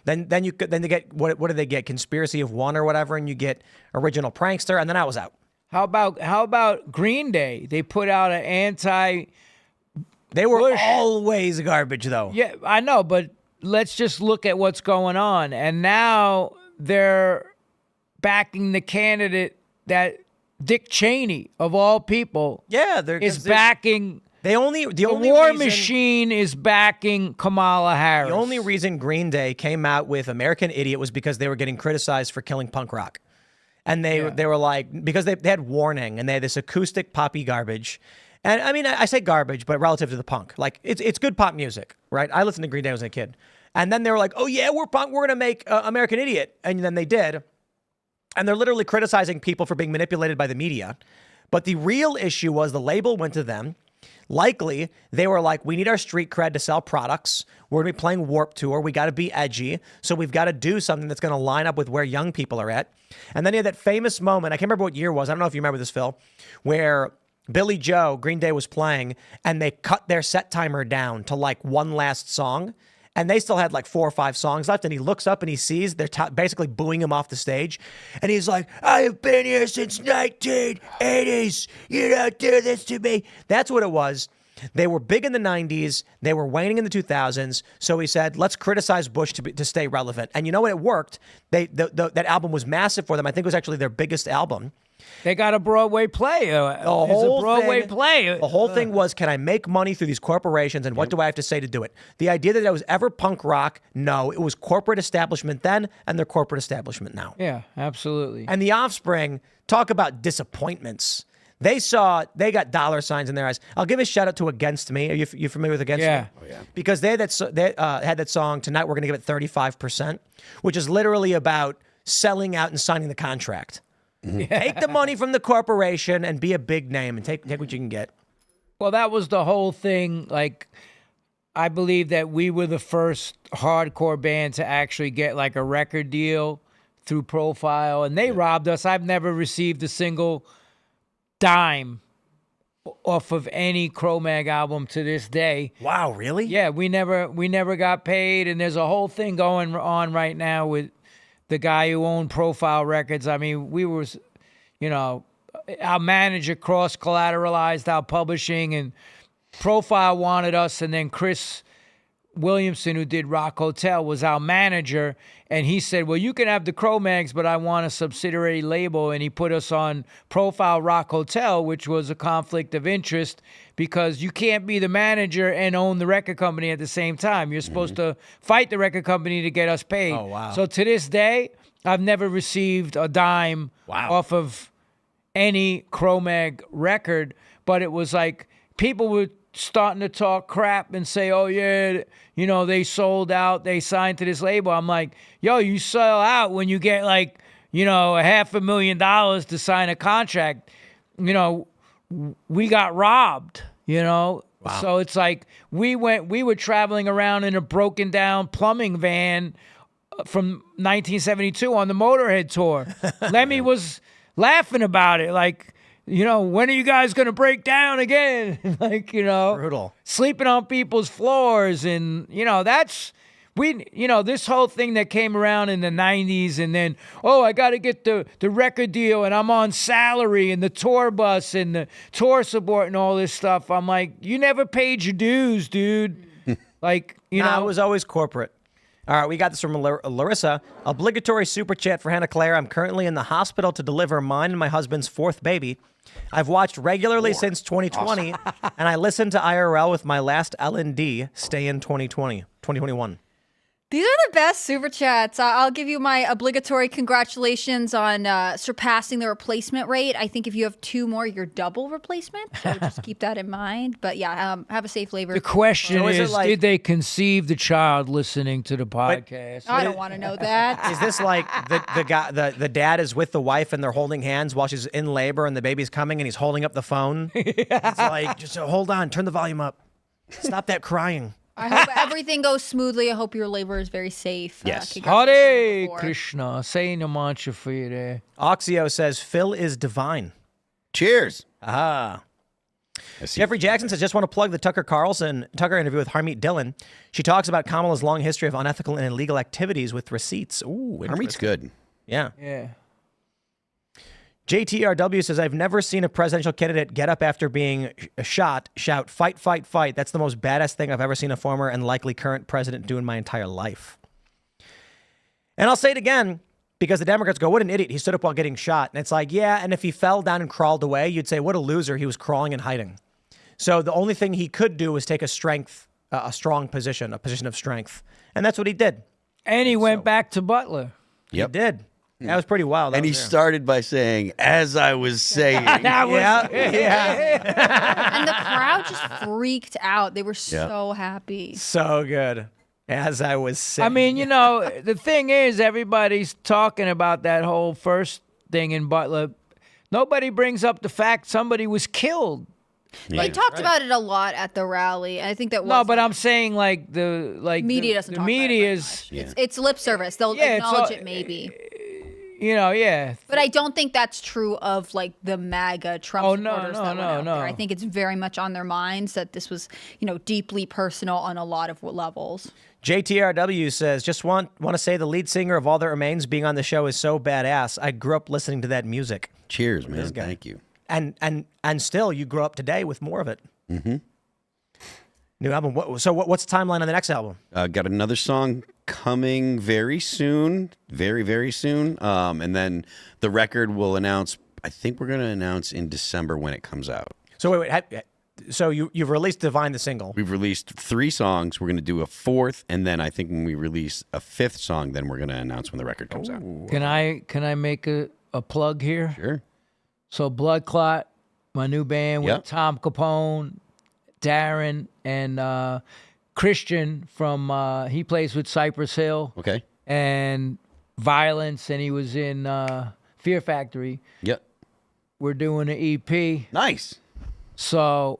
Then they get, what do they get? Conspiracy of One or whatever, and you get Original Prankster, and then I was out. How about Green Day? They put out an anti... They were always garbage, though. Yeah, I know, but let's just look at what's going on. And now they're backing the candidate that Dick Cheney, of all people, is backing. The war machine is backing Kamala Harris. The only reason Green Day came out with American Idiot was because they were getting criticized for killing punk rock. And they were like, because they had Warning, and they had this acoustic poppy garbage. And I mean, I say garbage, but relative to the punk, like it's good pop music, right? I listened to Green Day when I was a kid. And then they were like, oh yeah, we're punk, we're going to make American Idiot. And then they did. And they're literally criticizing people for being manipulated by the media. But the real issue was the label went to them. Likely, they were like, we need our street cred to sell products. We're going to be playing Warped Tour. We got to be edgy. So we've got to do something that's going to line up with where young people are at. And then you had that famous moment. I can't remember what year it was. I don't know if you remember this, Phil, where Billy Joe, Green Day, was playing, and they cut their set timer down to like one last song. And they still had like 4 or 5 songs left. And he looks up and he sees they're basically booing him off the stage. And he's like, I have been here since 1980s. You don't do this to me. That's what it was. They were big in the 90s. They were waning in the 2000s. So he said, let's criticize Bush to stay relevant. And you know what? It worked. That album was massive for them. I think it was actually their biggest album. They got a Broadway play. The whole thing was, can I make money through these corporations, and what do I have to say to do it? The idea that it was ever punk rock, no. It was corporate establishment then, and their corporate establishment now. Yeah, absolutely. And the Offspring, talk about disappointments. They got dollar signs in their eyes. I'll give a shout out to Against Me. Are you familiar with Against Me? Oh, yeah. Because they had that song, Tonight We're Going to Give It 35%, which is literally about selling out and signing the contract. Mm-hmm. Take the money from the corporation and be a big name and take what you can get. Well, that was the whole thing. Like, I believe that we were the first hardcore band to actually get like a record deal through Profile, and they robbed us. I've never received a single dime off of any Cro-Mag album to this day. Wow, really? Yeah, we never got paid, and there's a whole thing going on right now with the guy who owned Profile Records. I mean, we were, our manager cross-collateralized our publishing, and Profile wanted us, and then Chris Williamson, who did Rock Hotel, was our manager, and he said, well, you can have the Cro-Mags, but I want a subsidiary label, and he put us on Profile Rock Hotel, which was a conflict of interest because you can't be the manager and own the record company at the same time. You're supposed to fight the record company to get us paid. Oh, wow. So to this day, I've never received a dime off of any Cro-Mag record, but it was like people were starting to talk crap and say, oh, yeah, they sold out, they signed to this label. I'm like, yo, you sell out when you get like, $500,000 to sign a contract. We got robbed, Wow. So it's like we were traveling around in a broken down plumbing van from 1972 on the Motorhead tour. Lemmy was laughing about it. Like, when are you guys going to break down again? Like, Brutal. sleeping on people's floors. And, this whole thing that came around in the 90s and then, I got to get the record deal and I'm on salary and the tour bus and the tour support and all this stuff. I'm like, you never paid your dues, dude. Like, It was always corporate. All right, we got this from Larissa. Obligatory super chat for Hannah Claire. I'm currently in the hospital to deliver mine and my husband's fourth baby. I've watched regularly since 2020, and I listened to IRL with my last L&D stay in 2021. These are the best super chats. I'll give you my obligatory congratulations on surpassing the replacement rate. I think if you have 2 more, you're double replacement. So just keep that in mind. But yeah, have a safe labor. The question So is, did they conceive the child listening to the podcast? I don't want to know that. Is this like the guy, the dad is with the wife and they're holding hands while she's in labor and the baby's coming and he's holding up the phone? It's like, just hold on, turn the volume up. Stop that crying. I hope everything goes smoothly. I hope your labor is very safe. Yes. Hare Krishna. Saying the mantra for you there. Oxio says, Phil is divine. Cheers. Jeffrey Jackson says, just want to plug the Tucker interview with Harmeet Dillon. She talks about Kamala's long history of unethical and illegal activities with receipts. Ooh, Harmeet's good. Yeah. Yeah. JTRW says, I've never seen a presidential candidate get up after being shot, shout, fight, fight, fight. That's the most badass thing I've ever seen a former and likely current president do in my entire life. And I'll say it again, because the Democrats go, what an idiot. He stood up while getting shot. And it's like, yeah, and if he fell down and crawled away, you'd say, what a loser. He was crawling and hiding. So the only thing he could do was take a strong position, a position of strength. And that's what he did. And he went back to Butler. Yep. He did. That was pretty wild. And he started by saying, as I was saying. Yeah. And the crowd just freaked out. They were so happy. So good. As I was saying. I mean, the thing is, everybody's talking about that whole first thing in Butler. Nobody brings up the fact somebody was killed. They talked about it a lot at the rally. I think that was No, but I'm saying media doesn't the talk media's about it very much. It's lip service. They'll acknowledge it maybe. Yeah. But I don't think that's true of like the MAGA Trump supporters that went out there. I think it's very much on their minds that this was, deeply personal on a lot of levels. JTRW says, just want to say the lead singer of All That Remains being on the show is so badass. I grew up listening to that music. Cheers, man. Thank you. And still, you grew up today with more of it. Mm-hmm. New album. What's the timeline on the next album? Got another song coming very soon, very, very soon. And then the record will announce, I think we're going to announce in December when it comes out. So wait. So you've released Divine the single. We've released 3 songs. We're going to do a 4th. And then I think when we release a 5th song, then we're going to announce when the record comes out. Can I make a plug here? Sure. So Blood Clot, my new band with Tom Capone, Darren, and Christian from, he plays with Cypress Hill. Okay. And Violence, and he was in Fear Factory. Yep. We're doing an EP. Nice. So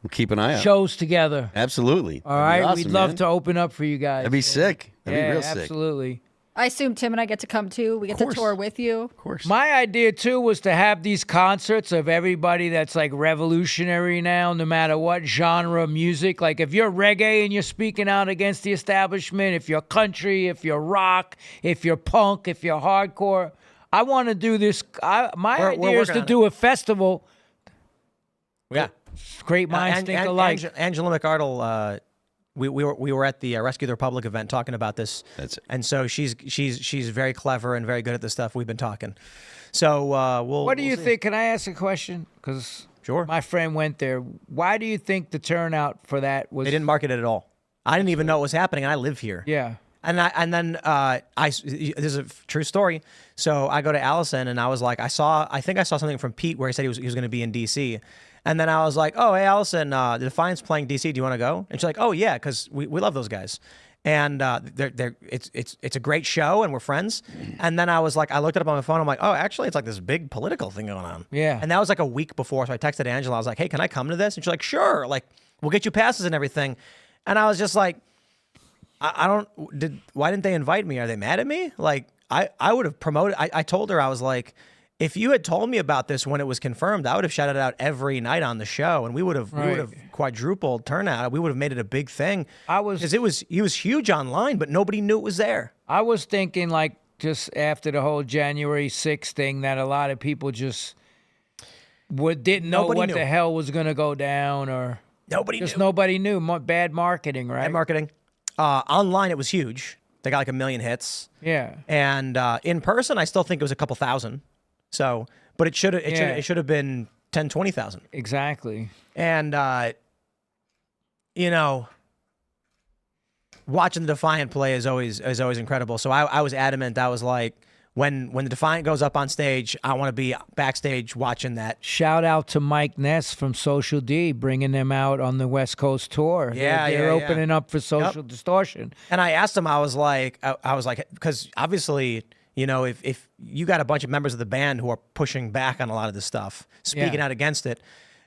we'll keep an eye out. Shows together. Absolutely. All right. Awesome, We'd love man. to open up for you guys. That'd be sick. That'd be real sick. Absolutely. I assume Tim and I get to come too. We get to tour with you. Of course. My idea too was to have these concerts of everybody that's like revolutionary now, no matter what genre of music. Like if you're reggae and you're speaking out against the establishment, if you're country, if you're rock, if you're punk, if you're hardcore, I want to do this. My idea is to do a festival. Yeah. Great minds think alike. Angela McArdle, we were at the Rescue the Republic event talking about this. That's it. And so she's very clever and very good at the stuff we've been talking. So What do you think? Can I ask a question? Because sure, my friend went there. Why do you think the turnout for that was? They didn't market it at all. I didn't even know it was happening, and I live here. Yeah. And then this is a true story. So I go to Allison, and I was like, I think I saw something from Pete where he said he was going to be in D.C. And then I was like, oh, hey, Allison, the Defiant's playing D.C. Do you want to go? And she's like, oh, yeah, because we love those guys. And it's a great show, and we're friends. And then I was like, I looked it up on my phone. I'm like, oh, actually, it's like this big political thing going on. Yeah. And that was like a week before. So I texted Angela. I was like, hey, can I come to this? And she's like, sure. Like, we'll get you passes and everything. And I was just like, why didn't they invite me? Are they mad at me? Like, I would have promoted. I told her, I was like, if you had told me about this when it was confirmed, I would have shouted out every night on the show, and we would have quadrupled turnout. We would have made it a big thing. Because he was huge online, but nobody knew it was there. I was thinking, like, just after the whole January 6th thing, that a lot of people just didn't know what the hell was going to go down, or nobody knew. Bad marketing, right? Bad marketing. Online, it was huge. They got like 1 million hits. Yeah. And in person, I still think it was a couple thousand. So, but it should have been 10, 20,000. Exactly. And you know, watching the Defiant play is always incredible. So I was adamant. I was like, when the Defiant goes up on stage, I want to be backstage watching that. Shout out to Mike Ness from Social D, bringing them out on the West Coast tour. Yeah, they're opening up for Social Distortion. And I asked him, I was like, because obviously, you know, if you got a bunch of members of the band who are pushing back on a lot of this stuff, speaking out against it,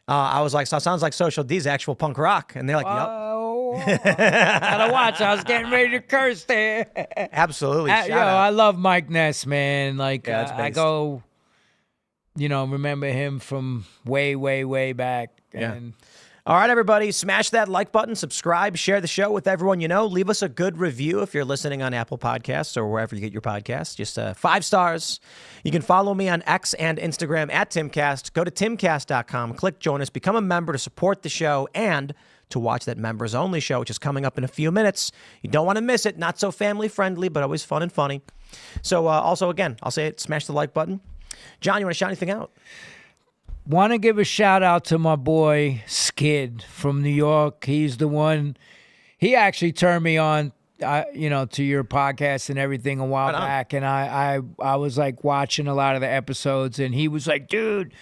I was like, so it sounds like Social D's actual punk rock. And they're like, yep. Gotta watch. I was getting ready to curse there. Absolutely. I love Mike Ness, man. Like, I go, you know, remember him from way, way, way back. And all right, everybody, smash that like button, subscribe, share the show with everyone you know. Leave us a good review if you're listening on Apple Podcasts or wherever you get your podcasts. Just 5 stars. You can follow me on X and Instagram at Timcast. Go to timcast.com, click join us, become a member to support the show and to watch that members only show, which is coming up in a few minutes. You don't want to miss it. Not so family friendly, but always fun and funny. So also, again, I'll say it, smash the like button. John, you want to shout anything out? Want to give a shout out to my boy Skid from New York. He's the one. He actually turned me on, to your podcast and everything a while back, and I was like watching a lot of the episodes, and he was like, dude.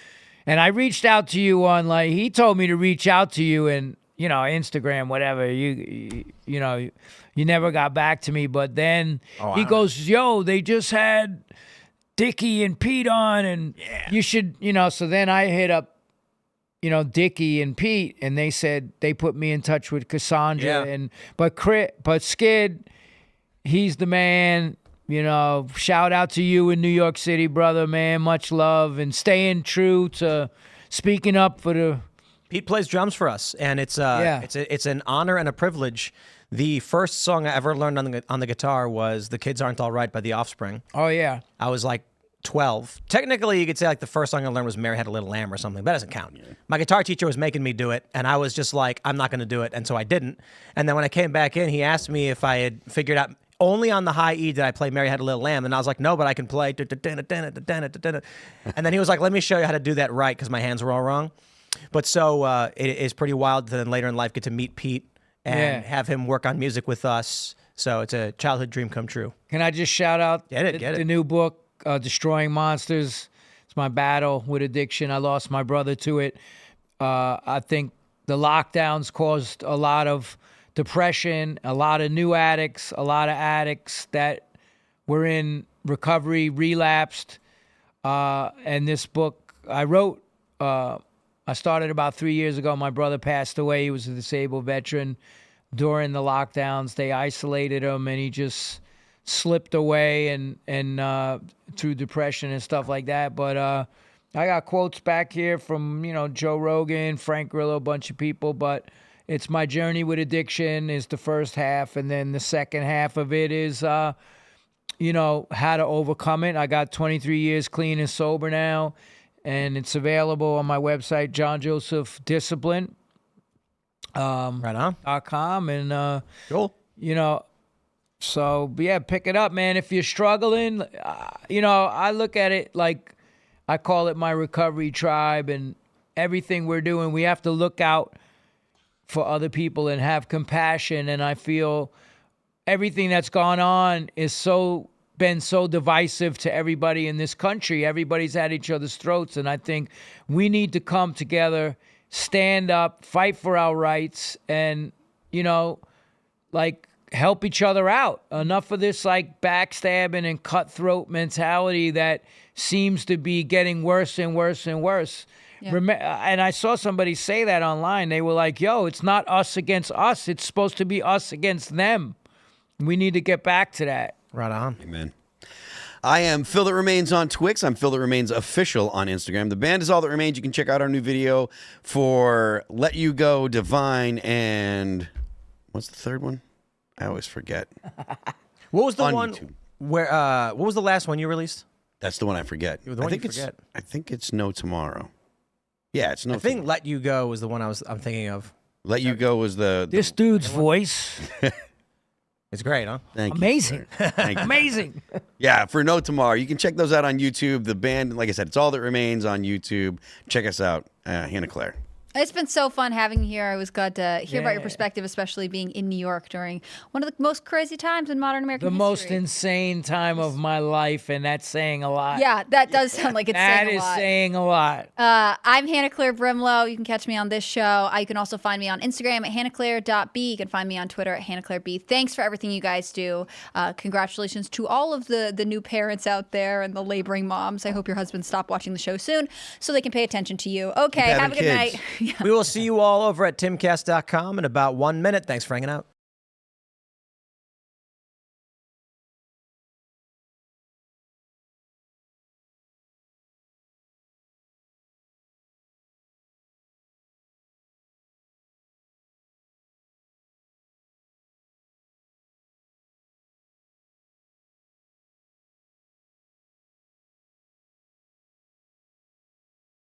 And I reached out to you on, like, he told me to reach out to you and, you know, Instagram, whatever. You never got back to me, but then he goes, yo, they just had Dickie and Pete on, and you should, so then I hit up, Dickie and Pete, and they said they put me in touch with Cassandra, but Skid, he's the man, shout out to you in New York City, brother, man, much love, and staying true to speaking up for the... Pete plays drums for us, and it's an honor and a privilege. The first song I ever learned on the guitar was "The Kids Aren't All Right" by The Offspring. Oh yeah, I was like 12. Technically, you could say like the first song I learned was "Mary Had a Little Lamb" or something. That doesn't count. Yeah. My guitar teacher was making me do it, and I was just like, I'm not going to do it, and so I didn't. And then when I came back in, he asked me if I had figured out. Only on the high E did I play "Mary Had a Little Lamb," and I was like, no, but I can play. And then he was like, let me show you how to do that right, because my hands were all wrong. But so it is pretty wild to then later in life get to meet Pete and have him work on music with us. So it's a childhood dream come true. Can I just shout out the new book, Destroying Monsters? It's my battle with addiction. I lost my brother to it. I think the lockdowns caused a lot of depression, a lot of new addicts, a lot of addicts that were in recovery, relapsed. And this book I wrote... I started about 3 years ago. My brother passed away. He was a disabled veteran. During the lockdowns, they isolated him, and he just slipped away and through depression and stuff like that. But I got quotes back here from, Joe Rogan, Frank Grillo, a bunch of people. But it's my journey with addiction is the first half, and then the second half of it is, how to overcome it. I got 23 years clean and sober now. And it's available on my website, John Joseph Discipline. Right on. .com. And, cool. So, yeah, pick it up, man. If you're struggling, I look at it like I call it my recovery tribe, and everything we're doing, we have to look out for other people and have compassion. And I feel everything that's gone on is been so divisive to everybody in this country. Everybody's at each other's throats, and I think we need to come together, stand up, fight for our rights, and help each other out. Enough of this backstabbing and cutthroat mentality that seems to be getting worse and worse and worse. Yeah. And I saw somebody say that online. They were like, yo, it's not us against us, it's supposed to be us against them. We need to get back to that. Right on. Amen. I am Phil That Remains on Twix. I'm Phil That Remains Official on Instagram. The band is All That Remains. You can check out our new video for Let You Go, Divine, and what's the third one? I always forget. What was the On one YouTube. where? What was the last one you released? That's the one I forget. The one I think you it's. forget. I think it's No Tomorrow. Yeah, it's No. I think Tomorrow. "Let You Go" was the one I'm thinking of. Let You Go was the This dude's voice, It's great, huh? thank you. amazing, Thank you. amazing. Yeah, for No Tomorrow. You can check those out on YouTube. The band, like I said, it's All That Remains on YouTube. Check us out, Hannah Claire. It's been so fun having you here. I was glad to hear about your Yeah. perspective, especially being in New York during one of the most crazy times in modern American The history. most insane time of my life, and that's saying a lot. Yeah, that does sound like it's That saying a is lot. saying a lot. I'm Hannah Claire Brimlow. You can catch me on this show. You can also find me on Instagram at hannahclaire.b. You can find me on Twitter at hannahclaireb. Thanks for everything you guys do. Congratulations to all of the new parents out there and the laboring moms. I hope your husbands stop watching the show soon so they can pay attention to you. Okay, Keep have a having good kids. night. Yeah. We will see you all over at timcast.com in about 1 minute. Thanks for hanging out.